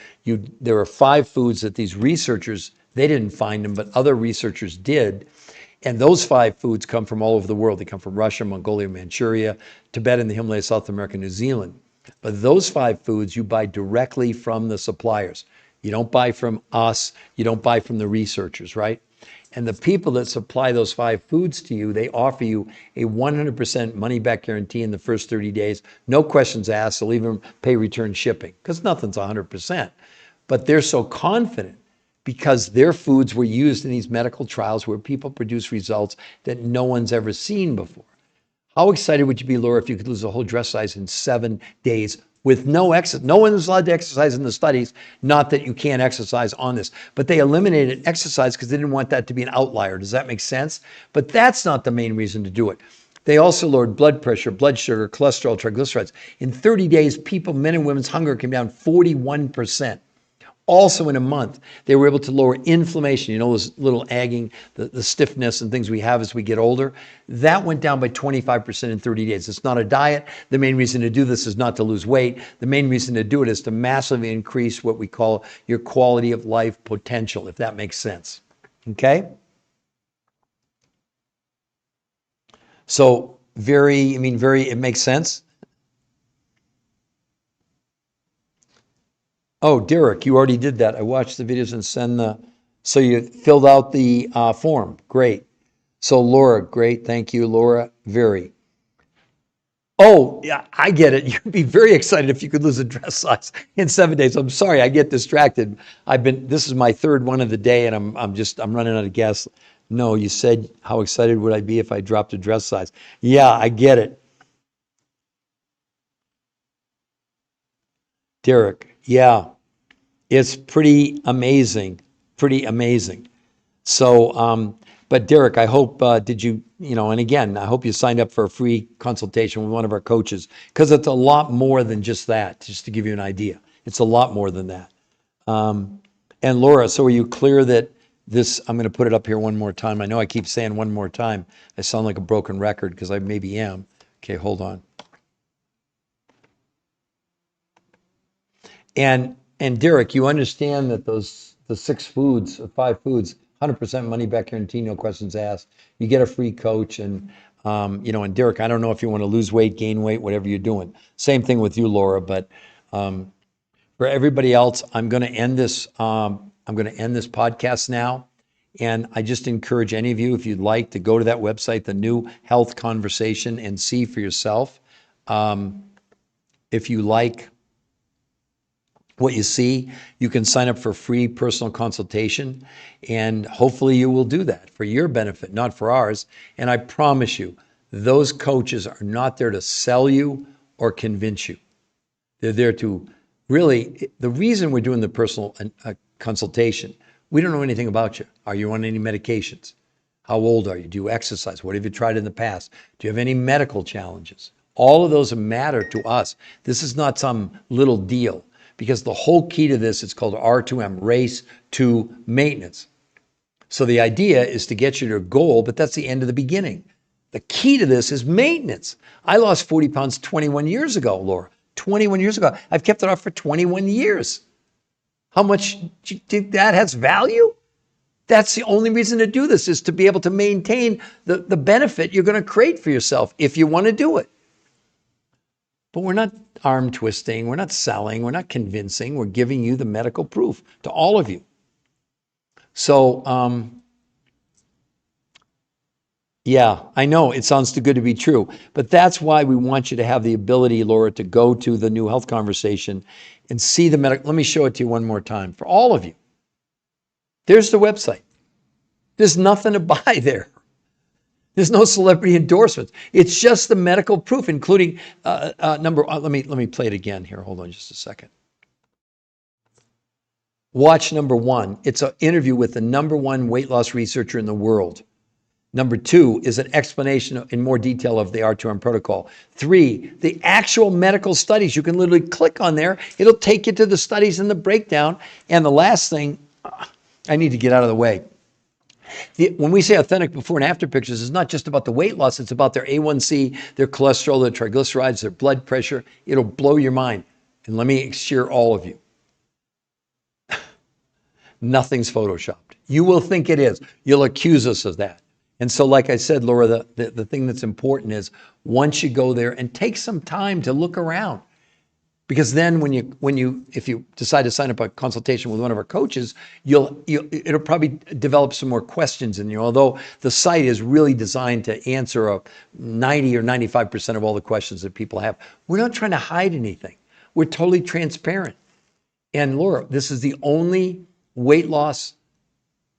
there are 5 foods that these researchers, they didn't find them, but other researchers did. And those 5 foods come from all over the world. They come from Russia, Mongolia, Manchuria, Tibet, and the Himalayas, South America, New Zealand. But those 5 foods you buy directly from the suppliers. You don't buy from us. You don't buy from the researchers, right? And the people that supply those 5 foods to you, they offer you a 100% money back guarantee in the first 30 days. No questions asked. They'll even pay return shipping because nothing's 100%. But they're so confident because their foods were used in these medical trials where people produce results that no one's ever seen before. How excited would you be, Laura, if you could lose a whole dress size in 7 days with no exercise? No one is allowed to exercise in the studies. Not that you can't exercise on this, but they eliminated exercise because they didn't want that to be an outlier. Does that make sense? But that's not the main reason to do it. They also lowered blood pressure, blood sugar, cholesterol, triglycerides. In 30 days, people, men and women's hunger came down 41%. Also in a month, they were able to lower inflammation, those little agging, the stiffness and things we have as we get older. That went down by 25% in 30 days. It's not a diet. The main reason to do this is not to lose weight. The main reason to do it is to massively increase what we call your quality of life potential, if that makes sense. Okay? So it makes sense. Oh, Derek, you already did that. I watched the videos and so you filled out the form. Great. So Laura, great. Thank you, Laura. Very. Oh, yeah, I get it. You'd be very excited if you could lose a dress size in 7 days. I'm sorry, I get distracted. This is my 3rd one of the day and I'm running out of gas. No, you said, how excited would I be if I dropped a dress size? Yeah, I get it. Derek, yeah. It's pretty amazing. So, but Derek, I hope, and again, I hope you signed up for a free consultation with one of our coaches because it's a lot more than just that, just to give you an idea. It's a lot more than that. And Laura, so are you clear that I'm going to put it up here one more time. I know I keep saying one more time. I sound like a broken record because I maybe am. Okay, hold on. And Derek, you understand that the 6 foods, 5 foods, 100% money back guarantee, no questions asked. You get a free coach, and and Derek, I don't know if you want to lose weight, gain weight, whatever you're doing. Same thing with you, Laura. But for everybody else, I'm going to end this. I'm going to end this podcast now, and I just encourage any of you, if you'd like, to go to that website, the New Health Conversation, and see for yourself. If you like what you see, you can sign up for free personal consultation, and hopefully you will do that for your benefit, not for ours. And I promise you, those coaches are not there to sell you or convince you. They're there to really, the reason we're doing the personal consultation, we don't know anything about you. Are you on any medications? How old are you? Do you exercise? What have you tried in the past? Do you have any medical challenges? All of those matter to us. This is not some little deal. Because the whole key to this is called R2M, race to maintenance. So the idea is to get you to a goal, but that's the end of the beginning. The key to this is maintenance. I lost 40 pounds 21 years ago, Laura. 21 years ago. I've kept it off for 21 years. How much do you think that has value? That's the only reason to do this, is to be able to maintain the benefit you're going to create for yourself if you want to do it. But we're not arm twisting, we're not selling, we're not convincing, we're giving you the medical proof to all of you. So, yeah, I know it sounds too good to be true, but that's why we want you to have the ability, Laura, to go to the New Health Conversation and see the medical. Let me show it to you one more time for all of you. There's the website. There's nothing to buy there. There's no celebrity endorsements. It's just the medical proof, including let me play it again here. Hold on just a second. Watch number 1. It's an interview with the #1 weight loss researcher in the world. Number 2 is an explanation in more detail of the R2M protocol. 3, the actual medical studies. You can literally click on there. It'll take you to the studies and the breakdown. And the last thing, I need to get out of the way. When we say authentic before and after pictures, it's not just about the weight loss. It's about their A1C, their cholesterol, their triglycerides, their blood pressure. It'll blow your mind. And let me assure all of you, nothing's photoshopped. You will think it is. You'll accuse us of that. And so, like I said, Laura, the thing that's important is once you go there and take some time to look around. Because then if you decide to sign up a consultation with one of our coaches, it'll probably develop some more questions in you. Although the site is really designed to answer a 90 or 95% of all the questions that people have. We're not trying to hide anything. We're totally transparent. And Laura, this is the only weight loss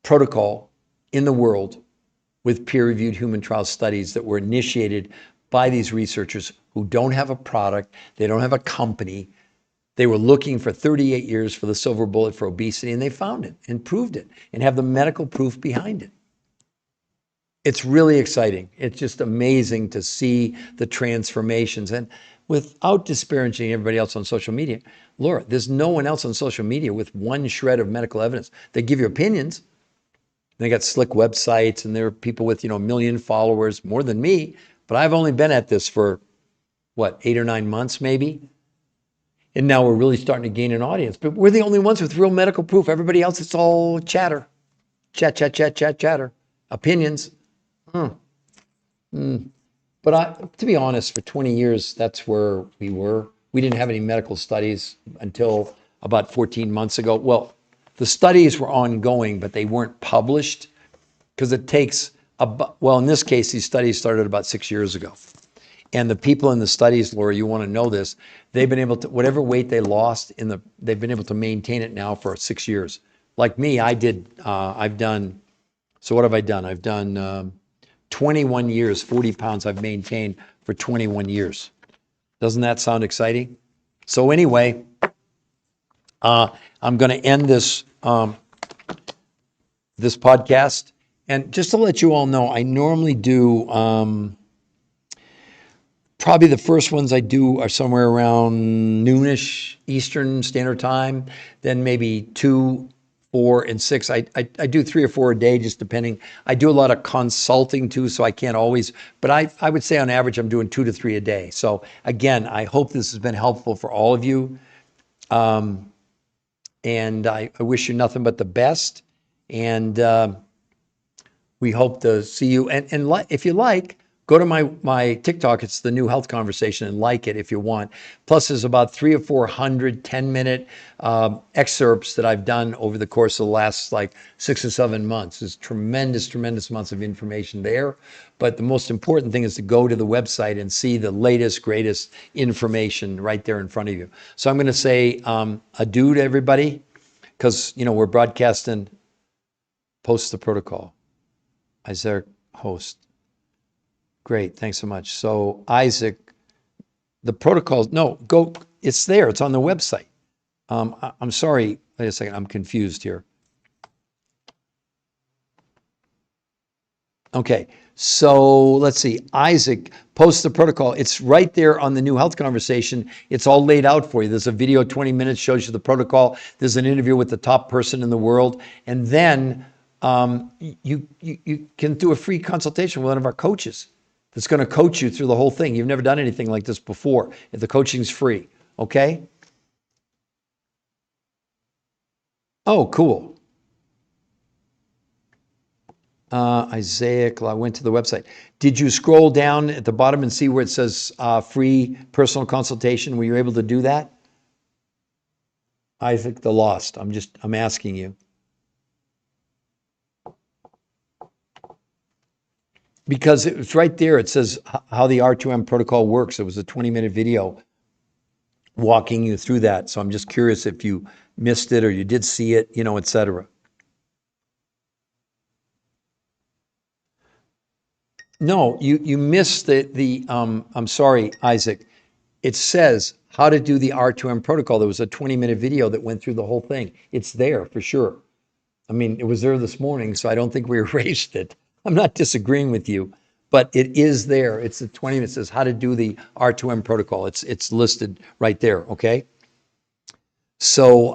protocol in the world with peer-reviewed human trial studies that were initiated by these researchers who don't have a product, they don't have a company. They were looking for 38 years for the silver bullet for obesity, and they found it and proved it and have the medical proof behind it. It's really exciting. It's just amazing to see the transformations. And without disparaging everybody else on social media, Laura, there's no one else on social media with one shred of medical evidence. They give you opinions. They got slick websites, and there are people with, 1 million followers, more than me. But I've only been at this for, 8 or 9 months maybe? And now we're really starting to gain an audience. But we're the only ones with real medical proof. Everybody else, it's all chatter. Chatter. Opinions. But to be honest, for 20 years, that's where we were. We didn't have any medical studies until about 14 months ago. Well, the studies were ongoing, but they weren't published because it takes, in this case, these studies started about 6 years ago. And the people in the studies, Laura, you want to know this, they've been able to, whatever weight they lost, they've been able to maintain it now for 6 years. Like me, I've done, so what have I done? I've done 21 years, 40 pounds I've maintained for 21 years. Doesn't that sound exciting? So anyway, I'm going to end this podcast. And just to let you all know, I normally do, probably the first ones I do are somewhere around noonish Eastern Standard Time, then maybe 2, 4, and 6. I do 3 or 4 a day, just depending. I do a lot of consulting too, so I can't always, but I would say on average, I'm doing 2 to 3 a day. So again, I hope this has been helpful for all of you. And I wish you nothing but the best. And we hope to see you. And if you like, go to my TikTok. It's the New Health Conversation, and like it if you want. Plus, there's about 300 or 400 10-minute excerpts that I've done over the course of the last 6 or 7 months. There's tremendous amounts of information there. But the most important thing is to go to the website and see the latest, greatest information right there in front of you. So I'm going to say adieu to everybody because, we're broadcasting. Post the protocol. Isaac, host. Great, thanks so much. So Isaac, the protocols, no, go, it's there, it's on the website. I'm sorry, wait a second, I'm confused here. Okay, so let's see, Isaac, post the protocol. It's right there on the New Health Conversation. It's all laid out for you. There's a video, 20 minutes, shows you the protocol. There's an interview with the top person in the world. And then you can do a free consultation with one of our coaches that's going to coach you through the whole thing. You've never done anything like this before. If the coaching's free, okay? Oh, cool. Isaac, I went to the website. Did you scroll down at the bottom and see where it says free personal consultation? Were you able to do that? Isaac the Lost, I'm asking you. Because it's right there. It says how the R2M protocol works. It was a 20-minute video walking you through that. So I'm just curious if you missed it or you did see it, et cetera. No, you missed I'm sorry, Isaac. It says how to do the R2M protocol. There was a 20-minute video that went through the whole thing. It's there for sure. I mean, it was there this morning, so I don't think we erased it. I'm not disagreeing with you, but it is there. It's the 20 minutes. It says how to do the R2M protocol. It's listed right there, okay? So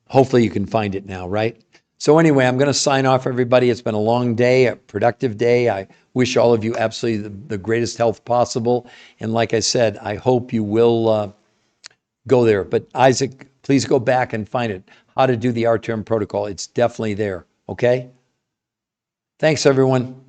hopefully you can find it now, right? So anyway, I'm going to sign off, everybody. It's been a long day, a productive day. I wish all of you absolutely the greatest health possible. And like I said, I hope you will go there. But Isaac, please go back and find it. How to do the R2M protocol. It's definitely there, okay? Thanks, everyone.